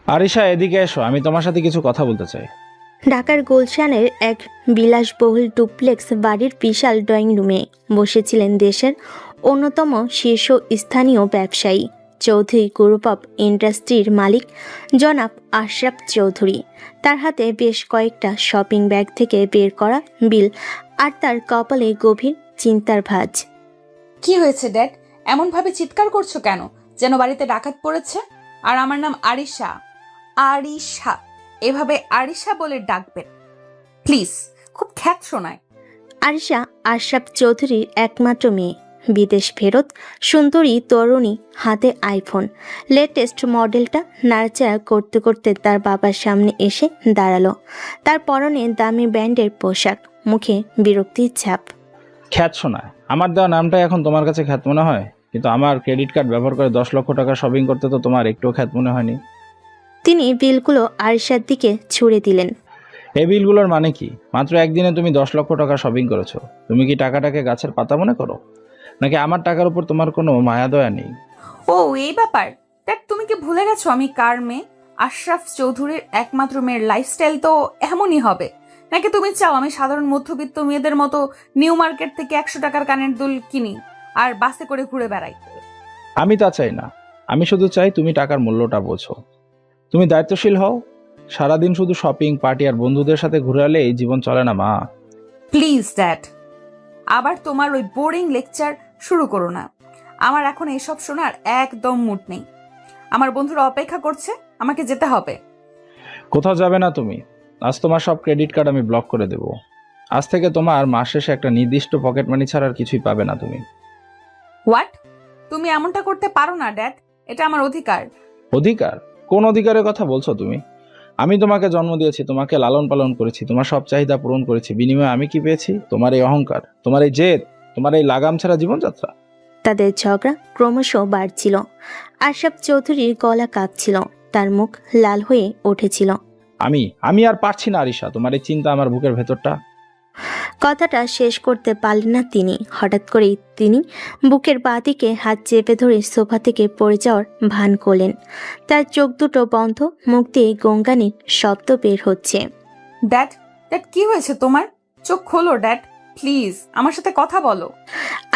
আরিশা, এদিকে এসো, আমি তোমার সাথে কিছু কথা বলতে চাই। ঢাকার গুলশানের এক বিলাসবহুল ডুপ্লেক্স বাড়ির বিশাল ড্রয়িং রুমে বসেছিলেন দেশের অন্যতম শীর্ষ স্থানীয় ব্যবসায়ী চৌধুরী গ্রুপ অফ ইন্ডাস্ট্রির মালিক জনাব আশরাফ চৌধুরী। তার হাতে বেশ কয়েকটা শপিং ব্যাগ থেকে বের করা বিল, আর তার কপালে গভীর চিন্তার ভাঁজ। কি হয়েছে ড্যাড? এমন ভাবে চিৎকার করছো কেন? যেন বাড়িতে ডাকাত পড়েছে। আর আমার নাম আরিশা। আরিশা, এভাবে আরিশা বলে ডাকবেন প্লিজ, খুব খ্যাত শোনায়। আরিশা আশরাফ চৌধুরীর একমাত্র মেয়ে, বিদেশ ফেরত সুন্দরী তরুণী, হাতে আইফোন লেটেস্ট মডেলটা নাড়াচাড়া করতে করতে তার বাবার সামনে এসে দাঁড়ালো। তার পরনে দামি ব্র্যান্ডের পোশাক, মুখে বিরক্তির ছাপ। খ্যাত শোনায়? আমার দেওয়া নামটাই এখন তোমার কাছে খ্যাত মনে হয়? কিন্তু আমার ক্রেডিট কার্ড ব্যবহার করে 10 লক্ষ টাকা শপিং করতে তো তোমার একটুও খ্যাত মনে হয়নি। তিনি বিলগুলো আরিশার দিকে ছুড়ে দিলেন। এই বিলগুলোর মানে কি? মাত্র একদিনে তুমি 10 লক্ষ টাকা শপিং করেছো। তুমি কি টাকাটাকে গাছের পাতা মনে করো, নাকি আমার টাকার উপর তোমার কোনো মায়া দয়া নেই? ও, এই ব্যাপার। ড্যাড, তুমি কি ভুলে গেছো আমি কার মেয়ে? আশরাফ চৌধুরীর একমাত্র মেয়ের লাইফস্টাইল তো এমনই হবে। নাকি তুমি চাও আমি সাধারণ মধ্যবিত্ত মেয়েদের মতো নিউ মার্কেট থেকে 100 টাকার কানের দুল কিনি আর বাসে করে ঘুরে বেড়াই? আমি তা চাই না। আমি শুধু চাই তুমি টাকার মূল্যটা বোঝো। তুমি দায়িত্বশীল হও। সারাদিন শুধু শপিং, পার্টি আর বন্ধুদের সাথে ঘুরালে এই জীবন চলে না মা। প্লিজ ড্যাড, আবার তোমার ওই বোরিং লেকচার শুরু করো না। আমার এখন এসব শোনার একদম মুড নেই। আমার বন্ধুরা অপেক্ষা করছে, আমাকে যেতে হবে। কোথাও যাবে না তুমি। আজ তোমার সব ক্রেডিট কার্ড আমি ব্লক করে দেব। আজ থেকে তোমার মাস শেষে একটা নির্দিষ্ট পকেট মানি ছাড়া আর কিছুই পাবে না তুমি। হোয়াট? তুমি এমনটা করতে পারো না ড্যাড, এটা আমার অধিকার। অধিকার? কোন অধিকারের কথা বলছো তুমি? আমি তোমাকে জন্ম দিয়েছি, তোমাকে লালন পালন করেছি, তোমার সব চাহিদা পূরণ করেছি। বিনিময়ে আমি কি পেয়েছি? তোমার এই অহংকার, তোমার এই জেদ, তোমার এই লাগাম ছাড়া জীবনযাত্রা। তাদের ঝগড়া ক্রমশ বাড়ছিল। আশরাফ চৌধুরীর গলা কাঁপছিল, তার মুখ লাল হয়ে উঠেছিল। আমি আমি আর পারছি না আরিশা, তোমার এই চিন্তা আমার বুকের ভেতরটা। কথাটা শেষ করতে পারলেন না তিনি। হঠাৎ করেই তিনি বুকের বাঁদিকে হাত চেপে ধরে সোফা থেকে পড়ে যাওয়ার ভান করলেন। তার চোখ দুটো বন্ধ, মুখ দিয়ে গঙ্গানির শব্দ বের হচ্ছে। ড্যাড, ড্যাড কি হয়েছে তোমার? চোখ খোলো ড্যাড, প্লিজ আমার সাথে কথা বলো।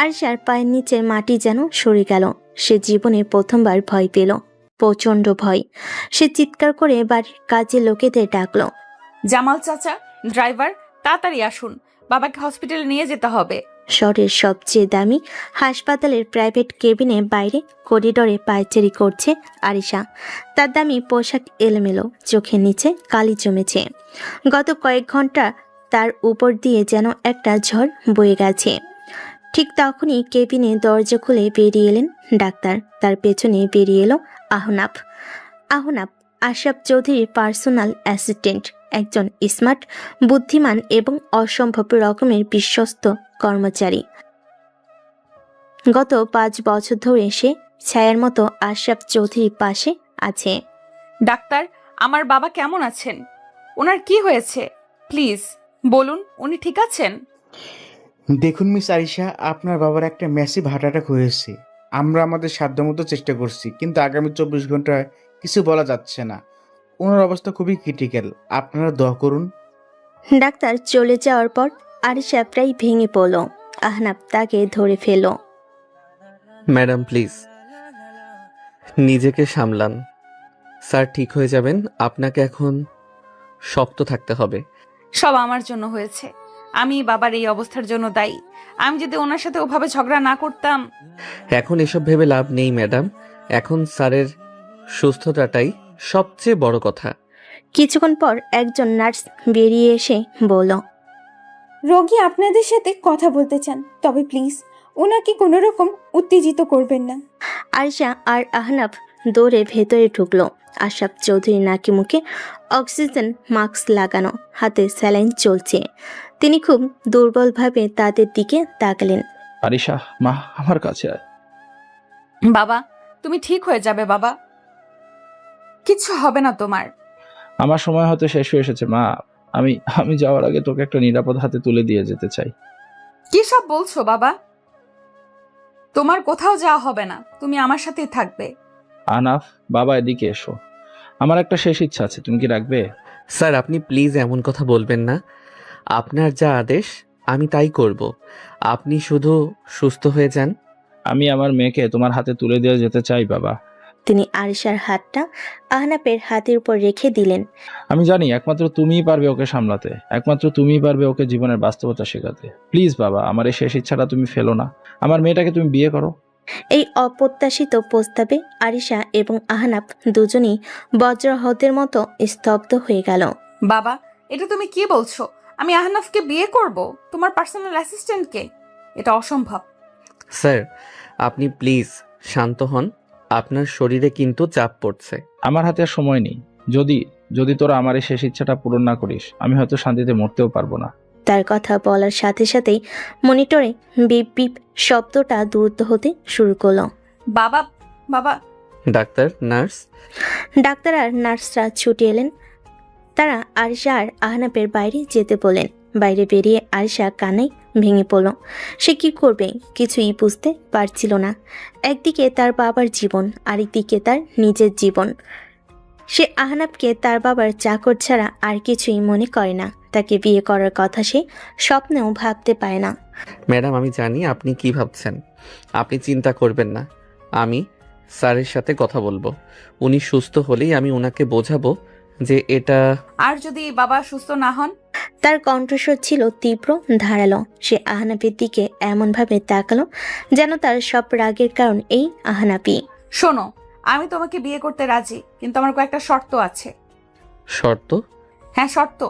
আরশার পায়ের নিচের মাটি যেন সরে গেল। সে জীবনে প্রথমবার ভয় পেল, প্রচন্ড ভয়। সে চিৎকার করে বাড়ির কাজে লোকেদের ডাকলো। জামাল চাচা, ড্রাইভার, তাড়াতাড়ি আসুন, বাবাকে হসপিটালে নিয়ে যেতে হবে। শহরের সবচেয়ে দামি হাসপাতালের প্রাইভেট কেবিনে বাইরে করিডোরে পায়চারি করছে আরিশা। তার দামি পোশাক এলোমেলো, চোখের নিচে কালি জমেছে। গত কয়েক ঘন্টা তার উপর দিয়ে যেন একটা ঝড় বয়ে গেছে। ঠিক তখনই কেবিনে দরজা খুলে বেরিয়ে এলেন ডাক্তার। তার পেছনে বেরিয়ে এলো আহনাফ। আহনাফ আশরাফ চৌধুরীর পার্সোনাল অ্যাসিস্ট্যান্ট, একজন স্মার্ট, বুদ্ধিমান এবং অসম্ভব রকমের বিশ্বস্ত কর্মচারী। গত 5 বছর ধরে সে ছায়ার মতো আশরাফ চৌধুরীর পাশে আছে। ডাক্তার, আমার বাবা কেমন আছেন? ওনার কি হয়েছে? প্লিজ বলুন, উনি ঠিক আছেন? দেখুন মিস আরিশা, আপনার বাবার একটা ম্যাসিভ হার্ট অ্যাটাক হয়েছে। আমরা আমাদের সাধ্যমতো চেষ্টা করছি, কিন্তু আগামী 24 ঘন্টায় কিছু বলা যাচ্ছে না। ওনার অবস্থা খুবই ক্রিটিক্যাল, আপনারা দোয়া করুন। ডাক্তার চলে যাওয়ার পর আরিশা প্রায় ভেঙে পড়ল। আহনাফ তাকে ধরে ফেলল। ম্যাডাম প্লিজ নিজেকে সামলান। স্যার ঠিক হয়ে যাবেন। আপনাকে এখন শক্ত থাকতে হবে। সব আমার জন্য হয়েছে। আমি বাবার এই অবস্থার জন্য দায়ী। আমি যদি ওনার সাথে ওভাবে ঝগড়া না করতাম। এখন এসব ভেবে লাভ নেই ম্যাডাম। এখন স্যারের সুস্থতাটাই সবচেয়ে বড় কথা। কিছুক্ষণ পর একজন নার্স বেরিয়ে এসে বলল, রোগী আপনাদের সাথে কথা বলতে চান, তবে প্লিজ ওনাকে কোনো রকম উত্তেজিত করবেন না। আরিশা আর আহনাফ দৌড়ে ভেতরে ঢুকলো। আশরাফ চৌধুরী নাকি মুখে অক্সিজেন মাস্ক লাগানো, হাতে স্যালাইন চলছে। তিনি খুব দুর্বলভাবে তাদের দিকে তাকালেন। আরিশা, মা আমার কাছে আয়। বাবা, তুমি ঠিক হয়ে যাবে বাবা, কিচ্ছু হবে না তোমার। আমার সময় হতে শেষ হয়ে এসেছে মা। আমি আমি যাওয়ার আগে তোকে একটা নিরাপদ হাতে তুলে দিয়ে যেতে চাই। কি সব বলছো বাবা? তোমার কোথাও যাওয়া হবে না, তুমি আমার সাথেই থাকবে। আনাফ, বাবা এদিকে এসো। আমার একটা শেষ ইচ্ছা আছে, তুমি কি রাখবে? স্যার আপনি প্লিজ এমন কথা বলবেন না। আপনার যা আদেশ আমি তাই করব। আপনি শুধু সুস্থ হয়ে যান। আমি আমার মেয়েকে তোমার হাতে তুলে দিয়ে যেতে চাই বাবা। তিনি আরিশার হাতটা আহনাফের হাতের উপর রেখে দিলেন। আমি জানি একমাত্র তুমিই পারবে ওকে সামলাতে, একমাত্র তুমিই পারবে ওকে জীবনের বাস্তবতা শেখাতে। প্লিজ বাবা, আমার এই শেষ ইচ্ছাটা তুমি ফেলো না। আমার মেয়েটাকে তুমি বিয়ে করো। এই অপ্রত্যাশিত প্রস্তাবে আরিশা এবং আহনাফ দুজনেই বজ্রহতের মতো স্তব্ধ হয়ে গেল। বাবা, এটা তুমি কি বলছো? আমি আহনাফকে বিয়ে করব? তোমার পার্সোনাল অ্যাসিস্ট্যান্টকে? এটা অসম্ভব। স্যার আপনি প্লিজ শান্ত হন। আপনার শরীরে কিন্তু চাপ পড়ছে। আমার হাতে আর সময় নেই। যদি যদি তোরা আমার এই শেষ ইচ্ছাটা পূরণ না করিস, আমি হয়তো শান্তিতে মরতেও পারবো না। তার কথা বলার সাথে সাথেই মনিটরে বিপ বিপ শব্দটা দ্রুত হতে শুরু করলো। বাবা, বাবা। Doctor, nurse. ডাক্তার আর নার্সরা ছুটে এলেন। তারা আরিশা আর আহনাফের বাইরে যেতে বলেন। বাইরে বেরিয়ে আরিশা কান্নায় ভেঙে পড়ল। সে কি করবে কিছুই বুঝতে পারছিল না। একদিকে তার বাবার জীবন, আরেকদিকে তার নিজের জীবন। সে আহনাফকে তার বাবার চাকর ছাড়া আর কিছুই মনে করে না। তাকে বিয়ে করার কথা সে স্বপ্নেও ভাবতে পায় না। ম্যাডাম আমি জানি আপনি কি ভাবছেন। আপনি চিন্তা করবেন না। আমি স্যারের সাথে কথা বলবো। উনি সুস্থ হলেই আমি ওনাকে বোঝাবো যে এটা। আর যদি বাবা সুস্থ না হন? তার কণ্ঠস্বর ছিল তীব্র, ধারালো। সে আহনাফের দিকে এমনভাবে তাকালো যেন তার সব রাগের কারণ এই আহনাফি। শোনো, আমি তোমাকে বিয়ে করতে রাজি, কিন্তু আমার কয়েকটা শর্ত আছে। শর্ত? হ্যাঁ, শর্ত।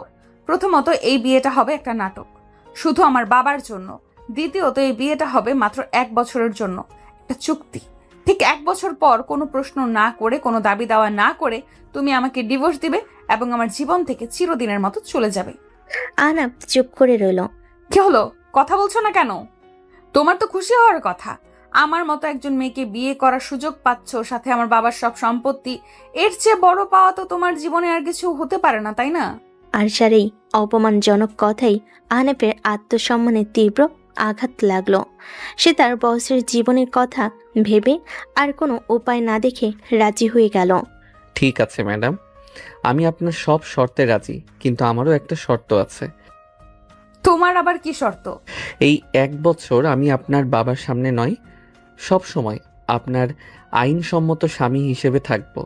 প্রথমত, এই বিয়েটা হবে একটা নাটক, শুধু আমার বাবার জন্য। দ্বিতীয়ত, এই বিয়েটা হবে মাত্র 1 বছরের জন্য, একটা চুক্তি। ঠিক 1 বছর পর কোনো প্রশ্ন না করে, কোনো দাবি দেওয়া না করে তুমি আমাকে ডিভোর্স দিবে এবং আমার জীবন থেকে চিরদিনের মতো চলে যাবে। আহনাফ চুপ করে রইল। কি হলো, কথা বলছো না কেন? তোমার তো খুশি হওয়ার কথা। আমার মতো একজন মেয়েকে বিয়ে করার সুযোগ পাচ্ছ, সাথে আমার বাবার সব সম্পত্তি। এর চেয়ে বড় পাওয়া তো তোমার জীবনে আর কিছু হতে পারে না, তাই না? আরশার এই অপমানজনক কথাই আহনাফের আত্মসম্মানে তীব্র আঘাত লাগলো। সে তার বসের জীবনের কথা ভেবে আর কোনো উপায় না দেখে রাজি হয়ে গেল। ঠিক আছে ম্যাডাম, আমি আপনার সব শর্তে রাজি, কিন্তু আমারও একটা শর্ত আছে। তোমার আবার কি শর্ত? এই 1 বছর আমি আপনার বাবার সামনে নয়, সব সময় আপনার আইনসম্মত স্বামী হিসেবে থাকব।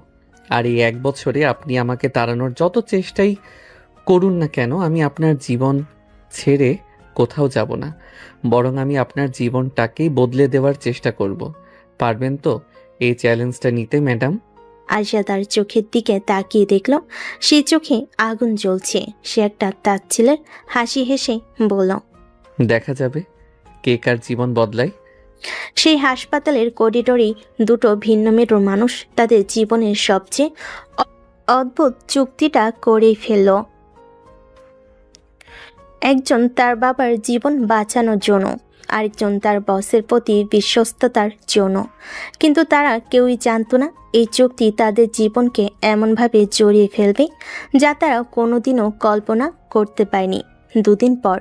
আর এই 1 বছরে আপনি আমাকে তাড়ানোর যত চেষ্টাই করুন না কেন, আমি আপনার জীবন ছেড়ে কোথাও যাব না। বরং আমি আপনার জীবনটাকেই বদলে দেওয়ার চেষ্টা করব। পারবেন তো এই চ্যালেঞ্জটা নিতে ম্যাডাম? আয়শা তার চোখের দিকে তাকিয়ে দেখল সেই চোখে আগুন জ্বলছে। সে একটা তাচ্ছিলের হাসি হেসে বলল, দেখা যাবে কে কার জীবন বদলায়। সেই হাসপাতালের করিডোরেই দুটো ভিন্ন মেরুর মানুষ তাদের জীবনের সবচেয়ে অদ্ভুত চুক্তিটা করেই ফেলল। একজন তার বাবার জীবন বাঁচানোর জন্য, আরেকজন তার বসের প্রতি বিশ্বস্ততার জন্য। কিন্তু তারা কেউই জানতো না এই চুক্তি তাদের জীবনকে এমনভাবে জড়িয়ে ফেলবে যা তারা কোনোদিনও কল্পনা করতে পারেনি। 2 দিন পর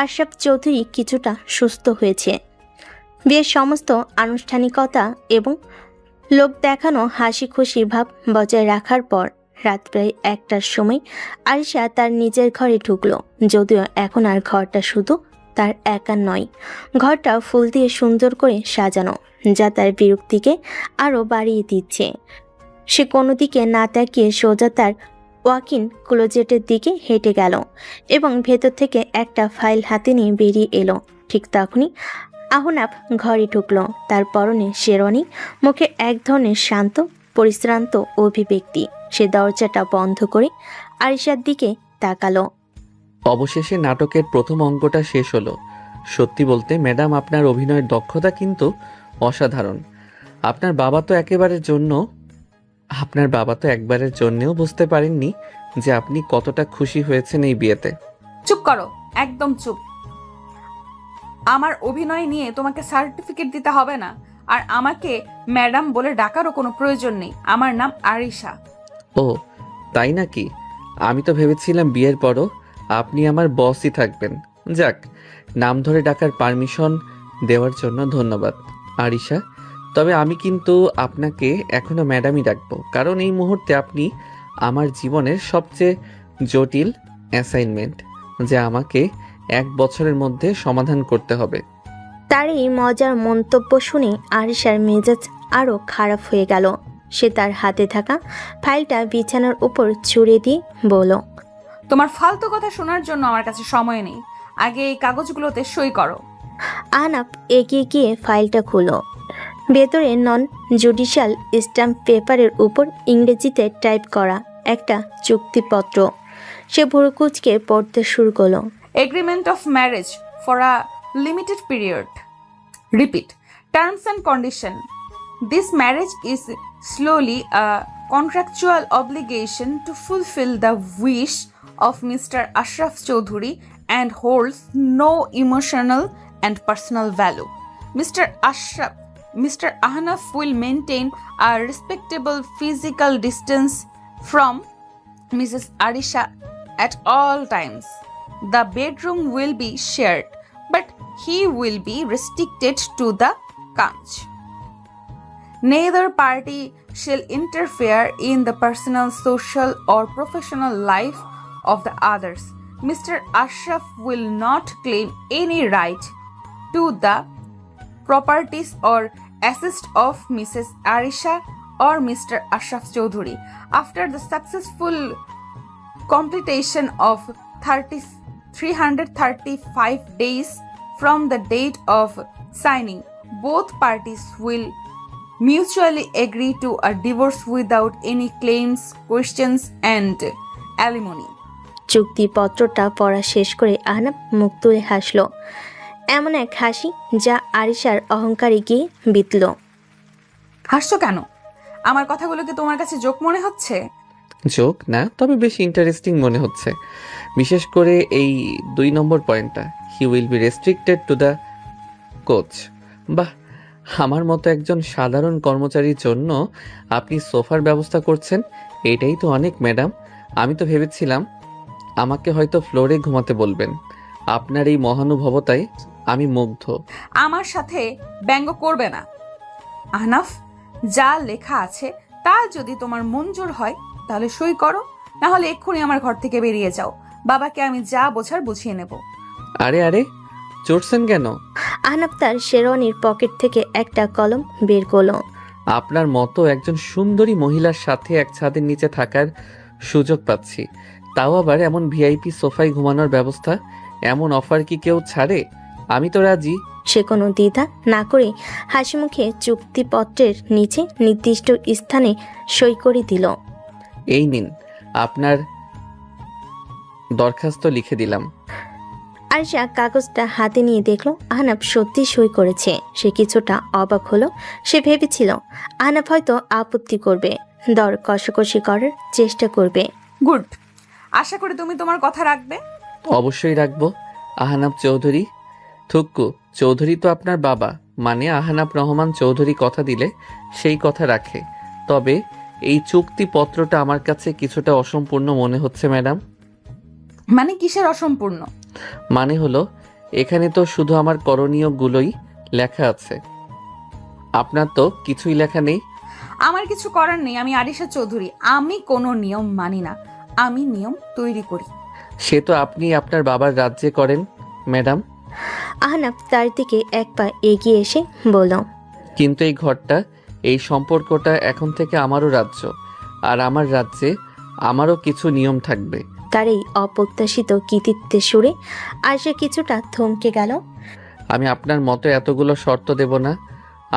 আশরাফ চৌধুরী কিছুটা সুস্থ হয়েছে। বিয়ের সমস্ত আনুষ্ঠানিকতা এবং লোক দেখানো হাসি খুশি ভাব বজায় রাখার পর রাত প্রায় 1টার সময় আরিশা তার নিজের ঘরে ঢুকলো। যদিও এখন আর ঘরটা শুধু তার একা নয়, ঘরটা ফুল দিয়ে সুন্দর করে সাজানো, যা তার বিরক্তিকে আরও বাড়িয়ে দিচ্ছে। সে কোনো দিকে না তাকিয়ে সোজা তার ওয়াকিন ক্লোজেটের দিকে হেঁটে গেল এবং ভেতর থেকে একটা ফাইল হাতে নিয়ে বেরিয়ে এলো। ঠিক তখনই আহনাফ ঘরে ঢুকলো। তার পরনে শেরওয়ানি, মুখে এক ধরনের শান্ত পরিশ্রান্ত অভিব্যক্তি। সে দরজাটা বন্ধ করে আরিশার দিকে তাকালো। অবশেষে নাটকের প্রথম অঙ্কটা শেষ হলো। সত্যি বলতে ম্যাডাম, আপনার অভিনয়ের দক্ষতা কিন্তু অসাধারণ। আপনার বাবা তো একবারের জন্যেও বুঝতে পারেননি যে আপনি কতটা খুশি হয়েছেন এই বিয়েতে। চুপ করো, একদম চুপ। আমার অভিনয় নিয়ে তোমাকে সার্টিফিকেট দিতে হবে না, আর আমাকে ম্যাডাম বলে ডাকারও কোনো প্রয়োজন নেই। আমার নাম আরিশা। ও তাই নাকি? আমি তো ভেবেছিলাম বিয়ের পরও আপনি আমার বসই থাকবেন। যাক, নাম ধরে ডাকার পারমিশন দেওয়ার জন্য ধন্যবাদ আরিশা। তবে আমি কিন্তু আপনাকে এখনো ম্যাডামই ডাকবো, কারণ এই মুহূর্তে আপনি আমার জীবনের সবচেয়ে জটিল অ্যাসাইনমেন্ট, যা আমাকে 1 বছরের মধ্যে সমাধান করতে হবে। তার এই মজার মন্তব্য শুনে আরিশার মেজাজ আরও খারাপ হয়ে গেল। সে তার হাতে থাকা ফাইলটা বিছানার উপর ছুঁড়ে দিয়ে বলল, তোমার ফালতু কথা শোনার জন্য আমার কাছে সময় নেই। আগে এই কাগজগুলোতে সই করো। আহনাফ এগিয়ে গিয়ে ফাইলটা খুলো। ভেতরে নন জুডিশিয়াল স্ট্যাম্প পেপারের উপর ইংরেজিতে টাইপ করা একটা চুক্তিপত্র। সে ভুরু কুঁচকে পড়তে শুরু করলো। Agreement of marriage for a limited period. Repeat. Terms and condition. This marriage is solely a contractual obligation to fulfill the wish of Mr. Ashraf Chaudhuri and holds no emotional and personal value. Mr. Ahnaf will maintain a respectable physical distance from Mrs. Arisha at all times. The bedroom will be shared, but he will be restricted to the couch. Neither party shall interfere in the personal, social, or professional life of the others. Mr. Ashraf will not claim any right to the properties or assets of Mrs. Arisha or Mr. Ashraf Chaudhuri after the successful completion of 335 days from the date of signing. Both parties will mutually agree to a divorce without any claims, questions, and alimony. চুক্তিপত্রটা পড়া শেষ করে আহনাফ মুখ তুলে হাসল, এমন এক হাসি যা আরিশার অহংকারে গিয়ে বিতল। হাসছো কেন? আমার কথাগুলো কি তোমার কাছে জোক মনে হচ্ছে? জোক না, তবে বেশ ইন্টারেস্টিং মনে হচ্ছে। বিশেষ করে এই 2 নম্বর পয়েন্টটা, he will be restricted to the coach. বাহ, আমার মতো একজন সাধারণ কর্মচারীর জন্য আপনি সোফার ব্যবস্থা করছেন, এটাই তো অনেক ম্যাডাম। আমি তো ভেবেছিলাম আমাকে হয়তো ফ্লোরে ঘুমাতে বলবেন। আপনার এই মহানুভবতায় আমি মুগ্ধ। আমার সাথে ব্যঙ্গ করবে না আহনাফ। যা লেখা আছে তা যদি তোমার মঞ্জুর হয় তাহলে সই করো, না হলে এক্ষুনি আমার ঘর থেকে বেরিয়ে যাও। বাবাকে আমি যা বোঝার বুঝিয়ে নেব। আরে আরে, চড়ছেন কেন? আহনাফ তার শেরওয়ানির পকেট থেকে একটা কলম বের করলো। আপনার মতো একজন সুন্দরী মহিলার সাথে এক ছাদের নিচে থাকার সুযোগ পাচ্ছি, তাও আবার এমন ভিআইপি সোফায় ঘুমানোর ব্যবস্থা। এমন অফার কি কেউ ছাড়ে? আমি তো রাজি। সে কোনো দ্বিধা না করে হাসি মুখে চুক্তিপত্রের নিচে নির্দিষ্ট স্থানে সই করে দিল। এই নিন, আপনার দরখাস্ত লিখে দিলাম। আরিশা কাগজটা হাতে নিয়ে দেখলো আহনাফ সত্যি সই করেছে। সে কিছুটা অবাক হলো। সে ভেবেছিল আহনাফ হয়তো আপত্তি করবে, দর কষাকষি করার চেষ্টা করবে। গুড, আশা করি তুমি তোমার কথা রাখবে। অবশ্যই রাখবো। আহনাফ চৌধুরী, থুক্কু চৌধুরী তো আপনার বাবা, মানে আহনাফ রহমান চৌধুরী কথা দিলে সেই কথা রাখে। তবে এই চুক্তিপত্রটা আমার কাছে কিছুটা অসম্পূর্ণ মনে হচ্ছে ম্যাডাম। মানে কিসের অসম্পূর্ণ? মানে হলো, এখানে তো শুধু আমার করণীয়গুলোই লেখা আছে, আপনার তো কিছুই লেখা নেই। আমার কিছু করার নেই। আমি আরিশা চৌধুরী, আমি কোনো নিয়ম মানি না, আমি নিয়ম তৈরি করি। সে তো আপনি আপনার বাবার রাজ্যে করেন ম্যাডাম। আহনাফ তার দিকে এক পা এগিয়ে এসে বলল, কিন্তু এই ঘরটা, এই সম্পর্কটা এখন থেকে আমারও রাজ্য, আর আমার রাজ্যে আমারও কিছু নিয়ম থাকবে। তার এই অপ্রত্যাশিত কৃতিত্বের সুরে আরিশা কিছুটা থমকে গেল। আমি আপনার মতো এতগুলো শর্ত দেব না,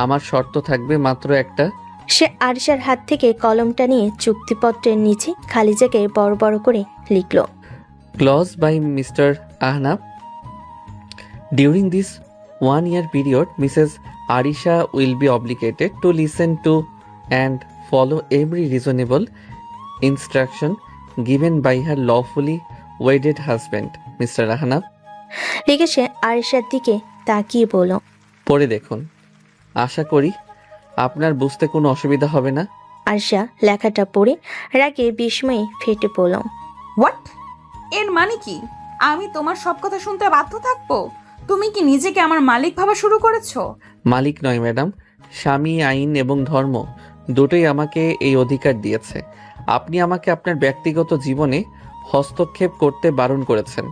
আমার শর্ত থাকবে মাত্র একটা। সে আরিশার হাত থেকে কলমটা নিয়ে চুক্তিপত্রের নিচে খালি জায়গায় বড় বড় করে লিখল, clause by Mister Ahnaf, during this 1 year period, Mrs. Arisha will be obligated to listen to and follow every reasonable instruction given by her lawfully wedded husband, Mr. Ahnaf. লিখে সে আরিশার দিকে তাকিয়ে বলল, পড়ে দেখুন, আশা করি আপনার বুঝতে কোনো অসুবিধা হবে না। আরিশা লেখাটা পড়ে রাগে বিস্ময়ে ফেটে পড়ল। হোয়াট? এর মানে কি? আমি তোমার সব কথা শুনতে বাধ্য থাকবো? তুমি কি নিজেকে আমার মালিক ভাবা শুরু করেছো? মালিক নয় ম্যাডাম, স্বামী, আইন এবং ধর্ম দুটোই আমাকে এই অধিকার দিয়েছে। আপনি আমাকে আপনার ব্যক্তিগত জীবনে হস্তক্ষেপ করতে বারণ করেছেন,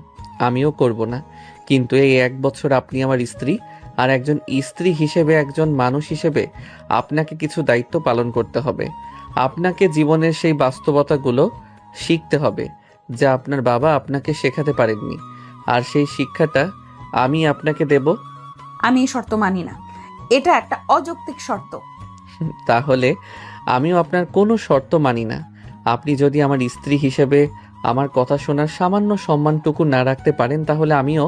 আমিও করব না। কিন্তু এই 1 বছর আপনি আমার স্ত্রী, আর একজন স্ত্রী হিসেবে, একজন মানুষ হিসেবে আপনাকে কিছু দায়িত্ব পালন করতে হবে। আপনাকে জীবনের সেই বাস্তবতাগুলো শিখতে হবে যা আপনার বাবা আপনাকে শেখাতে পারেননি, আর সেই শিক্ষাটা আমি আপনাকে দেব। আমি এই শর্ত মানি না, এটা একটা অযৌক্তিক শর্ত। তাহলে আমিও আপনার কোনো শর্ত মানি না। আপনি যদি আমার স্ত্রী হিসেবে আমার কথা শোনার সামান্য সম্মানটুকু না রাখতে পারেন, তাহলে আমিও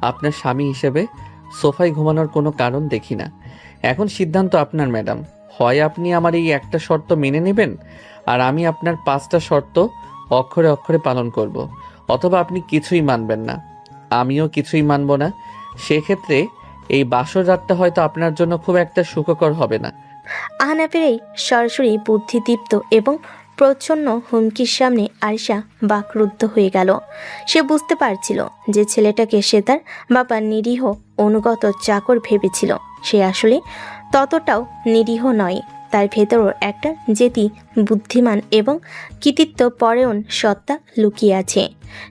আপনার স্বামী হিসেবে সোফায় ঘুমানোর কোনো কারণ দেখি না। এখন সিদ্ধান্ত আপনার ম্যাডাম, হয় আপনি আমার এই একটা শর্ত মেনে নেবেন আর আমি আপনার 5টা শর্ত অক্ষরে অক্ষরে পালন করব, অথবা আপনি কিছুই মানবেন না, আমিও কিছুই মানব না। সেক্ষেত্রে এই বাসর রাতটা হয়তো আপনার জন্য খুব একটা সুখকর হবে না। আহনাফের এই সরাসরি বুদ্ধিদীপ্ত এবং প্রচ্ছন্ন হুমকির সামনে আরিশা বাকরুদ্ধ হয়ে গেল। সে বুঝতে পারছিল যে ছেলেটাকে সে তার বাবার নিরীহ অনুগত চাকর ভেবেছিল, সে আসলে ততটাও নিরীহ নয়। তার ভেতরও একটা জেদি, বুদ্ধিমান এবং কৃতিত্ব পরায়ণ সত্তা লুকিয়ে আছে।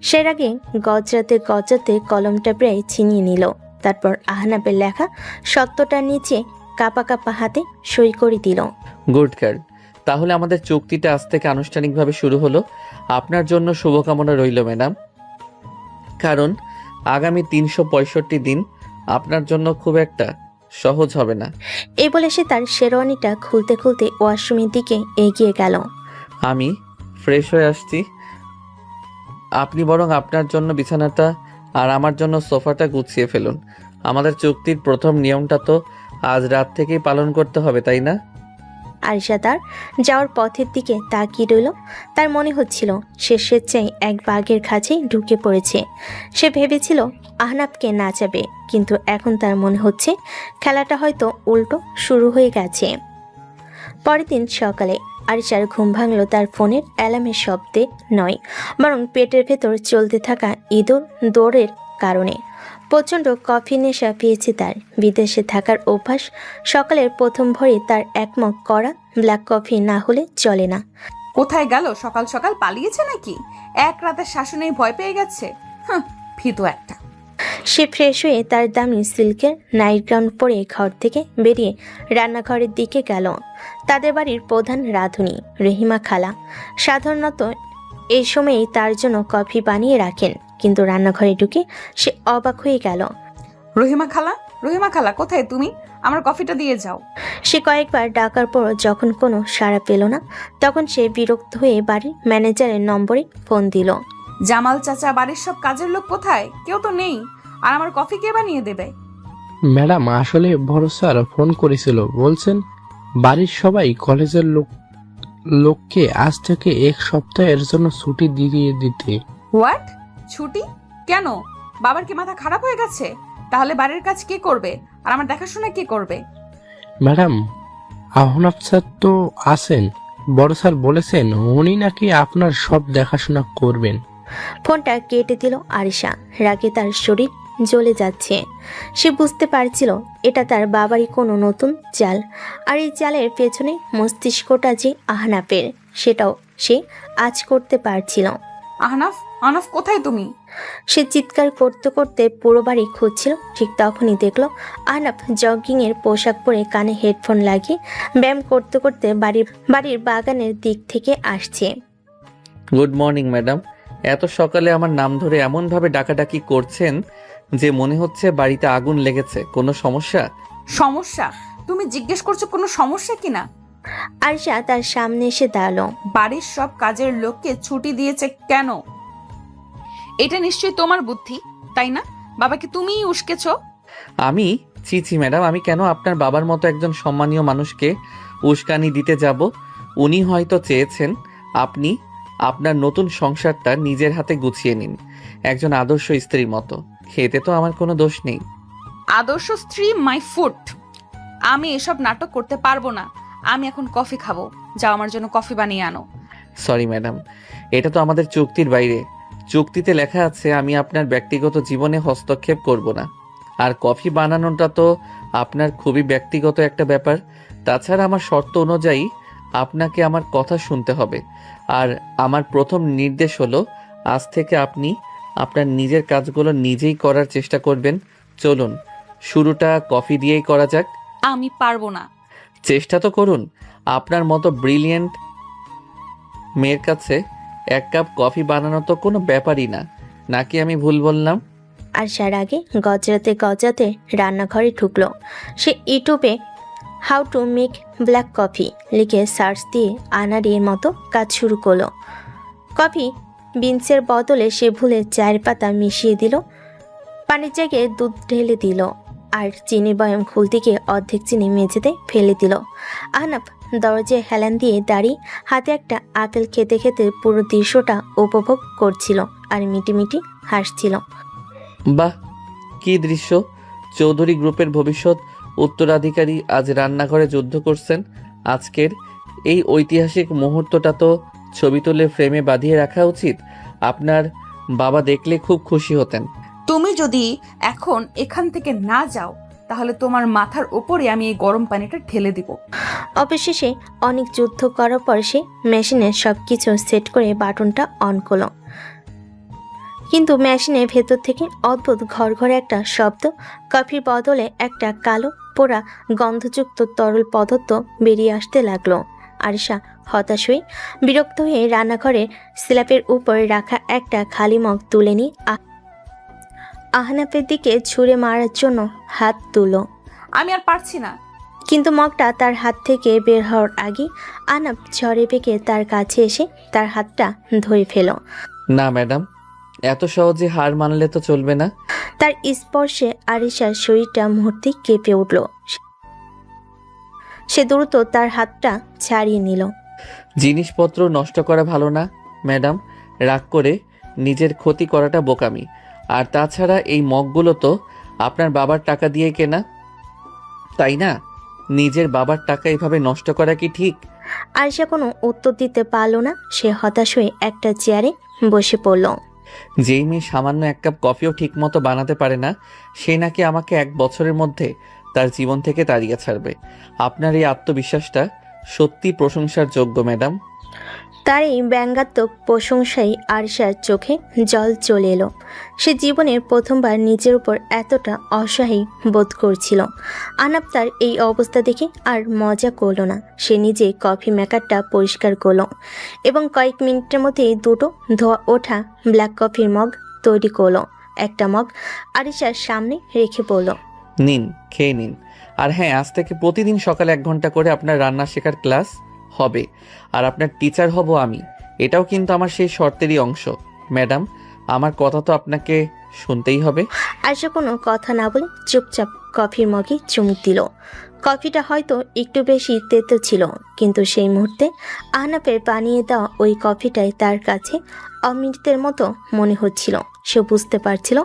সে আগে গজরাতে গজরাতে কলমটা প্রায় ছিনিয়ে নিল, তারপর আহনাফের লেখা সত্যটার নিচে কাপা কাপা হাতে সই করে দিল। গুড গার্ল, তাহলে আমাদের চুক্তিটা আজ থেকে আনুষ্ঠানিকভাবে শুরু হলো। আপনার জন্য শুভকামনা রইল ম্যাডাম, কারণ আগামী 365 দিন আপনার জন্য খুব একটা সহজ হবে না। এই বলে সে তার শেরওয়ানিটা খুলতে খুলতে ওয়াশরুমের দিকে এগিয়ে গেল। আমি ফ্রেশ হয়ে আসছি, আপনি বরং আপনার জন্য বিছানাটা আর আমার জন্য সোফাটা গুছিয়ে ফেলুন। আমাদের চুক্তির প্রথম নিয়মটা তো আজ রাত থেকেই পালন করতে হবে, তাই না? আরিশা তার যাওয়ার পথের দিকে তাকিয়ে রইল। তার মনে হচ্ছিল সে স্বেচ্ছায় এক বাঘের খাঁচে ঢুকে পড়েছে। সে ভেবেছিল আহনাফকে নাচাবে, কিন্তু এখন তার মনে হচ্ছে খেলাটা হয়তো উল্টো শুরু হয়ে গেছে। পরের দিন সকালে আরিশার ঘুম ভাঙল তার ফোনের অ্যালার্মের শব্দে নয়, বরং পেটের ভেতর চলতে থাকা ইঁদুর দৌড়ের কারণে। প্রচণ্ড কফি নেশা পেয়েছে তার। বিদেশে থাকার অভ্যাস, সকালের প্রথম ভোরে তার একমগ করা ব্ল্যাক কফি না হলে চলে না। কোথায় গেল? সকাল সকাল পালিয়েছে নাকি? এক রাতের শাসনেই ভয় পেয়ে গেছে। ভীতু একটা। সে ফ্রেশ হয়ে তার দামি সিল্কের নাইট গাউন পরে ঘর থেকে বেরিয়ে রান্নাঘরের দিকে গেল। তাদের বাড়ির প্রধান রাঁধুনি রহিমা খালা সাধারণত এই সময়েই তার জন্য কফি বানিয়ে রাখেন, কিন্তু রান্নাঘরে ঢুকে সে অবাক হয়ে গেল। রহিমা খালা, রহিমা খালা, কোথায় তুমি? আমার কফিটা দিয়ে যাও। সে কয়েকবার ডাকার পর যখন কোনো সাড়া পেল না, তখন সে বিরক্ত হয়ে বাড়ির ম্যানেজারের নম্বরে ফোন দিল। জামাল চাচা, বাড়ির সব কাজের লোক কোথায়? কেউ তো নেই। আর আমার কফি কে বানিয়ে দেবে? ম্যাডাম, আসলে বড় স্যার ফোন করেছিল, বলছেন বাড়ির সবাই কলেজের লোককে আজ থেকে 1 সপ্তাহের জন্য ছুটি দিয়ে দিতে। হোয়াট? ছুটি? কেন? বাবার কি মাথা খারাপ হয়ে গেছে? তাহলে বাড়ির কাজ কে করবে আর আমার দেখাশোনা কে করবে? ম্যাডাম, আহনাফ স্যার তো আছেন, বড় স্যার বলেছেন উনি নাকি আপনার সব দেখাশোনা করবেন। ফোনটা কেটে দিল আরিশা। রাগে তার শরীর জ্বলে যাচ্ছে। সে বুঝতে পারছিল এটা তার বাবারই কোনো নতুন চাল, আর এই চালের পেছনে মস্তিষ্কটা যে আহনাফের, সেটাও সে আজ করতে পারছিল। আহনাফ, আহনাফ কোথায় তুমি? সে চিৎকার করতে করতে পুরো বাড়ি খুঁজছিল। ঠিক তখনই দেখলো আহনাফ জগিংয়ের পোশাক পরে কানে হেডফোন লাগিয়ে ব্যায়াম করতে করতে বাড়ির বাগানের দিক থেকে আসছে। গুড মর্নিং ম্যাডাম, এত সকালে আমার নাম ধরে এমনভাবে ডাকাডাকি করছেন যে মনে হচ্ছে বাড়িতে আগুন লেগেছে। কোনো সমস্যা? সমস্যা? তুমি জিজ্ঞেস করছো কোনো সমস্যা কিনা? আরিশা তার সামনে এসে দাঁড়ালো। বাড়ির সব কাজের লোককে ছুটি দিয়েছে কেন? এটা নিশ্চয়ই তোমার বুদ্ধি, তাই না? বাবাকে তুমিই উস্কেছো। আমি? ছি ম্যাডাম, আমি কেন আপনার বাবার মতো একজন সম্মানীয় মানুষকে উস্কানি দিতে যাব? উনি হয়তো চেয়েছেন আপনি আপনার নতুন সংসারটা নিজের হাতে গুছিয়ে নিন, একজন আদর্শ স্ত্রীর মতো। খেতে তো আমার কোনো দোষ নেই। আদর্শ স্ত্রী মাই ফুট। আমি এসব নাটক করতে পারবো না। আমি এখন কফি খাবো। যাও আমার জন্য কফি বানিয়ে আনো। সরি ম্যাডাম, এটা তো আমাদের চুক্তির বাইরে। চুক্তিতে লেখা আছে আমি আপনার ব্যক্তিগত জীবনে হস্তক্ষেপ করব না, আর কফি বানানোটা তো আপনার খুবই ব্যক্তিগত একটা ব্যাপার। তাছাড়া আমার শর্ত অনুযায়ী আপনাকে আমার কথা শুনতে হবে। আর আমার প্রথম নির্দেশ হলো আজ থেকে আপনি আপনার নিজের কাজগুলো নিজেই করার চেষ্টা করবেন। চলুন শুরুটা কফি দিয়েই করা যাক। আমি পারবো না। চেষ্টা তো করুন। আপনার মতো ব্রিলিয়েন্ট মেয়ের কাছে এক কাপ কফি বানানো তো কোনো ব্যাপারই না, নাকি আমি ভুল বললাম? আরশার আগে গজরাতে গজরাতে রান্নাঘরে ঢুকলো। সে ইউটিউবে how to make black coffee লিখে সার্চ দিয়ে আনাড়ির মতো কাজ শুরু করলো। কফি বিনসের বদলে সে ভুলে চায়ের পাতা মিশিয়ে দিল, পানির জায়গায় দুধ ঢেলে দিল, আর চিনি বয়াম খুলতে গিয়ে অর্ধেক চিনি মেঝেতে ফেলে দিল। আহনাফ দরজায় হেলান দিয়ে দাঁড়িয়ে হাতে একটা আপেল খেতে খেতে পুরো দৃশ্যটা উপভোগ করছিল আর মিটিমিটি হাসছিল। বাহ, কি দৃশ্য! চৌধুরী গ্রুপের ভবিষ্যৎ উত্তরাধিকারী আজ রান্নাঘরে যুদ্ধ করছেন। আজকের এই ঐতিহাসিক মুহূর্তটা তো ছবি তুলে ফ্রেমে বাঁধিয়ে রাখা উচিত। আপনার বাবা দেখলে খুব খুশি হতেন। তুমি যদি এখন এখান থেকে না যাও তাহলে তোমার মাথার উপরে আমি এই গরম পানিটা ঢেলে দিব। অবশেষে অনেক যুদ্ধ করার পর সে মেশিনে সব কিছু সেট করে বাটনটা অন করলো, কিন্তু মেশিনের ভেতর থেকে অদ্ভুত ঘরঘরে একটা শব্দ, কফির বদলে একটা কালো পোড়া গন্ধযুক্ত তরল পদার্থ বেরিয়ে আসতে লাগলো। আরিশা হতাশ হয়ে বিরক্ত হয়ে রান্নাঘরে স্ল্যাপের উপর রাখা একটা খালি মগ তুলে নিয়ে আহনাফের দিকে ছুঁড়ে মারার জন্য হাত তুলো, আমি আর পারছি না। কিন্তু মগটা তার হাত থেকে বের হওয়ার আগে আহনাফ ঝড়ে পেকে তার কাছে এসে তার হাতটা ধরে ফেল। না ম্যাডাম, এত সহজে হার মানলে তো চলবে না। তার স্পর্শে আরিশার শরীরটা মুহূর্তে কেঁপে উঠল। সে দ্রুত তার হাতটা ছাড়িয়ে নিল। জিনিসপত্র নষ্ট করা ভালো না ম্যাডাম, রাগ করে নিজের ক্ষতি করাটা বোকামি। আর তাছাড়া এই মগগুলো তো আপনার বাবার টাকা দিয়ে কেনা, তাই না? নিজের বাবার টাকা এভাবে নষ্ট করা কি ঠিক? আরিশা কোনো উত্তর দিতে পারল না। সে হতাশ হয়ে একটা চেয়ারে বসে পড়ল। যেই মেয়ে সামান্য এক কাপ কফিও ঠিক মতো বানাতে পারে না, সে নাকি আমাকে 1 বছরের মধ্যে তার জীবন থেকে তাড়িয়ে ছাড়বে। আপনার এই আত্মবিশ্বাসটা সত্যি প্রশংসার যোগ্য ম্যাডাম। তার এই ব্যঙ্গাত্মক প্রশংসায় আরিশার চোখে জল চলে এলো। সে জীবনের প্রথমবার নিজের উপর এতটা অসহায় বোধ করছিল। আহনাফ তার এই অবস্থা দেখে আর মজা করল না। সে নিজে কফি মেকারটা পরিষ্কার করলো এবং কয়েক মিনিটের মধ্যে দুটো ধোয়া ওঠা ব্ল্যাক কফির মগ তৈরি করলো। একটা মগ আরিশার সামনে রেখে বলল, নিন, খেয়ে নিন। আর হ্যাঁ, আজ থেকে প্রতিদিন সকালে 1 ঘন্টা করে আপনার রান্না শেখার ক্লাস হবে, আর আপনার টিচার হব আমি। এটাও কিন্তু আমার সেই শর্তেরই অংশ। ম্যাডাম, আমার কথা তো আপনাকে শুনতেই হবে। আরিশা কোনো কথা না বলে চুপচাপ কফির মগে চুমুক দিল। কফিটা হয়তো একটু বেশি তেতো ছিল, কিন্তু সেই মুহূর্তে আহনাফের বানিয়ে দেওয়া ওই কফিটাই তার কাছে অমৃতের মতো মনে হচ্ছিল। সে বুঝতে পারছিল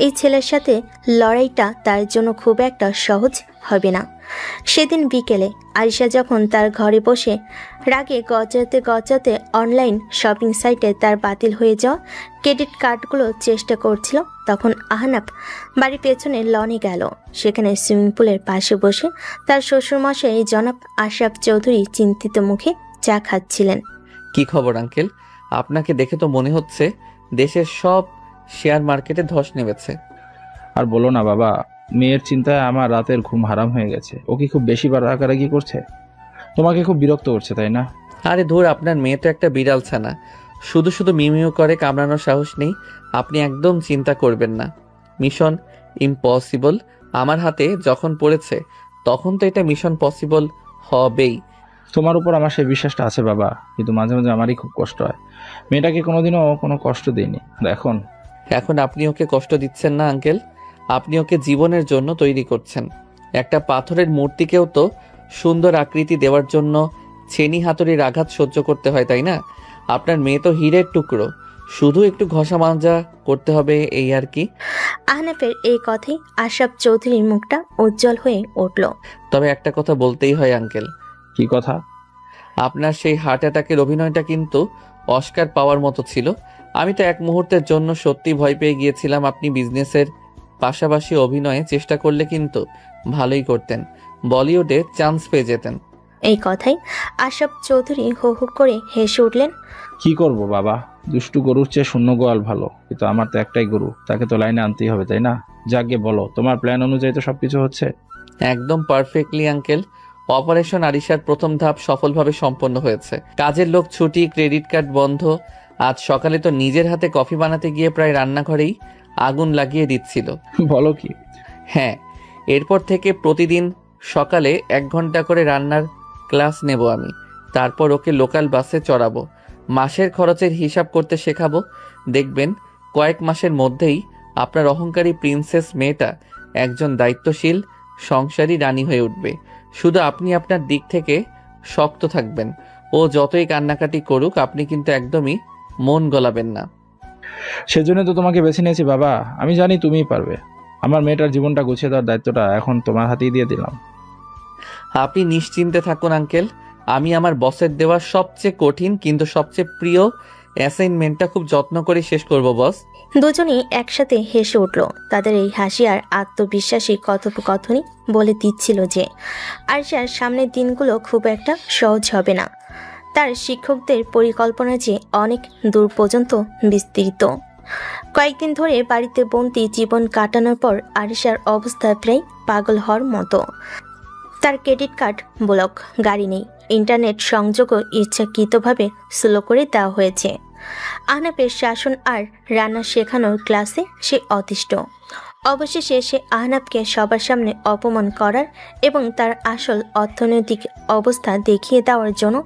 এই ছেলের সাথে লড়াইটা তার জন্য খুব একটা সহজ হবে না। সেদিন বিকেলে আরিশা যখন তার ঘরে বসে রাগে গজাতে গজাতে অনলাইন শপিং সাইটে তার বাতিল হয়ে যাওয়া ক্রেডিট কার্ডগুলো চেষ্টা করছিল, তখন আহনাফ বাড়ির পেছনে লনে গেল। সেখানে সুইমিং পুলের পাশে বসে তার শ্বশুরমশাই জনাব আশরাফ চৌধুরী চিন্তিত মুখে চা খাচ্ছিলেন। কি খবর আঙ্কেল? আপনাকে দেখে তো মনে হচ্ছে দেশের সব শেয়ার মার্কেটে ধস নেমেছে। আর বলো না বাবা, মেয়ের চিন্তায় আমার রাতের ঘুম হারাম হয়ে গেছে। ও কি খুব বেশি রাগারাগি করছে? তোমাকে খুব বিরক্ত করছে, তাই না? আরে ধুর, আপনার মেয়ে তো একটা বিড়াল ছানা, শুধু শুধু মিউমিউ করে, কামড়ানোর সাহস নেই। আপনি একদম চিন্তা করবেন না। মিশন ইম্পসিবল আমার হাতে যখন পড়েছে, তখন তো এটা মিশন পসিবল হবেই। তোমার উপর আমার সেই বিশ্বাসটা আছে বাবা, কিন্তু মাঝে মাঝে আমারই খুব কষ্ট হয়। মেয়েটাকে কোনোদিনও কোনো কষ্ট দিইনি। এখন আপনি ওকে কষ্ট দিচ্ছেন না আঙ্কেল, আপনি ওকে জীবনের জন্য তৈরি করছেন। একটা পাথরের মূর্তিকেও তো সুন্দর আকৃতি দেওয়ার জন্য ছেনি হাতুড়ির আঘাত সহ্য করতে হয়, তাই না? আপনার মেয়ে তো হীরের টুকরো, শুধু একটু ঘষা মাজা করতে হবে, এই আর কি। আহনাফের এই কথাই আশরাফ চৌধুরীর মুখটা উজ্জ্বল হয়ে উঠল। তবে একটা কথা বলতেই হয় আঙ্কেল। কি কথা? আপনার সেই হার্ট অ্যাটাকের অভিনয়টা কিন্তু অস্কার পাওয়ার মতো ছিল। আমি তো এক মুহূর্তের জন্য সত্যি ভয় পেয়ে গিয়েছিলাম। আপনি বিজনেসের পাশাপাশি অভিনয়ে চেষ্টা করলে কিন্তু ভালোই করতেন, বলিউডে চান্স পেয়ে যেতেন। এই কথাই আশরাফ চৌধুরী হো হো করে হেসে উঠলেন। কি করব বাবা, দুষ্টু গরুর চেয়ে শূন্য গোয়াল ভালো, কিন্তু আমার তো একটাই গরু, তাকে তো লাইনে আনতেই হবে, তাই না? যাকে বলো, তোমার প্ল্যান অনুযায়ী তো সবকিছু হচ্ছে। একদম পারফেক্টলি আঙ্কেল। অপারেশন আরিশার প্রথম ধাপ সফলভাবে সম্পন্ন হয়েছে। কাজের লোক ছুটি, ক্রেডিট কার্ড বন্ধ। আজ সকালে তো নিজের হাতে কফি বানাতে গিয়ে প্রায় রান্নাঘরেই আগুন লাগিয়ে দিচ্ছিল। বলো কি? হ্যাঁ, এরপর থেকে প্রতিদিন সকালে 1 ঘন্টা করে রান্নার ক্লাস নেব আমি। তারপর ওকে লোকাল বাসে চড়াবো, মাসের খরচের হিসাব করতে শেখাবো। দেখবেন কয়েক মাসের মধ্যেই আপনার অহংকারী প্রিন্সেস মেয়েটা একজন দায়িত্বশীল সংসারী রানী হয়ে উঠবে। শুধু আপনি আপনার দিক থেকে শক্ত থাকবেন। ও যতই কান্নাকাটি করুক, আপনি কিন্তু একদমই মন গলাবেন না। সেজন্য তো তোমাকে বেছে নিয়েছি বাবা, আমি জানি তুমিই পারবে। আমার মেয়েটার জীবনটা গুছিয়ে দেওয়ার দায়িত্বটা এখন তোমার হাতেই দিয়ে দিলাম। আপনি নিশ্চিন্তে থাকুন আঙ্কেল, আমি আমার বসের দেওয়া সবচেয়ে কঠিন কিন্তু সবচেয়ে প্রিয় অ্যাসাইনমেন্টটা খুব যত্ন করে শেষ করব বস। দুজনেই একসাথে হেসে উঠল। তাদের এই হাসি আর আত্মবিশ্বাসী কথোপকথনই বলে দিচ্ছিল যে আরিশার সামনের দিনগুলো খুব একটা সহজ হবে না। তার শিক্ষকদের পরিকল্পনা যে অনেক দূর পর্যন্ত বিস্তৃত। কয়েকদিন ধরে বাড়িতে বন্দি জীবন কাটানোর পর আরিশার অবস্থা প্রায় পাগল হওয়ার মতো। তার ক্রেডিট কার্ড ব্লক, গাড়ি নেই, ইন্টারনেট সংযোগও ইচ্ছাকৃতভাবে স্লো করে দেওয়া হয়েছে। আহনাফের শাসন আর রান্না শেখানোর ক্লাসে সে অতিষ্ঠ। অবশেষে সে আহনাফকে সবার সামনে অপমান করার এবং তার আসল অর্থনৈতিক অবস্থা দেখিয়ে দেওয়ার জন্য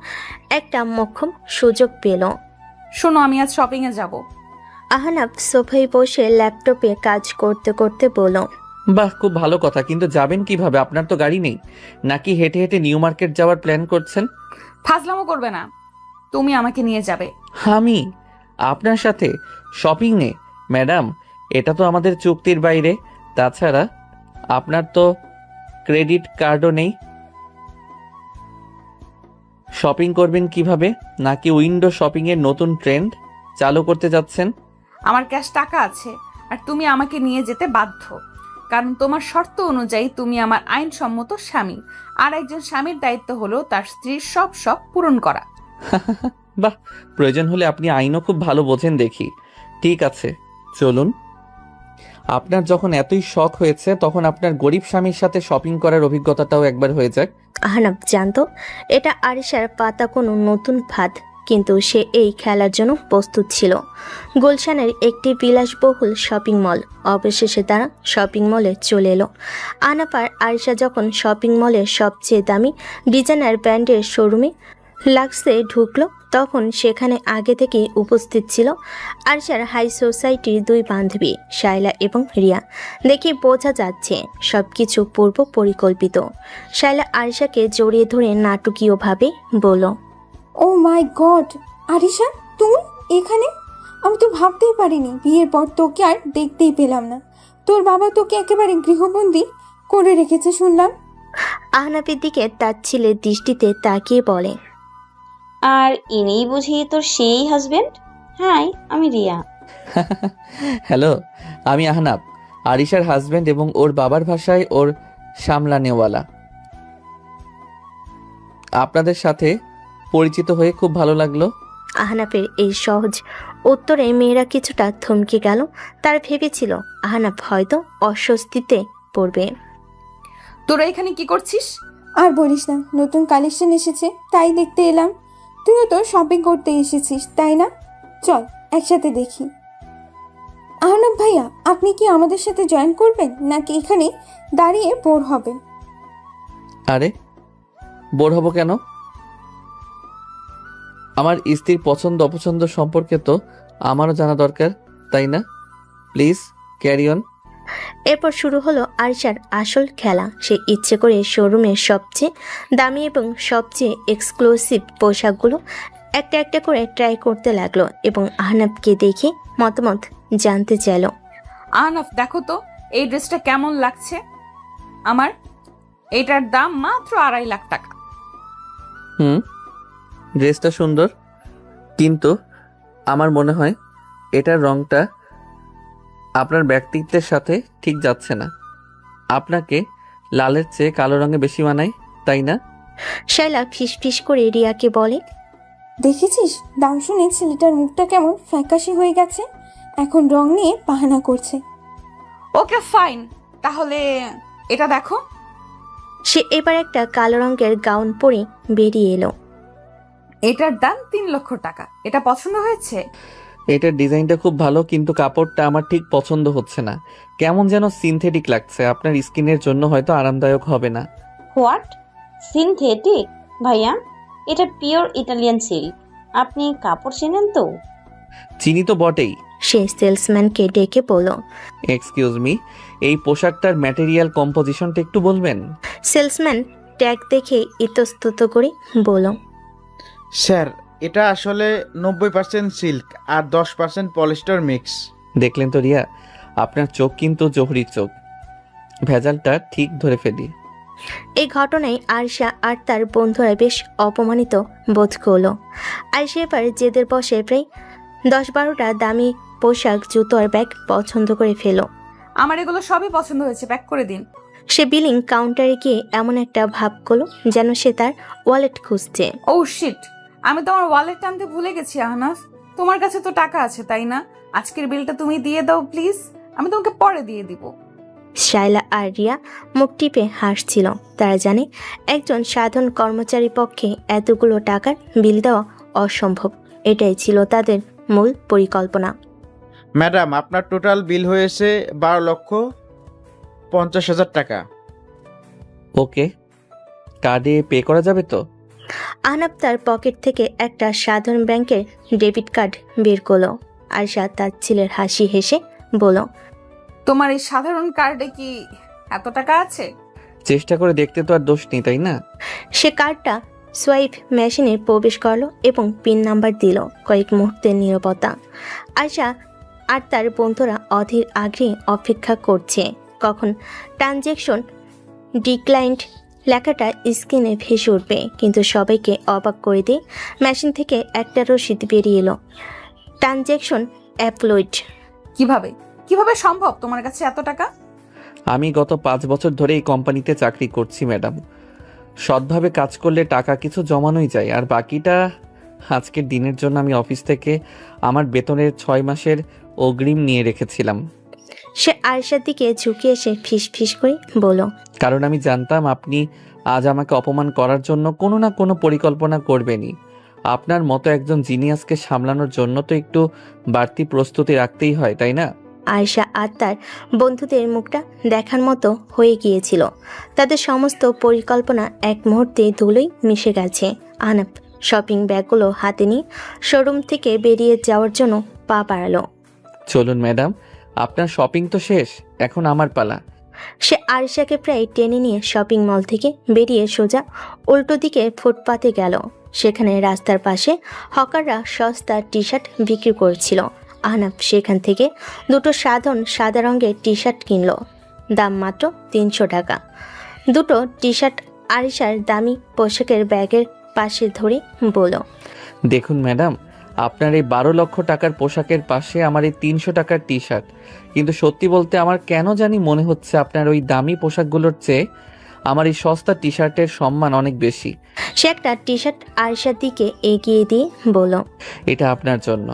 একটা মোক্ষম সুযোগ পেল। শোনো, আমি আজ শপিংয়ে যাব। আহনাফ সোফায় বসে ল্যাপটপে কাজ করতে করতে বলল, বাহ, খুব ভালো কথা, কিন্তু যাবেন কিভাবে? আপনার তো গাড়ি নেই। নাকি হেঁটে হেঁটে নিউ মার্কেট যাওয়ার প্ল্যান করছেন? ফাজলামো করবে না, তুমি আমাকে নিয়ে যাবে। আমি আপনার সাথে শপিংয়ে? ম্যাডাম, এটা তো আমাদের চুক্তির বাইরে। তাছাড়া আপনার তো ক্রেডিট কার্ডও নেই। শপিং করবেন কিভাবে? নাকি উইন্ডো শপিংয়ের নতুন ট্রেন্ড চালু করতে যাচ্ছেন? আমার ক্যাশ টাকা আছে, আর তুমি আমাকে নিয়ে যেতে বাধ্য, কারণ তোমার শর্ত অনুযায়ী তুমি আমার আইনসম্মত স্বামী, আর একজন স্বামীর দায়িত্ব হলো তার স্ত্রীর সব শখ পূরণ করা। বাহ, প্রয়োজন হলে আপনি আইনও খুব ভালো বোঝেন দেখি। ঠিক আছে, চলুন। আপনার যখন এতই শখ হয়েছে, তখন আপনার গরিব স্বামীর সাথে শপিং করার অভিজ্ঞতাটাও একবার হয়ে যাক। আহনাফ জানতো এটা আরিশার পাতা কোনো নতুন ফাঁদ, কিন্তু সে এই খেলার জন্য প্রস্তুত ছিল। গুলশানের একটি বিলাসবহুল শপিং মল। অবশেষে তারা শপিং মলে চলে এলো। আহনাফ আর আরিশা যখন শপিং মলের সবচেয়ে দামি ডিজাইনার ব্র্যান্ডের শোরুমে লাক্সে ঢুকলো, তখন সেখানে আগে থেকেই উপস্থিত ছিল আরিশার হাই সোসাইটির 2 বান্ধবী, শায়লা এবং রিয়া। দেখে বোঝা যাচ্ছে সবকিছু পূর্ব পরিকল্পিত। শায়লা আরিশাকে জড়িয়ে ধরে নাটকীয়ভাবে বলল, ও মাই গড, আরিশা তুমি এখানে? আমি তো ভাবতেই পারিনি, বিয়ের পর তোকে আর দেখতেই পেলাম না। তোর বাবা তোকে একেবারে গৃহবন্দী করে রেখেছে শুনলাম। আহনাফের দিকে তাচ্ছিলের দৃষ্টিতে তাকিয়ে বলে, আর ইনিই বুঝি তোর সেই হাজবেন্ড? হাই, আমি রিয়া। হ্যালো, আমি আহনাব, আরিশার হাজবেন্ড এবং ওর বাবার ভাষায় ওর সামলানেওয়ালা। আপনাদের সাথে পরিচিত হয়ে খুব ভালো লাগলো। আহনাফের এই সহজ উত্তরে মেয়েরা কিছুটা থমকে গেল। তার ভেবেছিল আহনাফ হয়তো অস্বস্তিতে পড়বে। তোরা এখানে কি করছিস? আর বলিস না, নতুন কালেকশন এসেছে তাই দেখতে এলাম। তুইও তো শপিং করতে এসেছিস তাই না? চল একসাথে দেখি। আহনাফ ভাইয়া, আপনি কি আমাদের সাথে জয়েন করবেন নাকি এখানে দাঁড়িয়ে বোর হবেন? আরে, বোর হব কেন? আমার স্ত্রীর পছন্দ অপছন্দ সম্পর্কে তো আমারও জানা দরকার, তাই না? Please carry on. এরপর শুরু হলো আরিশার আসল খেলা। সে ইচ্ছে করে শোরুমের সবচেয়ে দামি এবং সবচেয়ে এক্সক্লুসিভ পোশাকগুলো একটা একটা করে ট্রাই করতে লাগলো এবং আহনাফকে দেখে মতামত জানতে চাইল। আহনাফ, দেখো তো এই ড্রেসটা কেমন লাগছে আমার। এটার দাম মাত্র 2.5 লাখ টাকা। ড্রেসটা সুন্দর, কিন্তু আমার মনে হয় এটার রংটা আপনার ব্যক্তিত্বের সাথে ঠিক যাচ্ছে না। আপনাকে লালের চেয়ে কালো রঙে বেশি মানায়, তাই না? শাইলা ফিসফিস করে রিয়াকে বলে, দেখেছিস, দাম শুনে ছেলেটার মুখটা কেমন ফ্যাকাশে হয়ে গেছে, এখন রং নিয়ে বাহানা করছে। ওকে ফাইন, তাহলে এটা দেখো। সে এবার একটা কালো রঙের গাউন পরে বেরিয়ে এলো। এটার দাম 3 লক্ষ টাকা। এটা পছন্দ হয়েছে? এটার ডিজাইনটা খুব ভালো, কিন্তু কাপড়টা আমার ঠিক পছন্দ হচ্ছে না। কেমন যেন সিনথেটিক লাগছে। আপনার স্কিনের জন্য হয়তো আরামদায়ক হবে না। হোয়াট? সিনথেটিক? ভাইয়া, এটা পিওর ইটালিয়ান সিল্ক। আপনি কাপড় চেনেন তো? চিনি তো বটেই। সে সেলসম্যানকে ডেকে বলল। এক্সকিউজ মি, এই পোশাকটার ম্যাটেরিয়াল কম্পোজিশনটা একটু বলবেন? সেলসম্যান ট্যাগ দেখে ইতস্তত করে বলল, স্যার, এটা আসলে 90% সিল্ক আর 10% পলিস্টার মিক্স। দেখলেন তো রিয়া, আপনার চোখ কিন্তু জহুরির চোখ। ভেজালটা ঠিক ধরে ফেলি। এই ঘটনায় আয়শা আর তার বন্ধুরা বেশ অপমানিত বোধ করল। আয়শা এবার জেদের বসে প্রায় 10-12টা দামি পোশাক, জুতো আর ব্যাগ পছন্দ করে ফেল। আমার এগুলো সবই পছন্দ হয়েছে, প্যাক করে দিন। সে বিলিং কাউন্টারে গিয়ে এমন একটা ভাব করলো যেন সে তার ওয়ালেট খুঁজছে। ও শিট, আমি তোমার ওয়ালেট টানতে ভুলে গেছি আহনাফ। তোমার কাছে তো টাকা আছে তাই না? আজকের বিলটা তুমি দিয়ে দাও প্লিজ, আমি তোমাকে পরে দিয়ে দিব। শাইলা আর রিয়া মুখ টিপে হাসছিল। তারা জানে একজন সাধারণ কর্মচারীর পক্ষে এতগুলো টাকার বিল দেওয়া অসম্ভব। এটাই ছিল তাদের মূল পরিকল্পনা। ম্যাডাম, আপনার টোটাল বিল হয়েছে 12,50,000 টাকা। ওকে, কার্ডে পে করা যাবে তো? আহনাব তার পকেট থেকে একটা সাধারণ ব্যাংকের ডেবিট কার্ড বের করলো। আয়শা তার ছেলের হাসি হেসে বলল, তোমার এই সাধারণ কার্ডে কি এত টাকা আছে? চেষ্টা করে দেখতে তো আর দোষ নেই, তাই না? সে কার্ডটা সোয়াইপ মেশিনে প্রবেশ করলো এবং পিন নাম্বার দিল। কয়েক মুহূর্তের নীরবতা। আয়শা আর তার বন্ধুরা অধীর আগ্রহে অপেক্ষা করছে কখন ট্রানজ্যাকশন ডিক্লাইন্ড লেখাটা স্ক্রিনে ভেসে উঠবে। কিন্তু সবাইকে অবাক করে দিয়ে মেশিন থেকে একটা রসিদ বেরিয়ে এলো। ট্রানজ্যাকশন অ্যাপ্লয়েড। কিভাবে কিভাবে সম্ভব তোমার কাছে এত টাকা? আমি গত 5 বছর ধরে এই কোম্পানিতে চাকরি করছি ম্যাডাম। সৎভাবে কাজ করলে টাকা কিছু জমানোই যায়, আর বাকিটা আজকের দিনের জন্য আমি অফিস থেকে আমার বেতনের 6 মাসের অগ্রিম নিয়ে রেখেছিলাম। সে আয়েশার দিকে ঝুঁকে এসে ফিস ফিস করে বলল, কারণ আমি জানতাম আপনি আজ আমাকে অপমান করার জন্য কোনো না কোনো পরিকল্পনা করবেনই। আপনার মতো একজন জিনিয়াসকে সামলানোর জন্য তো একটু বাড়তি প্রস্তুতি রাখতেই হয়, তাই না? আয়েশা আর তার বন্ধুদের মুখটা দেখার মতো হয়ে গিয়েছিল। তাদের সমস্ত পরিকল্পনা এক মুহূর্তে ধুলোয় মিশে গেছে। আহনাফ শপিং ব্যাগগুলো হাতে নিয়ে শোরুম থেকে বেরিয়ে যাওয়ার জন্য পা বাড়ালো। চলুন ম্যাডাম, আপনার শপিং তো শেষ, এখন আমার পালা। সে আয়েশাকে প্রায় টেনে নিয়ে শপিং মল থেকে বেরিয়ে সোজা উল্টো দিকে ফুটপাতে গেল। সেখানে রাস্তার পাশে হকাররা সস্তা টি শার্ট বিক্রি করছিল। আহনাফ সেখান থেকে দুটো সাধারণ সাদা রঙের টি শার্ট কিনল। দাম মাত্র 300 টাকা। দুটো টি শার্ট আয়েশার দামি পোশাকের ব্যাগের পাশে ধরে বলল, দেখুন ম্যাডাম, আপনার এই 12 লক্ষ টাকার পোশাকের পাশে আমার এই 300 টাকার টি শার্ট। কিন্তু সত্যি বলতে আমার কেন জানি মনে হচ্ছে আপনার ওই দামি পোশাকগুলোর চেয়ে আমার এই সস্তা টি শার্টের সম্মান অনেক বেশি। সে একটা টি শার্ট আয়েশার দিকে এগিয়ে দিয়ে বলল, এটা আপনার জন্য।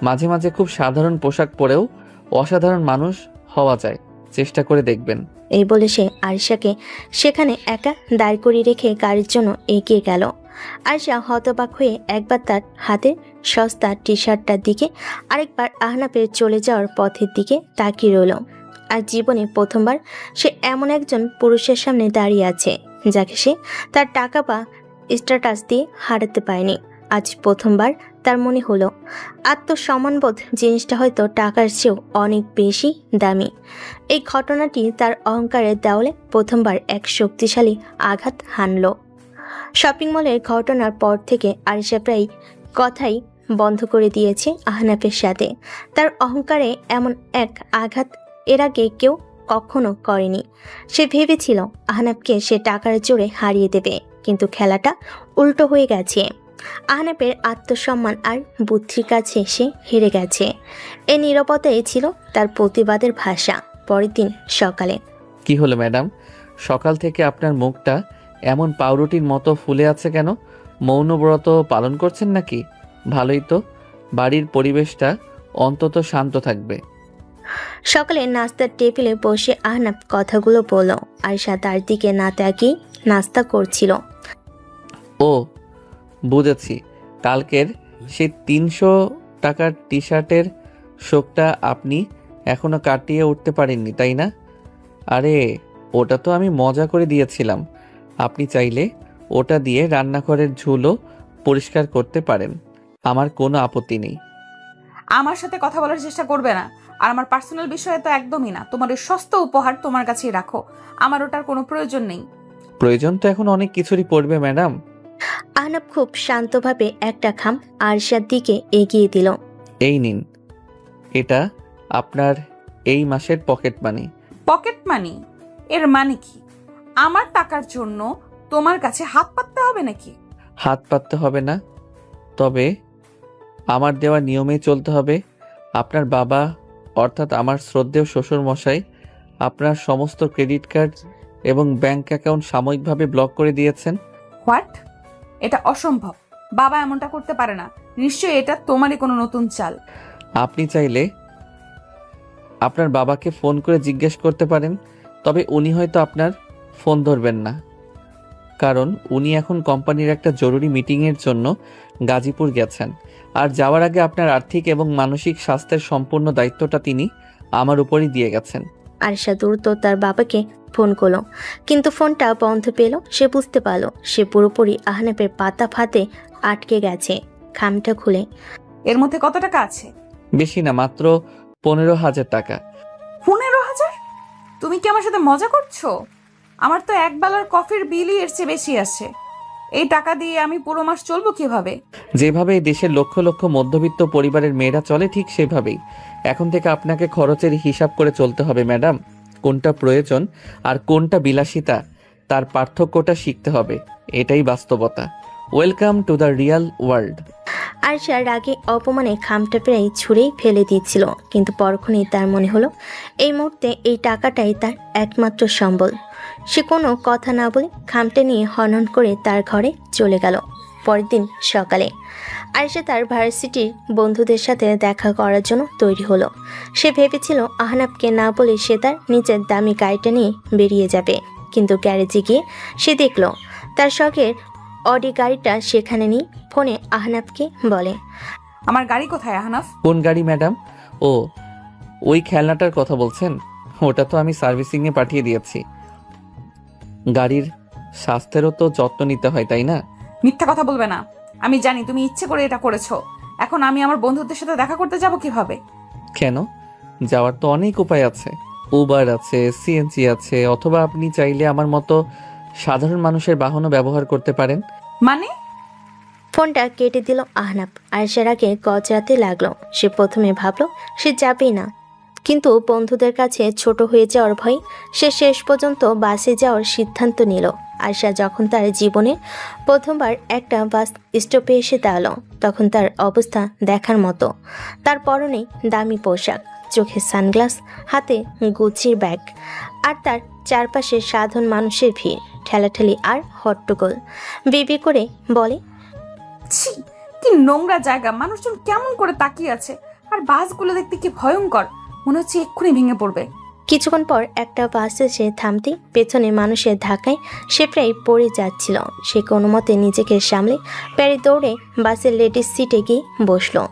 মাঝে মাঝে খুব সাধারণ পোশাক পরেও অসাধারণ মানুষ হওয়া যায়, চেষ্টা করে দেখবেন। এই বলে সে আয়েশাকে সেখানে একা দাঁড় করিয়ে রেখে গাড়ির জন্য এগিয়ে গেল। আয়েশা হতবাক হয়ে একবার তার হাতের সস্তা টি শার্টটার দিকে, আরেকবার আহনাফের চলে যাওয়ার পথের দিকে তাকিয়ে রইল। আর জীবনে প্রথমবার সে এমন একজন পুরুষের সামনে দাঁড়িয়ে আছে যাকে সে তার টাকা বা স্ট্যাটাস দিয়ে হারাতে পারেনি। আজ প্রথমবার তার মনে হলো আত্মসম্মানবোধ জিনিসটা হয়তো টাকার চেয়েও অনেক বেশি দামি। এই ঘটনাটি তার অহংকারের দেওয়ালে প্রথমবার এক শক্তিশালী আঘাত হানল। শপিং মলের ঘটনার পর থেকে আয়েশা প্রায় কথাই বন্ধ করে দিয়েছে আহনাফের সাথে। তার অহংকারে এমন এক আঘাত এর আগে কেউ কখনো করেনি। সে ভেবেছিল আহনাফকে সে টাকার জোরে হারিয়ে দেবে, কিন্তু খেলাটা উল্টো হয়ে গেছে। আহনাফের আত্মসম্মান আর বুদ্ধির কাছে সে হেরে গেছে। এই নীরবতাই ছিল তার প্রতিবাদের ভাষা। পরের দিন সকালে, কি হলো ম্যাডাম, সকাল থেকে আপনার মুখটা এমন পাউরুটির মতো ফুলে আছে কেন? মৌনব্রত পালন করছেন নাকি? ভালোই তো, বাড়ির পরিবেশটা অন্তত শান্ত থাকবে। সকালে নাস্তার টেবিলে বসে আহনাব কথাগুলো বলল। আয়শা তার দিকে না তাকিয়ে নাস্তা করছিল। ও বুঝেছি, কালকের সেই 300 টাকার টি শার্টের শোকটা আপনি এখনো কাটিয়ে উঠতে পারেননি, তাই না? আরে ওটা তো আমি মজা করে দিয়েছিলাম। আপনি চাইলে ওটা দিয়ে রান্নাঘরের ঝুলও পরিষ্কার করতে পারেন, আমার কোনো আপত্তি নেই। আমার সাথে কথা বলার চেষ্টা করবে না। আর আমার পার্সোনাল বিষয়ে তো একদমই না। তোমার এই সস্তা উপহার তোমার কাছেই রাখো, আমার ওটার কোনো প্রয়োজন নেই। প্রয়োজন তো এখন অনেক কিছুরই পড়বে ম্যাডাম। আহনাব খুব শান্তভাবে একটা খাম আরশার দিকে এগিয়ে দিল। এই নিন, এটা আপনার এই মাসের পকেট মানি। Pocket money? এর মানে কি? আমার টাকার জন্য তোমার কাছে হাত পাততে হবে নাকি? হাত পাততে হবে না, তবে আমার দেওয়া নিয়মেই চলতে হবে। আপনার বাবা অর্থাৎ আমার শ্রদ্ধেয় শ্বশুর মশাই আপনার সমস্ত ক্রেডিট কার্ড এবং ব্যাংক অ্যাকাউন্ট সাময়িকভাবে ব্লক করে দিয়েছেন। হোয়াট? এটা অসম্ভব। বাবা এমনটা করতে পারে না। নিশ্চয়ই এটা তোমারই কোনো নতুন চাল। আপনি চাইলে আপনার বাবাকে ফোন করে জিজ্ঞেস করতে পারেন, তবে উনি হয়তো আপনার ফোন ধরবেন না, কারণ উনি এখন কোম্পানির একটা জরুরি মিটিংয়ের জন্য গাজীপুর গেছেন। আর যাওয়ার আগে আপনার আর্থিক এবং মানসিক স্বাস্থ্যের সম্পূর্ণ দায়িত্বটা তিনি আমার উপরই দিয়ে গেছেন। আরশা দ্রুত তার বাবাকে ফোন করলো, কিন্তু ফোনটা বন্ধ পেল। সে বুঝতে পারলো সে পুরোপুরি আহনাবের পাতা ফাতে আটকে গেছে। খামটা খুলে, এর মধ্যে কত টাকা আছে? বেশি না, মাত্র 15,000 টাকা। 15,000? তুমি কি আমার সাথে মজা করছো? আমার তো এক বেলার কফির বিলই এর চেয়ে বেশি আছে। এই টাকা দিয়ে আমি পুরো মাস চলবো কিভাবে? যেভাবে এই দেশের লক্ষ লক্ষ মধ্যবিত্ত পরিবারের মেয়েরা চলে ঠিক সেভাবেই এখন থেকে আপনাকে খরচের হিসাব করে চলতে হবে ম্যাডাম। কোনটা প্রয়োজন আর কোনটা বিলাসিতা তার পার্থক্যটা শিখতে হবে, এটাই বাস্তবতা। Welcome to the Real world. ARSA রাগে অপমানে খামটা প্রায় ছুঁড়েই ফেলে দিচ্ছিল, কিন্তু পরক্ষণেই তার মনে হলো এই মুহূর্তে এই টাকাটাই তার একমাত্র সম্বল। সে কোনো কথা না বলে খামটা নিয়ে হনন করে তার ঘরে চলে গেল। পরের দিন সকালে আয়েশা তার ভার্সিটির বন্ধুদের সাথে দেখা করার জন্য তৈরি হলো। সে ভেবেছিল আহনাবকে না বলে সে তার নিজের দামি গাড়িটা নিয়ে বেরিয়ে যাবে, কিন্তু গ্যারেজে গিয়ে সে দেখল তার শখের অডি গাড়িটা সেখানে নেই। ফোনে আহনাবকে বলে, আমার গাড়ি কোথায় আহনাফ? কোন গাড়ি ম্যাডাম? ও, ওই খেলনাটার কথা বলছেন? ওটা তো আমি সার্ভিসিংয়ে পাঠিয়ে দিয়েছি। গাড়ির স্বাস্থ্যেরও তো যত্ন নিতে হয়, তাই না? মিথ্যা কথা বলবে না। আমি জানি তুমি ইচ্ছে করে এটা করেছো। এখন আমি আমার বন্ধুদের সাথে দেখা করতে যাব কিভাবে? কেন? যাওয়ার তো অনেক উপায় আছে। উবার আছে, সিএনজি আছে, অথবা আপনি চাইলে আমার মতো সাধারণ মানুষের বাহনও ব্যবহার করতে পারেন। মানে? ফোনটা কেটে দিল আহনাব। আয়েশার আগে গজরাতে লাগলো। সে প্রথমে ভাবলো সে যাবেই না, কিন্তু বন্ধুদের কাছে ছোট হয়ে যাওয়ার ভয় সে শেষ পর্যন্ত বাসে যাওয়ার সিদ্ধান্ত নিল। আয়েশা যখন তার জীবনে প্রথমবার একটা বাস স্টপে এসে দাঁড়ালো, তখন তার অবস্থা দেখার মতো। তার পরনে দামি পোশাক, চোখে সানগ্লাস, হাতে গুচির ব্যাগ, আর তার চারপাশে সাধারণ মানুষের ভিড়, ঠেলাঠেলি আর হট্টগোল। বিবি করে বলে, ছি, কি নোংরা জায়গা! মানুষজন কেমন করে তাকিয়ে আছে। আর বাসগুলো দেখতে কি ভয়ঙ্কর, মনে হচ্ছে এক্ষুনি ভেঙে পড়বে। কিছুক্ষণ পর একটা বাস এসে থামতে পেছনে মানুষের ধাক্কায় সে প্রায় পড়ে যাচ্ছিল। সে কোনো মতে নিজেকে সামলে প্যারে দৌড়ে বাসের লেডিস সিটে গিয়ে বসলো,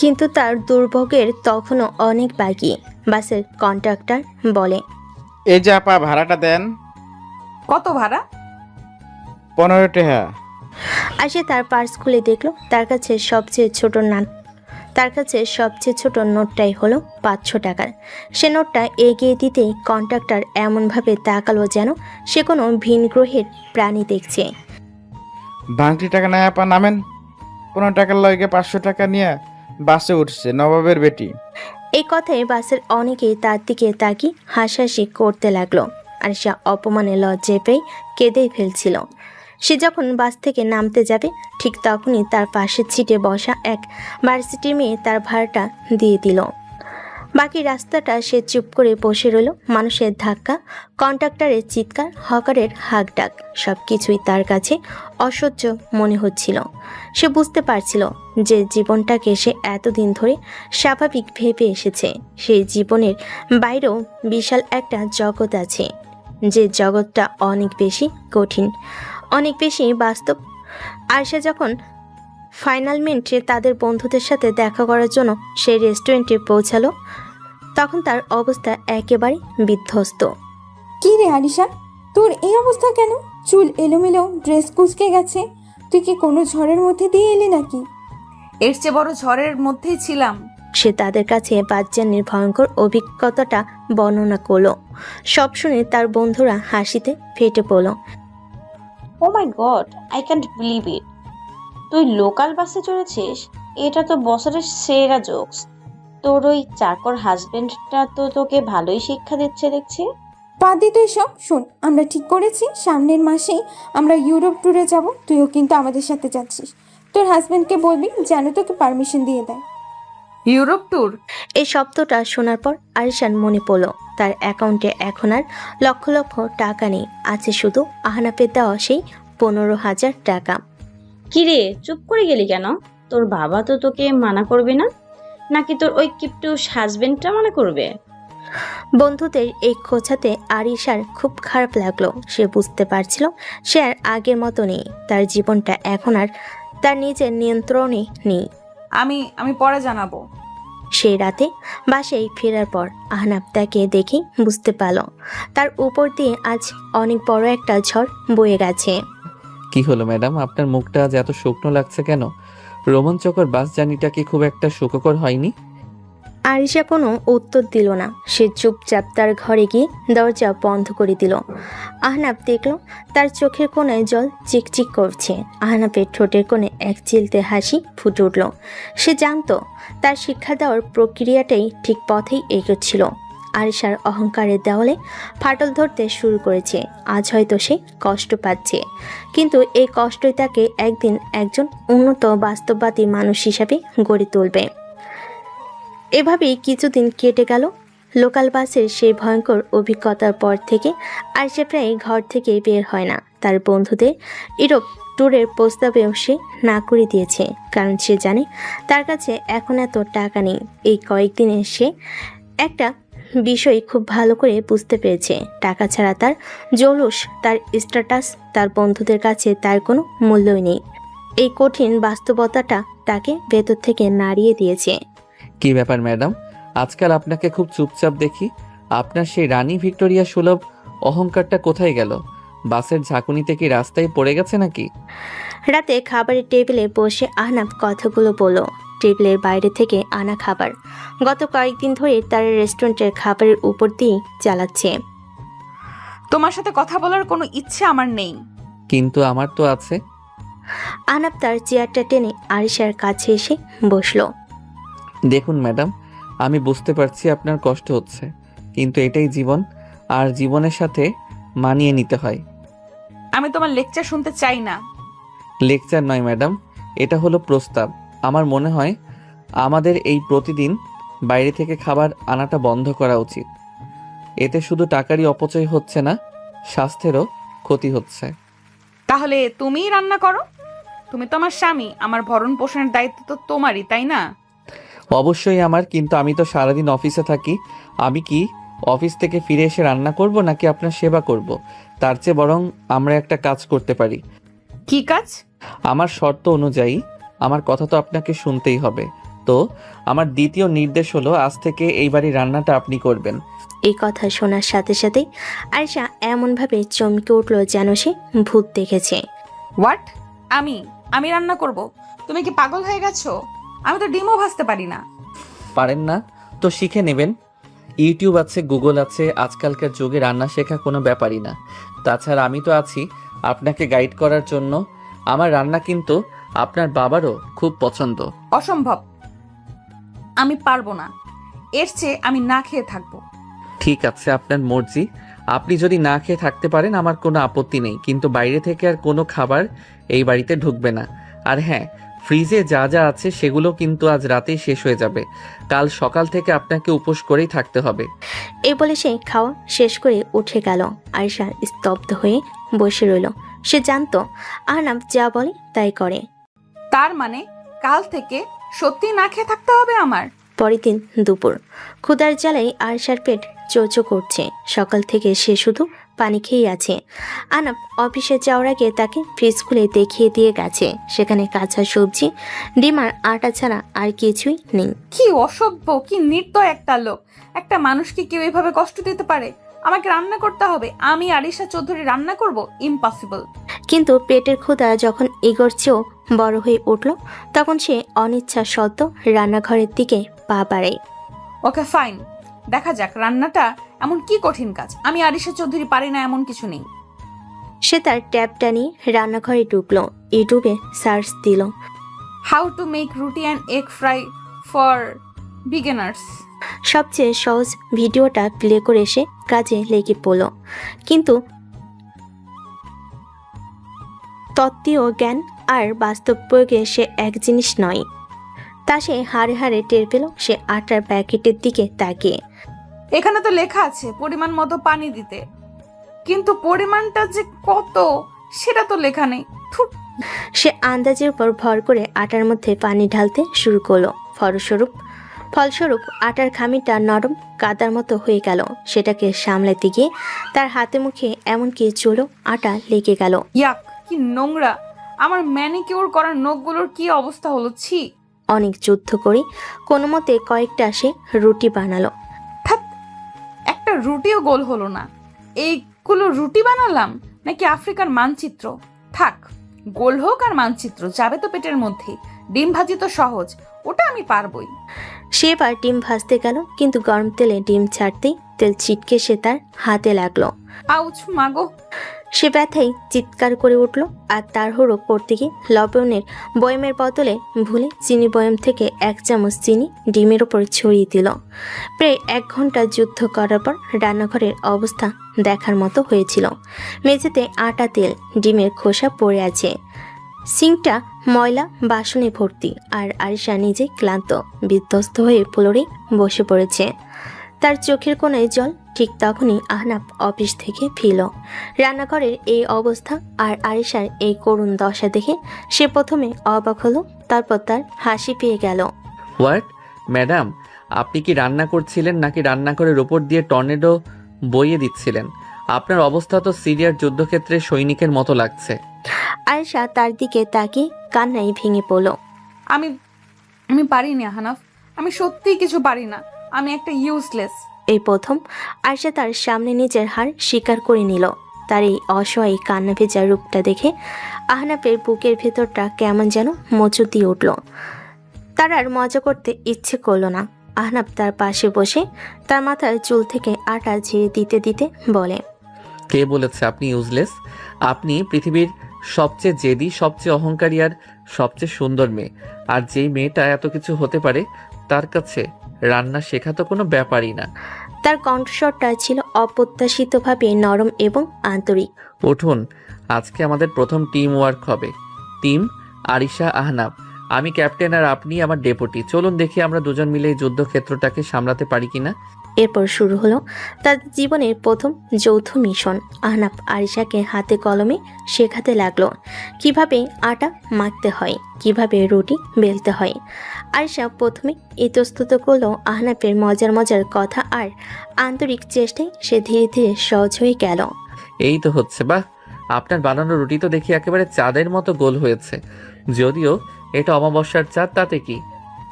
কিন্তু তার দুর্ভোগের তখনও অনেক বাকি। বাসের কন্ডাক্টর বলে, এই যে আপা, ভাড়াটা দেন। কত ভাড়া? 15 টাকা। আসে তার পার্স খুলে দেখলো তার কাছে সবচেয়ে ছোট নোটটাই হলো 500 টাকার। সে নোটটা এগিয়ে দিতেই কন্ডাক্টর এমনভাবে তাকালো যেন সে কোনো ভিন গ্রহের প্রাণী দেখছে। ভাঙটি টাকা নাই আপা, নামেন। 15 টাকার লগে 500 টাকা নিয়ে বাসে উঠছে নবাবের বেটি। এই কথায় বাসের অনেকেই তার দিকে তাকিয়ে হাসাহাসি করতে লাগলো। আর সে অপমানে লজ্জায় পেয়ে কেঁদেই ফেলছিল। সে যখন বাস থেকে নামতে যাবে ঠিক তখনই তার পাশের সিটে বসা এক ভার্সিটির মেয়ে তার ভাড়াটা দিয়ে দিল। বাকি রাস্তাটা সে চুপ করে বসে রইল। মানুষের ধাক্কা, কন্ডাক্টরের চিৎকার, হকারের হাঁক ডাক, সব কিছুই তার কাছে অসহ্য মনে হচ্ছিল। সে বুঝতে পারছিল যে জীবনটাকে সে এতদিন ধরে স্বাভাবিক ভেবে এসেছে, সেই জীবনের বাইরেও বিশাল একটা জগৎ আছে, যে জগৎটা অনেক বেশি কঠিন, অনেক বেশি বাস্তব। আর সে যখন ফাইনাল মিনিটে তাদের বন্ধুদের সাথে দেখা করার জন্য সেই রেস্টুরেন্টে পৌঁছালো, তখন তার অবস্থা একেবারে বিধ্বস্ত। কি রে আরিশা, তোর এই অবস্থা কেন? চুল এলোমেলো, ড্রেস কুঁচকে গেছে। তুই কি কোনো ঝড়ের মধ্যে দিয়ে এলি নাকি? এর চেয়ে বড় ঝড়ের মধ্যেই ছিলাম। সে তাদের কাছে বাচ্চানির ভয়ঙ্কর অভিজ্ঞতাটা বর্ণনা করলো। সব শুনে তার বন্ধুরা হাসিতে ফেটে পড়ল। Oh my god, I can't believe it. তুই লোকাল বাসে চড়েছিস? এটা তো বছরের সেরা জোকস। তোর ওই চাকর হাজবেন্ডটা তো তোকে ভালোই শিক্ষা দিচ্ছে দেখছি। বাদ দে তুই সব। শোন, আমরা ঠিক করেছি সামনের মাসেই আমরা ইউরোপ ট্যুরে যাব। তুইও কিন্তু আমাদের সাথে যাচ্ছিস। তোর হাজবেন্ডকে বলবি যেন তোকে পারমিশন দিয়ে দেয়। Europe tour? এই শব্দটা শোনার পর আরিশান মনে পড়ল তার অ্যাকাউন্টে এখন আর লক্ষ লক্ষ টাকা নেই, আছে শুধু আহনাফের দেওয়া সেই 15,000 টাকা। কিরে, চুপ করে গেলি কেন? তোর বাবা তো তোকে মানা করবে না? নাকি তোর ওই কিপটু হাজবেন্ডটা মানা করবে? বন্ধুদের এই খোঁচাতে আরিশার খুব খারাপ লাগলো। সে বুঝতে পারছিল সে আর আগের মতো নেই, তার জীবনটা এখন আর তার নিজের নিয়ন্ত্রণে নেই। আমি পরে জানাবো। সেই রাতে বাসায় ফেরার পর আহনাফ তাকে দেখে বুঝতে পারল তার উপর দিয়ে আজ অনেক বড় একটা ঝড় বয়ে গেছে। কি হলো ম্যাডাম, আপনার মুখটা আজ এত শুকনো লাগছে কেন? রোমাঞ্চকর বাস জার্নিটা কি খুব একটা সুখকর হয়নি? আরিশা কোনো উত্তর দিল না। সে চুপচাপ তার ঘরে গিয়ে দরজা বন্ধ করে দিল। আহনাফ দেখল তার চোখের কোণায় জল চিকচিক করছে। আহনাফের ঠোঁটের কোণে এক চিলতে হাসি ফুটে উঠল। সে জানতো তার শিক্ষা দেওয়ার প্রক্রিয়াটাই ঠিক পথেই এগোচ্ছিল। আরিশার অহংকারের দেওয়ালে ফাটল ধরতে শুরু করেছে। আজ হয়তো সে কষ্ট পাচ্ছে, কিন্তু এই কষ্টই তাকে একদিন একজন উন্নত বাস্তববাদী মানুষ হিসাবে গড়ে তুলবে। এভাবেই কিছুদিন কেটে গেল। লোকাল বাসের সেই ভয়ঙ্কর অভিজ্ঞতার পর থেকে আরিশা প্রায় ঘর থেকে বের হয় না। তার বন্ধুদের ইউরোপ ট্যুরের প্রস্তাবেও সে না করে দিয়েছে, কারণ সে জানে তার কাছে এখন এত টাকা নেই। এই কয়েকদিনে সে একটা বিষয় খুব ভালো করে বুঝতে পেরেছে, টাকা ছাড়া তার জৌলুস, তার স্ট্যাটাস, তার বন্ধুদের কাছে তার কোনো মূল্যই নেই। এই কঠিন বাস্তবতাটা তাকে ভেতর থেকে নাড়িয়ে দিয়েছে। কি ব্যাপার ম্যাডাম, আজকাল আপনাকে খুব চুপচাপ দেখি। আপনার সেই রানী ভিক্টোরিয়া সুলভ অহংকারটা কোথায় গেল? বাসের ঝাঁকুনিতে কি রাস্তায় পড়ে গেছে নাকি? রাতে খাবারের টেবিলে বসে আহনাফ কথাগুলো বলল। টেবিলের বাইরে থেকে আনা খাবার গত কয়েকদিন ধরে তার রেস্টুরেন্টের খাবারের উপর দিয়েই চালাচ্ছে। তোমার সাথে কথা বলার কোনো ইচ্ছে আমার নেই। কিন্তু আমার তো আছে। আহনাফ তার চেয়ারটা টেনে আরিশার কাছে এসে বসলো। দেখুন ম্যাডাম, আমি বুঝতে পারছি আপনার কষ্ট হচ্ছে, কিন্তু এটাই জীবন, আর জীবনের সাথে মানিয়ে নিতে হয়। আমি তোমার লেকচার শুনতে চাই না। লেকচার নয় ম্যাডাম, এটা হলো প্রস্তাব। আমার মনে হয় আমাদের এই প্রতিদিন বাইরে থেকে খাবার আনাটা বন্ধ করা উচিত। এতে শুধু টাকারই অপচয় হচ্ছে না, স্বাস্থ্যেরও ক্ষতি হচ্ছে। তাহলে তুমিই রান্না করো। তুমি তো আমার স্বামী, আমার ভরণ পোষণের দায়িত্ব তো তোমারই, তাই না? অবশ্যই আমার, কিন্তু আমি তো সারাদিন অফিসে থাকি। আমি কি অফিস থেকে ফিরে এসে রান্না করব নাকি আপনার সেবা করব? তার চেয়ে বরং আমরা একটা কাজ করতে পারি। কি কাজ? আমার শর্ত অনুযায়ী আমার কথা তো আপনাকে শুনতেই হবে। তো আমার দ্বিতীয় নির্দেশ হলো, আজ থেকে এই বাড়ির রান্নাটা আপনি করবেন। এই কথা শোনার সাথে সাথেই আরিশা এমনভাবে চমকে উঠল যেন সে ভূত দেখেছে। হোয়াট? আমি রান্না করব? তুমি কি পাগল হয়ে গেছো? আমি তো ডিমও ভাজতে পারি না। পারেন না তো শিখে নেবেন। ইউটিউব আছে, গুগল আছে, আজকালকার যুগে রান্না শেখা কোনো ব্যাপারই না। তাছাড়া আমি তো আছি আপনাকে গাইড করার জন্য। আমার রান্না কিন্তু আপনার বাবারও খুব পছন্দ। অসম্ভব, আমি পারবো না। এর চেয়ে আমি না খেয়ে থাকবো। ঠিক আছে, আপনার মর্জি। আপনি যদি না খেয়ে থাকতে পারেন আমার কোনো আপত্তি নেই, কিন্তু বাইরে থেকে আর কোনো খাবার এই বাড়িতে ঢুকবে না। আর হ্যাঁ, ফ্রিজে যা যা আছে সেগুলো কিন্তু আজ রাতেই শেষ হয়ে যাবে। কাল সকাল থেকে আপনাকে উপোস করেই থাকতে হবে। এই বলে সে খাওয়া শেষ করে উঠে গেল। আরিশা স্তব্ধ হয়ে বসে রইল। সে জানতো আহনাফ যা বলে তাই করে। তার মানে কাল থেকে সত্যি না খেয়ে থাকতে হবে আমার। পরের দিন দুপুর। ক্ষুধার জ্বালায় আরিশার পেট চোচো করছে। সকাল থেকে সে শুধু পানি খেয়েই আছে। আহনাফ অফিসে যাওয়ার আগে তাকে ফ্রিজ খুলে দেখিয়ে দিয়ে গেছে। সেখানে কাঁচা সবজি, ডিম আর আটা ছাড়া আর কিছুই নেই। কি অসভ্য, কি নির্দয় একটা লোক! একটা মানুষকে কেউ এভাবে কষ্ট দিতে পারে? আমাকে রান্না করতে হবে? আমি আরিশা চৌধুরী রান্না করব? ইম্পসিবল। কিন্তু পেটের ক্ষুধা যখন ইগোর চেয়েও বড় হয়ে উঠল, তখন সে অনিচ্ছা সত্ত্বেও রান্নাঘরের দিকে পা বাড়ায়। ওকে ফাইন, দেখা যাক রান্নাটা এমন কি কঠিন কাজ। আমি আরিশা চৌধুরী পারি না এমন কিছু নেই। সে তার ট্যাবটা নিয়ে রান্নাঘরে ঢুকলো। ইউটিউবে সার্চ দিল হাউ টু মেক রুটি and egg fry for beginners. সবচেয়ে সহজ ভিডিওটা প্লে করে সে কাজে লেগে পড়ল। কিন্তু তত্ত্বীয় জ্ঞান আর বাস্তব প্রয়োগে সে এক জিনিস নয়। তা সে হাড়ে হাড়ে টের পেল। সে আটার প্যাকেটের দিকে তাকিয়ে। এখানে তো লেখা আছে পরিমাণ মতো পানি দিতে, কিন্তু পরিমাণটা যে কত সেটা তো লেখা নেই। থুর। সে আন্দাজের উপর ভর করে আটার মধ্যে পানি ঢালতে শুরু করলো। ফলস্বরূপ আটার খামিটা নরম কাদার মতো হয়ে গেল। সেটাকে সামলাতে গিয়ে তার হাতে মুখে এমনকি চুলো আটা লেগে গেল। ইয়াক, কি নোংরা! আমার ম্যানিকিউর করার নখগুলোর কি অবস্থা হলো! ছি! অনেক যুদ্ধ করে কোনো মতে কয়েকটা সে রুটি বানালো। ধ্যাৎ, একটা রুটিও গোল হলো না। এইগুলো রুটি বানালাম নাকি আফ্রিকার মানচিত্র? থাক, গোল হোক আর মানচিত্র, যাবে তো পেটের মধ্যে। ডিম ভাজি তো সহজ, ওটা আমি পারবই। সে এবার ডিম ভাজতে গেল, কিন্তু গরম তেলে ডিম ছাড়তেই তেল ছিটকে সে তার হাতে লাগলো। আউচ মাগো! সে ব্যথায় চিৎকার করে উঠল আর তাড়াহুড়ো করতে গিয়ে লবণের বয়মের বদলে ভুলে চিনি বয়ম থেকে 1 চামচ চিনি ডিমের ওপর ছড়িয়ে দিল। প্রায় 1 ঘন্টা যুদ্ধ করার পর রান্নাঘরের অবস্থা দেখার মতো হয়েছিল। মেঝেতে আটা, তেল, ডিমের খোসা পড়ে আছে। সিঙ্কটা ময়লা বাসনে ভর্তি। আর আরিশা নিজে ক্লান্ত বিধ্বস্ত হয়ে ফ্লোরে বসে পড়েছে। তার চোখের কোণায় জল। ঠিক তখনই আহনাফ অফিস থেকে ফিরল। রান্নাঘরের এই অবস্থা আর আরিশার এই করুণ দশা দেখে সে প্রথমে অবাক হলো, তারপর তার হাসি পেয়ে গেল। হোয়াট ম্যাডাম, আপনি কি রান্না করছিলেন নাকি রান্নাঘরের ওপর দিয়ে টর্নেডো বইয়ে দিচ্ছিলেন? আপনার অবস্থা তো সিরিয়ার যুদ্ধক্ষেত্রে সৈনিকের মতো লাগছে। আরিশা তার দিকে তাকিয়ে কান্নায় ভেঙে পড়ল। আমি আমি পারি না আহনাফ, আমি সত্যিই কিছু পারি না। আমি একটা ইউজলেস। এই প্রথম আরিশা তার সামনে নিজের হার স্বীকার করে নিল। তার এই অসহায় কান্না ভেজা রূপটা দেখে আহনাফের বুকের ভেতরটা কেমন যেন মোচড় দিয়ে উঠল। তার আর মজা করতে ইচ্ছে করলো না। আহনাফ তার পাশে বসে তার মাথার চুল থেকে আটা ঝেড়ে দিতে দিতে বলে, কে বলেছে আপনি ইউজলেস? আপনি পৃথিবীর সবচেয়ে জেদি, সবচেয়ে অহংকারী আর সবচেয়ে সুন্দর মেয়ে। আর যেই মেয়েটা এত কিছু হতে পারে, তার কাছে রান্না শেখা তো কোনো ব্যাপারই না। তার কণ্ঠস্বরটা ছিল অপ্রত্যাশিতভাবে নরম এবং আন্তরিক। উঠুন, আজকে আমাদের প্রথম টিম ওয়ার্ক হবে। টিম আরিশা আহনাফ, আমি ক্যাপ্টেন আর আপনি আমার ডেপুটি। চলুন দেখি আমরা দুজন মিলে এই যুদ্ধক্ষেত্রটাকে সামলাতে পারি কিনা। এরপর শুরু হলো তাদের জীবনের প্রথম যৌথ মিশন। আহনাফ আরিশাকে হাতে কলমে শেখাতে লাগলো কিভাবে আটা মাখতে হয়, কিভাবে রুটি বেলতে হয়। আরিশা প্রথমে ইতস্তত করলো আহনাফের মজার মজার কথা আর আন্তরিক চেষ্টায় সে ধীরে ধীরে সহজ হয়ে গেল। এই তো হচ্ছে, বাহ! আপনার বানানো রুটি তো দেখি একেবারে চাঁদের মতো গোল হয়েছে। যদিও এটা অমাবস্যার চাঁদ, তাতে কি?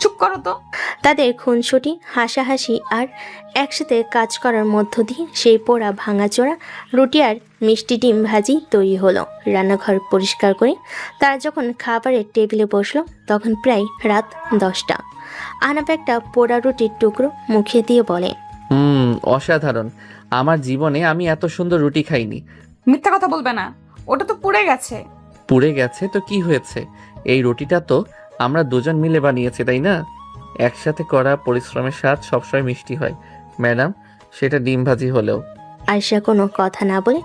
চুপ করো তো। তাদের খুনসুটি, হাসাহাসি আর একসাথে কাজ করার মধ্য দিয়ে সেই পোড়া ভাঙাচোরা রুটি আর মিষ্টি ডিম ভাজি তৈরি হলো। রান্নাঘর পরিষ্কার করে তারা যখন খাবারের টেবিলে বসলো, তখন প্রায় রাত 10টা। আহনাফ একটা পোড়া রুটির টুকরো মুখে দিয়ে বলে, অসাধারণ। আমার জীবনে আমি এত সুন্দর রুটি খাইনি। মিথ্যা কথা বলবে না, ওটা তো পুড়ে গেছে। পুড়ে গেছে তো কি হয়েছে? এই রুটিটা তো আমরা দুজন মিলে বানিয়েছি, তাই না? একসাথে করা পরিশ্রমের স্বাদ সবসময় মিষ্টি হয় ম্যাডাম, সেটা ডিম ভাজি হলেও। আয়শা কোনো কথা না বলে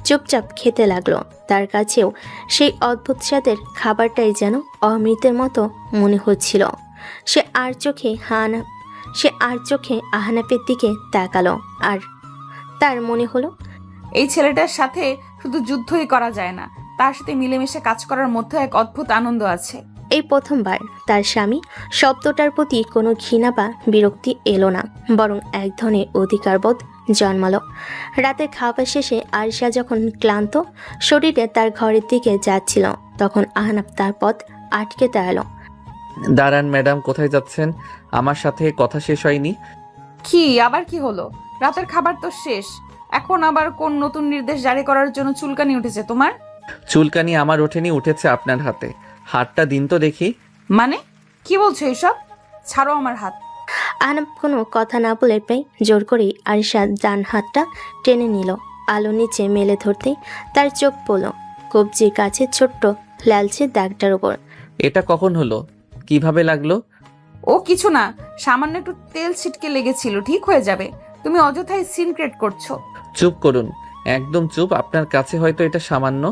চুপচাপ খেতে লাগলো। তার কাছেও সেই অদ্ভুত স্বাদের খাবারটাই যেন অমৃতের মতো মনে হচ্ছিল। সে আর চোখে আহনাফের দিকে তাকালো, আর তার মনে হলো এই ছেলেটার সাথে শুধু যুদ্ধই করা যায় না, তার সাথে মিলেমিশে কাজ করার মধ্যে এক অদ্ভুত আনন্দ আছে। এই প্রথমবার তার স্বামী শব্দটার প্রতি কোনো ঘৃণা বা বিরক্তি এলো না, বরং এক ধরনের অধিকারবোধ জন্মালো। রাতের খাবার শেষে আরিশা যখন ক্লান্ত শরীরে তার ঘরের দিকে যাচ্ছিল, তখন আহনাফ তার পথ আটকে দাঁড়ালো। দাঁড়ান ম্যাডাম, কোথায় যাচ্ছেন? আমার সাথে কথা শেষ হয়নি। কি আবার কি হলো? রাতের খাবার তো শেষ, এখন আবার কোন নতুন নির্দেশ জারি করার জন্য চুলকানি উঠেছে তোমার? চুলকানি আমার ওঠেনি, উঠেছে আপনার হাতে। হাতটা দিন তো দেখি। মানে কি বলছো এসব? ছাড়ো আমার হাত। আহনাফ কোনো কথা না বলে প্রায় জোর করেই আরিশার ডান হাতটা টেনে নিল। আলো নিচে মেলে ধরতেই তার চোখ পড়ল কবজির কাছে ছোট্ট লালচে দাগটার উপর। এটা কখন হলো? কিভাবে লাগলো? ও কিছু না, সামান্য একটু তেল ছিটকে লেগেছিল, ঠিক হয়ে যাবে। তুমি অযথাই সিন ক্রিয়েট করছো। চুপ করুন, একদম চুপ। আপনার কাছে হয়তো এটা সামান্য,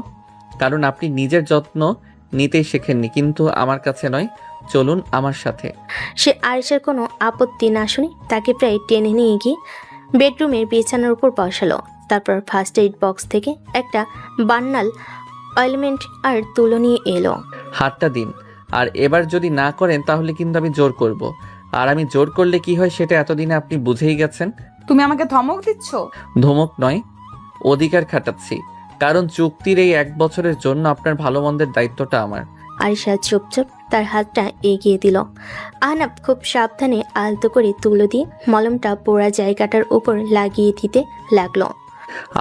কারণ আপনি নিজের যত্ন নিতেই শেখেননি, কিন্তু আমার কাছে নয়। চলুন আমার সাথে। সে আরিশার কোনো আপত্তি না শুনে তাকে প্রায় টেনে নিয়ে গিয়ে বেডরুমের বিছানার উপর বসালো। তারপর ফার্স্ট এইড বক্স থেকে একটা বান্নাল অয়েলমেন্ট আর তুলো নিয়ে এলো। হাতটা দিন, আর এবার যদি না করেন তাহলে কিন্তু আমি জোর করব। আর আমি জোর করলে কি হয় সেটা এতদিনে আপনি বুঝেই গেছেন। তুমি আমাকে ধমক দিচ্ছ? ধমক নয়, অধিকার খাটাচ্ছি, কারণ চুক্তির এই 1 বছরের জন্য আপনার ভালো মন্দের দায়িত্বটা আমার। আরিশা চুপচাপ তার হাতটা এগিয়ে দিল। আহনাফ খুব সাবধানে আলতো করে তুলো দিয়ে মলমটা পোড়া জায়গাটার উপর লাগিয়ে দিতে লাগলো।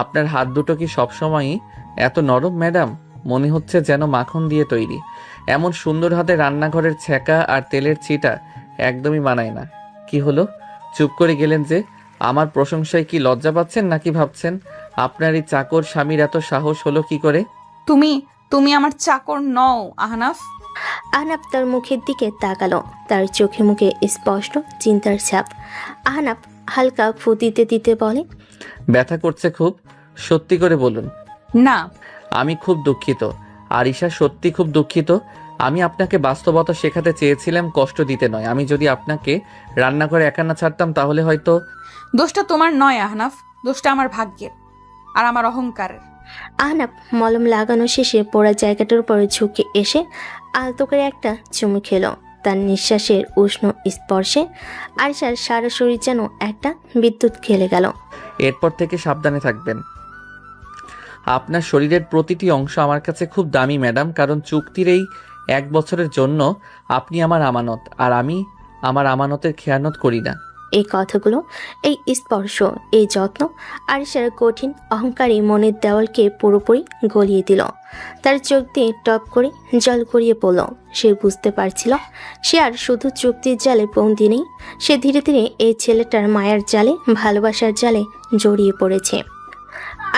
আপনার হাত দুটো কি সবসময়ই এত নরম ম্যাডাম? মনে হচ্ছে যেন মাখন দিয়ে তৈরি। এমন সুন্দর হাতে রান্নাঘরের ছ্যাঁকা আর তেলের ছিটা একদমই মানায় না। কি হলো, চুপ করে গেলেন যে? আমার প্রশংসায় কি লজ্জা পাচ্ছেন, নাকি ভাবছেন আপনার এই চাকর স্বামীর এত সাহস হলো কি করে? তুমি আমার চাকর নও আহনাফ। আহনাফ তার মুখের দিকে তাকালো। তার চোখে মুখে স্পষ্ট চিন্তার ছাপ। আহনাফ হালকা ফু দিতে দিতে বলে, ব্যথা করছে খুব? সত্যি করে বলুন। না। আমি খুব দুঃখিত আরিশা, সত্যি খুব দুঃখিত। আমি আপনাকে বাস্তবতা শেখাতে চেয়েছিলাম, কষ্ট দিতে নয়। আমি যদি আপনাকে রান্নাঘরে একা না ছাড়তাম তাহলে হয়তো। দোষটা তোমার নয় আহনাফ, দোষটা আমার ভাগ্যের আর আমার অহংকারের। আহনাফ মলম লাগানো শেষে পোড়া জায়গাটার উপর ঝুঁকে এসে আলতো করে একটা চুমু খেলো। তার নিঃশ্বাসের উষ্ণ স্পর্শে আরিশার সারা শরীর যেন একটা বিদ্যুৎ খেলে গেল। এরপর থেকে সাবধানে থাকবেন। আপনার শরীরের প্রতিটি অংশ আমার কাছে খুব দামি ম্যাডাম, কারণ চুক্তির এই 1 বছরের জন্য আপনি আমার আমানত, আর আমি আমার আমানতের খেয়ানত করি না। এই কথাগুলো, এই স্পর্শ, এই যত্ন আরিশার কঠিন অহংকারী মনের দেওয়ালকে পুরোপুরি গলিয়ে দিল। তার চোখ দিয়ে টপ করে জল গড়িয়ে পড়ল। সে বুঝতে পারছিল সে আর শুধু চুক্তির জালে বন্দি নেই, সে ধীরে ধীরে এই ছেলেটার মায়ার জালে, ভালোবাসার জালে জড়িয়ে পড়েছে।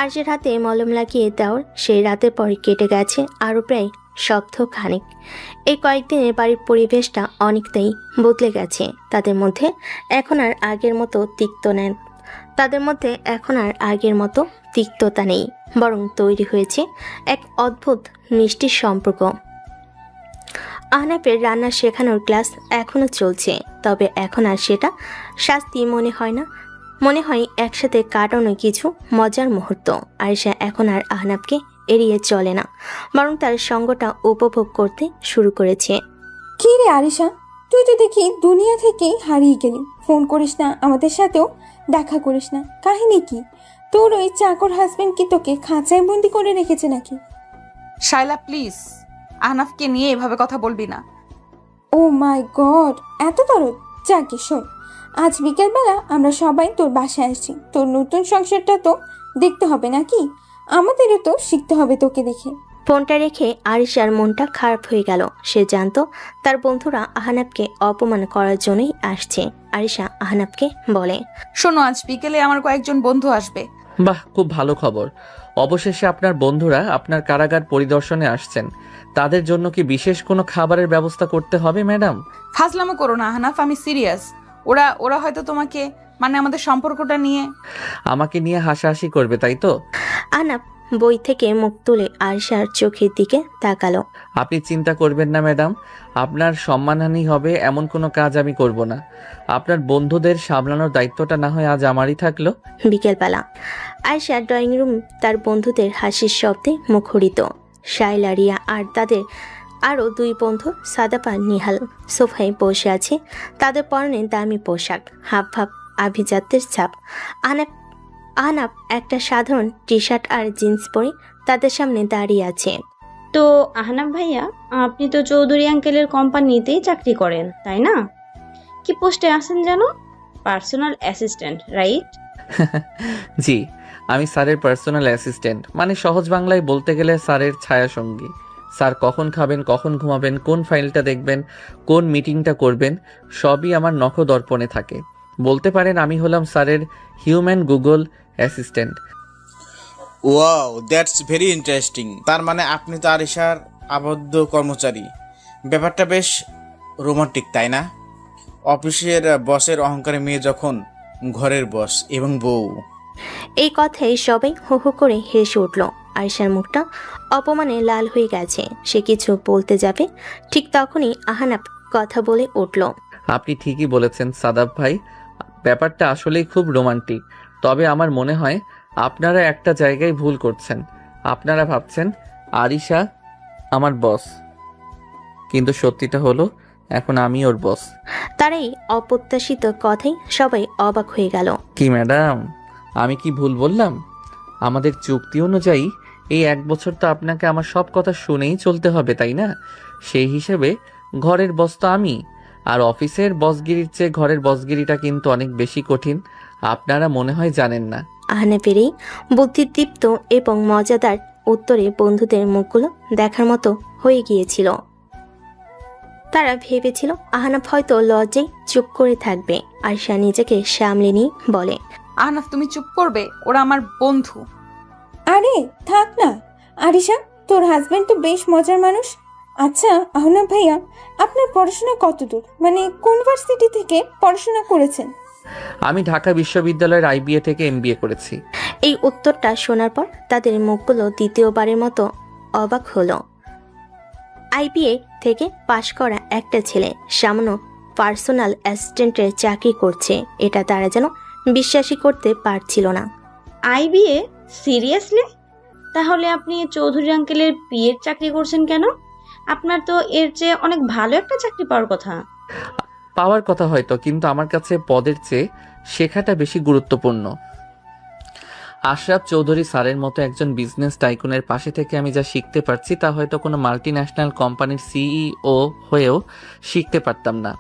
আরিশার হাতে মলম লাগিয়ে দেওয়ার সেই রাতের পরে কেটে গেছে আরও প্রায় সপ্তাহ খানিক। এই কয়েকদিনে বাড়ির পরিবেশটা অনেকটাই বদলে গেছে। তাদের মধ্যে এখন আর আগের মতো তিক্ততা নেই, বরং তৈরি হয়েছে এক অদ্ভুত মিষ্টি সম্পর্ক। আহনাফের রান্না শেখানোর ক্লাস এখনও চলছে, তবে এখন আর সেটা শাস্তি মনে হয় না, মনে হয় একসাথে কাটানো কিছু মজার মুহূর্ত। আরিশা এখন আর আহনাফকে এড়িয়ে চলে না, বরং তার সঙ্গটা উপভোগ করতে শুরু করেছে। কি রে আরিশা, তুই তো দেখি দুনিয়া থেকেই হারিয়ে গেলি। ফোন করিস না, আমাদের সাথেও দেখা করিস না। কাহিনী কি? তোর ওই চাকর হাজবেন্ড কি তোকে খাঁচায় বন্দি করে রেখেছে নাকি? শায়লা প্লিজ, আহনাফকে নিয়ে এভাবে কথা বলবি না। ও মাই গড, এত দরদ! যাকে শোন, আজ বিকেলবেলা আমরা সবাই তোর বাসায় আসছি। তোর নতুন সংসারটা তো দেখতে হবে নাকি? আমাদেরও তো শিখতে হবে তোকে দেখে। ফোনটা রেখে আরিশার মনটা খারাপ হয়ে গেল। সে জানতো তার বন্ধুরা আহনাফকে অপমান করার জন্যই আসছে। আরিশা আহনাফকে বলে, শোনো, আজ বিকেলে আমার কয়েকজন বন্ধু আসবে। বাহ, খুব ভালো খবর। অবশেষে আপনার বন্ধুরা আপনার কারাগার পরিদর্শনে আসছেন। তাদের জন্য কি বিশেষ কোনো খাবারের ব্যবস্থা করতে হবে ম্যাডাম? ফাজলামো করো না আহনাফ, আমি সিরিয়াস। ওরা হয়তো তোমাকে মানে আমাদের সম্পর্কটা নিয়ে? আমাকে নিয়ে হাসাহাসি করবে তাই তো? আহনাফ বই থেকে মুখ তুলে আরিশার চোখের দিকে তাকালো। আপনি চিন্তা করবেন না ম্যাডাম, আপনার সম্মানহানি হবে এমন কোনো কাজ আমি করব না। আপনার বন্ধুদের সামলানোর দায়িত্বটা না হয় আজ আমারই থাকলো। বিকেলবেলা আয়েশা ড্রয়িং রুম তার বন্ধুদের হাসির শব্দে মুখরিত। শাইলা, রিয়া আর তাদের আরও 2 বন্ধু সাদাপা, নিহাল সোফায় বসে আছে। তাদের পরনে দামি পোশাক, হাফ হাফ আভিজাত্যের ছাপ। আহনাফ একটা সাধারণ টি শার্ট আর জিন্স পরে তাদের সামনে দাঁড়িয়ে আছে। তো আহনাফ ভাইয়া, আপনি তো চৌধুরী আঙ্কেলের কোম্পানিতেই চাকরি করেন তাই না? কি পোস্টে আছেন যেন? Personal assistant, right? জি, আমি স্যারের পার্সোনাল অ্যাসিস্ট্যান্ট, মানে সহজ বাংলায় বলতে গেলে স্যারের ছায়াসঙ্গী। স্যার কখন খাবেন, কখন ঘুমাবেন, কোন ফাইলটা দেখবেন, কোন মিটিংটা করবেন, সবই আমার নখদর্পণে থাকে। বলতে পারেন আমি হলাম স্যারের human Google assistant. Wow, that's very interesting. তার মানে আপনি তো আরিশার আবদ্ধ কর্মচারী। ব্যাপারটা বেশ রোমান্টিক, তাই না? অফিসের বসের অহংকারে মেয়ে যখন ঘরের বস এবং বউ। এই কথায় সবাই হো হো করে হেসে উঠল। আয়েশার মুখটা অপমানে লাল হয়ে গেছে। সে কিছু বলতে যাবে, ঠিক তখনই আহনাফ কথা বলে উঠল। আপনি ঠিকই বলেছেন সাদাব ভাই, ব্যাপারটা আসলেই খুব রোমান্টিক। তবে আমার মনে হয় আপনারা একটা জায়গায় ভুল করছেন। আপনারা ভাবছেন আরিশা আমার বস, কিন্তু সত্যিটা হলো এখন আমি ওর বস। তার এই অপ্রত্যাশিত কথাই সবাই অবাক হয়ে গেল। কি ম্যাডাম, আমি কি ভুল বললাম? আমাদের চুক্তি অনুযায়ী এই 1 বছর তো আপনাকে আমার সব কথা শুনেই চলতে হবে তাই না? সেই হিসেবে ঘরের বস তো আমি। আর অফিসের বসগিরির চেয়ে ঘরের বসগিরিটা কিন্তু অনেক বেশি কঠিন, আপনারা মনে হয় জানেন না। আহনাফের এই বুদ্ধিদীপ্ত এবং মজাদার উত্তরে বন্ধুদের মুখগুলো দেখার মতো হয়ে গিয়েছিল। তারা ভেবেছিল আহনাফ হয়তো লজ্জায় চুপ করে থাকবে। আয়েশা নিজেকে সামলে নিয়ে বলে, আহনাফ তুমি চুপ করবে, ওরা আমার বন্ধু। আরে থাক না আরিশা, তোর হাজবেন্ড তো বেশ মজার মানুষ। আচ্ছা আহনাফ ভাইয়া, আপনার পড়াশোনা কতদূর, মানে কোন ভার্সিটি থেকে পড়াশোনা করেছেন? আমি ঢাকা বিশ্ববিদ্যালয়ের IBA থেকে MBA করেছি। এই উত্তরটা শোনার পর তাদের মুখগুলো দ্বিতীয়বারের মতো অবাক হলো। IBA থেকে পাশ করা একটা ছেলে সামান্য পার্সোনাল অ্যাসিস্ট্যান্টের চাকরি করছে, এটা তারা যেন বিশ্বাসই করতে পারছিল না। IBA? সিরিয়াসলি? তাহলে আপনি চৌধুরী আঙ্কেলের পিএর চাকরি করছেন কেন? আপনার তো এর চেয়ে অনেক ভালো একটা চাকরি পাওয়ার কথা। পাওয়ার কথা হয়তো, কিন্তু আমার কাছে পদের চেয়ে শেখাটা বেশি গুরুত্বপূর্ণ। আশরাফ চৌধুরী স্যারের মতো একজন বিজনেস টাইকুনের পাশে থেকে আমি যা শিখতে পারছি তা হয়তো কোনো মাল্টিন্যাশনাল কোম্পানির CEO হয়েও শিখতে পারতাম না।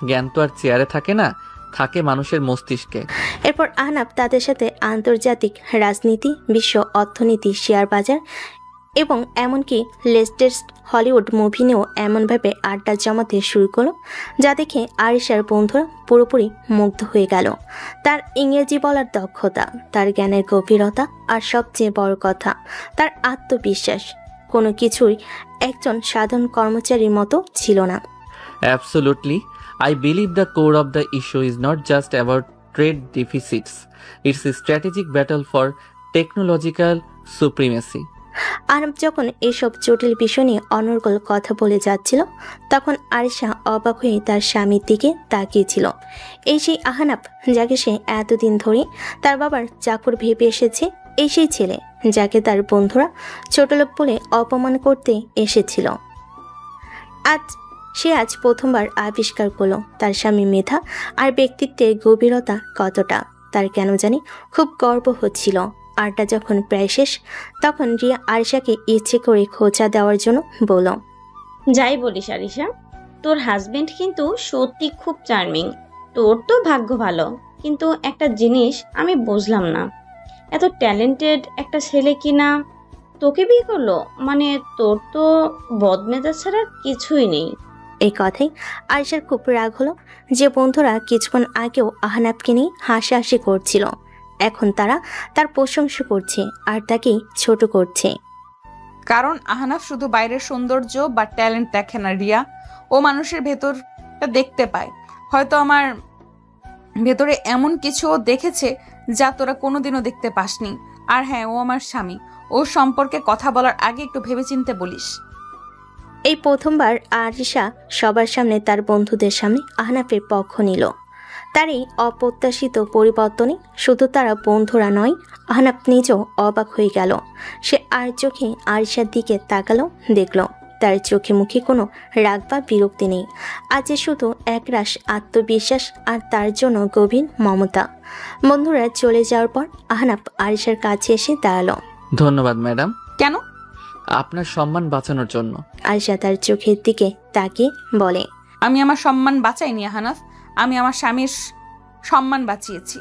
জ্ঞান তো আর চেয়ারে থাকে না, থাকে মানুষের মস্তিষ্কে। এরপর আহনাফ তাদের সাথে আন্তর্জাতিক রাজনীতি, বিশ্ব অর্থনীতি, শেয়ার বাজার এবং এমনকি লেটেস্ট হলিউড মুভি নিয়েও এমনভাবে আড্ডা জমাতে শুরু করলো যা দেখে আরিশার বন্ধুরা পুরোপুরি মুগ্ধ হয়ে গেল। তার ইংরেজি বলার দক্ষতা, তার জ্ঞানের গভীরতা আর সবচেয়ে বড় কথা তার আত্মবিশ্বাস, কোনো কিছুই একজন সাধারণ কর্মচারীর মতো ছিল না। Absolutely. I believe the core of the issue is not just about trade deficits. It's a strategic battle for technological supremacy. Ahnaf যখন এসব জটিল বিষয় নিয়ে অনর্গল কথা বলে যাচ্ছিল তখন আরিশা অবাক হয়ে তার স্বামীর দিকে তাকিয়েছিল। এই সেই আহনাফ যাকে সে এতদিন ধরে তার বাবার চাকর ভেবে এসেছে, এই সেই ছেলে যাকে তার বন্ধুরা ছোটলোক বলে অপমান করতে এসেছিল। আজ প্রথমবার আবিষ্কার করলো তার স্বামী মেধা আর ব্যক্তিত্বের গভীরতা কতটা। তার কেন জানি খুব গর্ব হচ্ছিল। আরটা যখন প্রায় শেষ তখন রিয়া আরিশাকে ইচ্ছে করে খোঁচা দেওয়ার জন্য বলল, যাই বলিস আরিশা, তোর হাজবেন্ড কিন্তু সত্যি খুব চার্মিং। তোর তো ভাগ্য ভালো, কিন্তু একটা জিনিস আমি বুঝলাম না, এত ট্যালেন্টেড একটা ছেলে কিনা তোকে বিয়ে করলো, মানে তোর তো বদমেজাজ ছাড়া কিছুই নেই। এই কথাই আরিশার খুব রাগ হলো যে বন্ধুরা কিছুক্ষণ আগেও আহনাফকে নিয়ে হাসাহাসি করছিল, এখন তারা তার প্রশংসা করছে আর তাকেই ছোট করছে। কারণ আহনাফ শুধু বাইরের সৌন্দর্য বা ট্যালেন্ট দেখে না রিয়া, ও মানুষের ভেতরটা দেখতে পায়। হয়তো আমার ভেতরে এমন কিছু ও দেখেছে যা তোরা কোনোদিনও দেখতে পাসনি। আর হ্যাঁ, ও আমার স্বামী। ওর সম্পর্কে কথা বলার আগে একটু ভেবেচিন্তে বলিস। এই প্রথমবার আরিশা সবার সামনে তার বন্ধুদের সামনে আহনাফের পক্ষ নিল। তার এই অপ্রত্যাশিত পরিবর্তনে শুধু তারা বন্ধুরা নয়, আহনাফ নিজেও অবাক হয়ে গেল। সে আর চোখে আরিশার দিকে তাকালো, দেখল তার চোখে মুখে কোনো রাগ বা বিরক্তি নেই। আজ শুধু একরাশ আত্মবিশ্বাস আর তার জন্য গভীর মমতা। বন্ধুরা চলে যাওয়ার পর আহনাফ আরিশার কাছে এসে দাঁড়ালো। ধন্যবাদ ম্যাডাম, কেন? আপনার সম্মান বাঁচানোর জন্য। আরিশা তার চোখের দিকে তাকিয়ে বলে, আমি আমার সম্মান বাঁচাইনি আহনাফ, আমি আমার স্বামীর সম্মান বাঁচিয়েছি।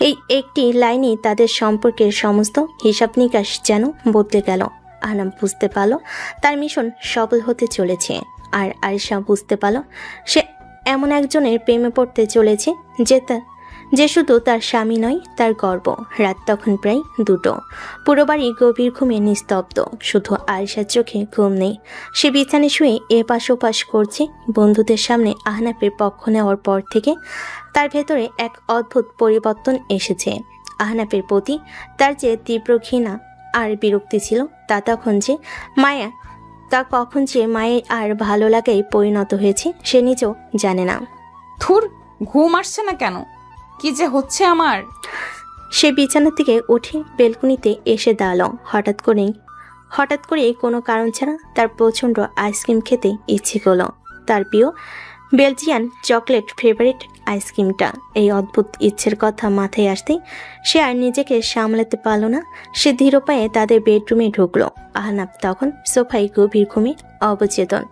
এই একটি লাইনে তাদের সম্পর্কের সমস্ত হিসাব নিকাশ যেন বদলে গেল। আহনাফ বুঝতে পারল তার মিশন সফল হতে চলেছে, আর আরিশা বুঝতে পারল সে এমন একজনের প্রেমে পড়তে চলেছে যে শুধু তার স্বামী নয়, তার গর্ব। রাত তখন প্রায় 2টো। পুরো বাড়ি গভীর ঘুমে নিস্তব্ধ, শুধু আরিশার চোখে ঘুম নেই। সে বিছানে শুয়ে এপাশ ওপাশ করছে। বন্ধুদের সামনে আহনাফের পক্ষ নেওয়ার পর থেকে তার ভেতরে এক অদ্ভুত পরিবর্তন এসেছে। আহনাফের প্রতি তার যে তীব্র ঘৃণা আর বিরক্তি ছিল, তা কখন যে মায়ের আর ভালো লাগায় পরিণত হয়েছে সে নিজেও জানে না। থুর, ঘুম আসছে না কেন? কি যে হচ্ছে আমার! সে বিছানা থেকে উঠে বেলকনিতে এসে দাঁড়ালো। হঠাৎ করে কোনো কারণ ছাড়া তার প্রচণ্ড আইসক্রিম খেতে ইচ্ছে করলো। তার প্রিয় বেলজিয়ান চকলেট ফেভারিট আইসক্রিমটা। এই অদ্ভুত ইচ্ছের কথা মাথায় আসতেই সে আর নিজেকে সামলাতে পারল না। সে ধীর পায়ে তাদের বেডরুমে ঢুকলো। আহনাফ তখন সোফায় গভীর ঘুমে অবচেতন।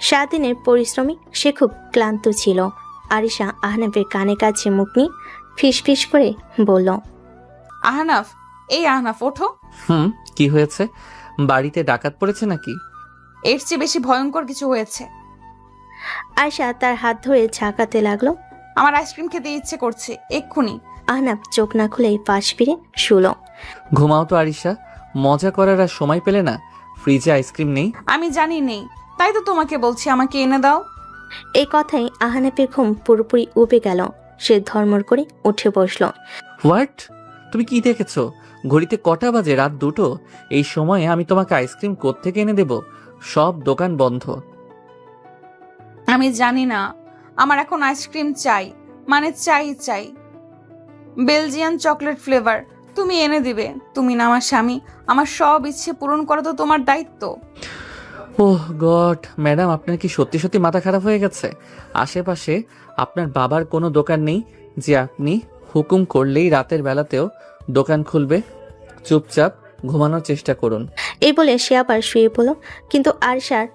সারাদিনের পরিশ্রমে সে খুব ক্লান্ত ছিল। আরিশা আহনাফের কানে কাছে মুখ নিয়ে ফিসফিস করে বলল, আহনাফ, এই আহনাফ, ওঠো। কি হয়েছে? বাড়িতে ডাকাত পড়েছে নাকি? এর চেয়ে বেশি ভয়ঙ্কর কিছু হয়েছে। আয়শা তার হাত ধরে ঝাঁকাতে লাগলো। আমার আইসক্রিম খেতে ইচ্ছে করছে, এক্ষুনি। আহনাফ চোখ না খুলেই পাশ ফিরে শুলো। ঘুমাও তো আরিশা, মজা করার আর সময় পেলে না? ফ্রিজে আইসক্রিম নেই? আমি জানি নেই, তাই তো তোমাকে বলছি আমাকে এনে দাও। এই কথাই আহনাফের ঘুম পুরোপুরি উবে গেল। সে ধর্মর করে উঠে বসলো। হোয়াট? তুমি কি দেখেছো? ঘড়িতে কটা বাজে? রাত 2টো। এই সময়ে আমি তোমাকে আইসক্রিম কোত্থেকে এনে দেব? সব দোকান বন্ধ। আমি জানি না, আমার এখন আইসক্রিম চাই, মানে চাই। Belgian chocolate flavour. তুমি এনে দিবে। তুমি না আমার স্বামী, আমার সব ইচ্ছে পূরণ করা তো তোমার দায়িত্ব। ওহ গড, ম্যাডাম আপনার কি সত্যি সত্যি মাথা খারাপ হয়ে গেছে? আশেপাশে আপনার বাবার কোনো দোকান নেই যে আপনি হুকুম করলেই রাতের বেলাতেও দোকান খুলবে? চুপচাপ ঘুমানোর চেষ্টা করুন। এই বলে সে আবার শুয়ে পড়ল। কিন্তু আরশার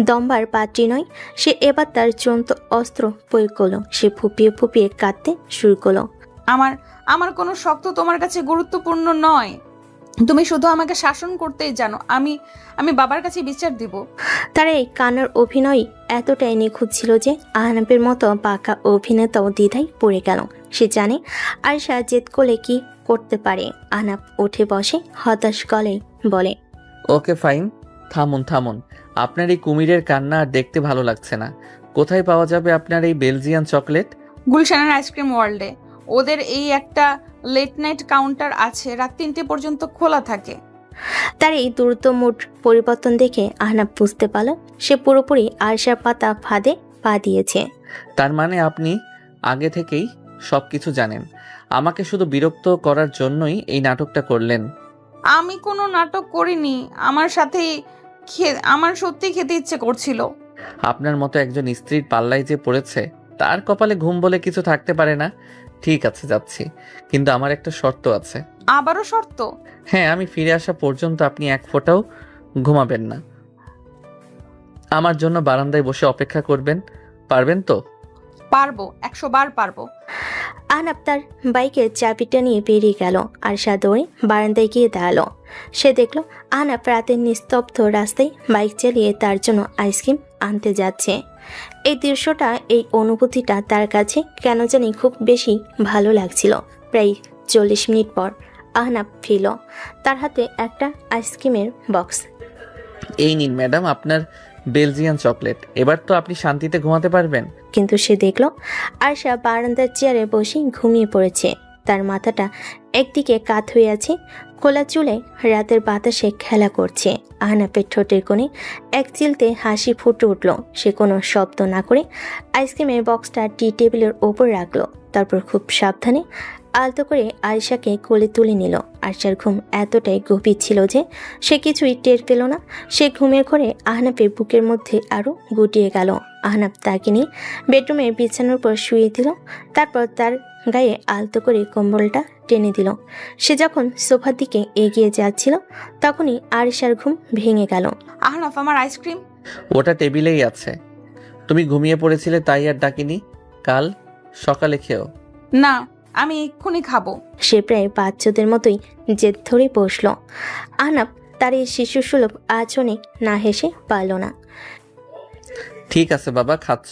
দম্বার পাত্রী নয়, সে এবার তার চূড়ান্ত অস্ত্র প্রয়োগ করলো। সে ফুপিয়ে কাঁদতে শুরু করলো। আমার কোনো শক্ত তোমার কাছে গুরুত্বপূর্ণ নয়। তুমি শুধু আমাকে শাসন করতেই জানো। আমি বাবার কাছে বিচার দিব। তার এই কান্নার অভিনয় এতটাই নিখুঁত ছিল যে আহনাফের মতো পাকা অভিনেতাও দ্বিধায় পড়ে গেল। সে জানে আরশা জেদ করলে কি করতে পারে। আহনাফ উঠে বসে হতাশ গলায় বলে, ওকে ফাইন, থামুন। আপনার এই কুমিরের কান্না আর দেখতে ভালো লাগছে না। কোথায় পাওয়া যাবে আপনার এই বেলজিয়ান চকলেট? গুলশানের আইসক্রিম ওয়ার্ল্ডে। ওদের এই একটা লেট নাইট কাউন্টার আছে, রাত 3টে পর্যন্ত খোলা থাকে। তার এই দ্রুত মুড পরিবর্তন দেখে আহনাফ বুঝতে পারল সে পুরোপুরি আরশার পাতা ফাঁদে পা দিয়েছে। তার মানে আপনি আগে থেকেই সবকিছু জানেন। আমাকে শুধু বিরক্ত করার জন্যই এই নাটকটা করলেন। আমি কোনো নাটক করিনি। আমার সত্যি খেতে ইচ্ছে করছিল। আপনার মতো একজন স্ত্রীর পাল্লায় যে পড়েছে, তার কপালে ঘুম বলে কিছু থাকতে পারে না। ঠিক আছে, যাচ্ছি, কিন্তু আমার একটা শর্ত আছে। আবারও শর্ত? হ্যাঁ, আমি ফিরে আসা পর্যন্ত আপনি এক ফোঁটাও ঘুমাবেন না। আমার জন্য বারান্দায় বসে অপেক্ষা করবেন। পারবেন তো? পারবো, 100 বার পারবো। আহনাফ তার বাইকের চাবিটা নিয়ে বেরিয়ে গেল। আরশা দৌড়ে বারান্দায় গিয়ে দাঁড়ালো। সে দেখলো আহনাফ রাতের নিস্তব্ধ রাস্তায় বাইক চালিয়ে তার জন্য আইসক্রিম আনতে যাচ্ছে। এই দৃশ্যটা, এই অনুভূতিটা তার কাছে কেন জানি খুব বেশি ভালো লাগছিল। প্রায় 40 মিনিট পর আহনাফ ফিরল। তার হাতে একটা আইসক্রিমের বক্স। এই নিন ম্যাডাম, আপনার বেলজিয়ান চকলেট। এবার তো আপনি শান্তিতে ঘুমাতে পারবেন। কিন্তু সে দেখল আয়শা বারান্দার চেয়ারে বসে ঘুমিয়ে পড়েছে। তার মাথাটা একদিকে কাত হয়ে আছে, খোলা চুলে রাতের বাতাসে খেলা করছে। আহনাফের ঠোঁটের কোণে এক চিলতে হাসি ফুটে উঠল। সে কোনো শব্দ না করে আইসক্রিমের বক্সটা টি টেবিলের ওপর রাখলো। তারপর খুব সাবধানে আলতো করে আয়েশাকে কোলে তুলে নিল। আয়েশার ঘুম এতটাই গভীর ছিল যে সে কিছুই টের পেল না। সে ঘুমের ঘরে আহনাফের বুকের মধ্যে আরও গুটিয়ে গেল। আহনাফ তাকে নিয়ে বেডরুমের বিছানার উপর শুয়ে দিল। তারপর তার গায়ে আলতো করে কম্বলটা টেনে দিল। সে যখন সোফার দিকে এগিয়ে যাচ্ছিল তখনই আয়েশার ঘুম ভেঙে গেল। আহনাফ, আমার আইসক্রিম। ওটা টেবিলেই আছে। তুমি ঘুমিয়ে পড়েছিলে তাই আর ডাকিনি। কাল সকালে খেও। না, আমি এক্ষুনি খাবো। সে প্রায় বাচ্চাদের মতোই জেদ ধরে বসল। আহনাফ তার এই শিশুসুলভ আচরণে না হেসে পারল না। ঠিক আছে বাবা, খাচ্ছ,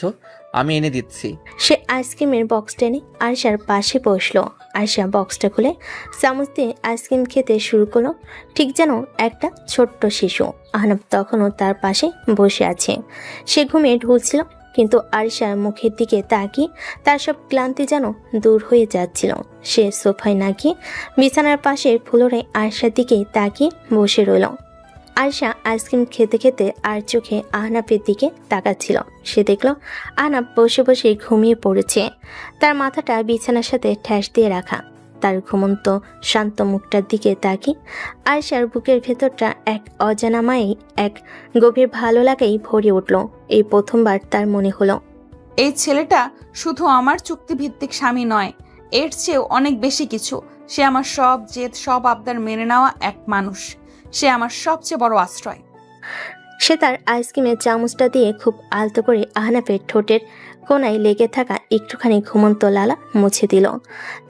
আমি এনে দিচ্ছি। সে আইসক্রিমের বক্স টেনে আয়েশার পাশে বসলো। আয়েশা বক্সটা খুলে চামচ দিয়ে আইসক্রিম খেতে শুরু করলো, ঠিক যেন একটা ছোট্ট শিশু। আহনাফ তখনও তার পাশে বসে আছে। সে ঘুমিয়ে ঢুলছিল, কিন্তু আয়েশার মুখের দিকে তাকিয়ে তার সব ক্লান্তি যেন দূর হয়ে যাচ্ছিল। সে সোফায় না গিয়ে বিছানার পাশে ফ্লোরে আয়েশার দিকে তাকিয়ে বসে রইল। আয়েশা আইসক্রিম খেতে খেতে আর চোখে আহনাফের দিকে তাকাচ্ছিল। সে দেখল আহনাফ বসে বসে ঘুমিয়ে পড়েছে, তার মাথাটা বিছানার সাথে ঠ্যাস দিয়ে রাখা। তার ঘুমন্ত শান্ত মুখটার দিকে তাকিয়ে আয়েশার বুকের ভেতরটা এক অজানা মায়েই এক গভীর ভালো লাগাই ভরে উঠল। এই প্রথমবার তার মনে হলো এই ছেলেটা শুধু আমার চুক্তিভিত্তিক স্বামী নয়, এর চেয়েও অনেক বেশি কিছু। সে আমার সব জেদ, সব আবদার মেনে নেওয়া এক মানুষ। সে আমার সবচেয়ে বড় আশ্রয়। সে তার আইসক্রিমের চামচটা দিয়ে খুব আলতো করে আহনাফের ঠোঁটের কোনায় লেগে থাকা একটুখানি ঘুমন্ত লালা মুছে দিল।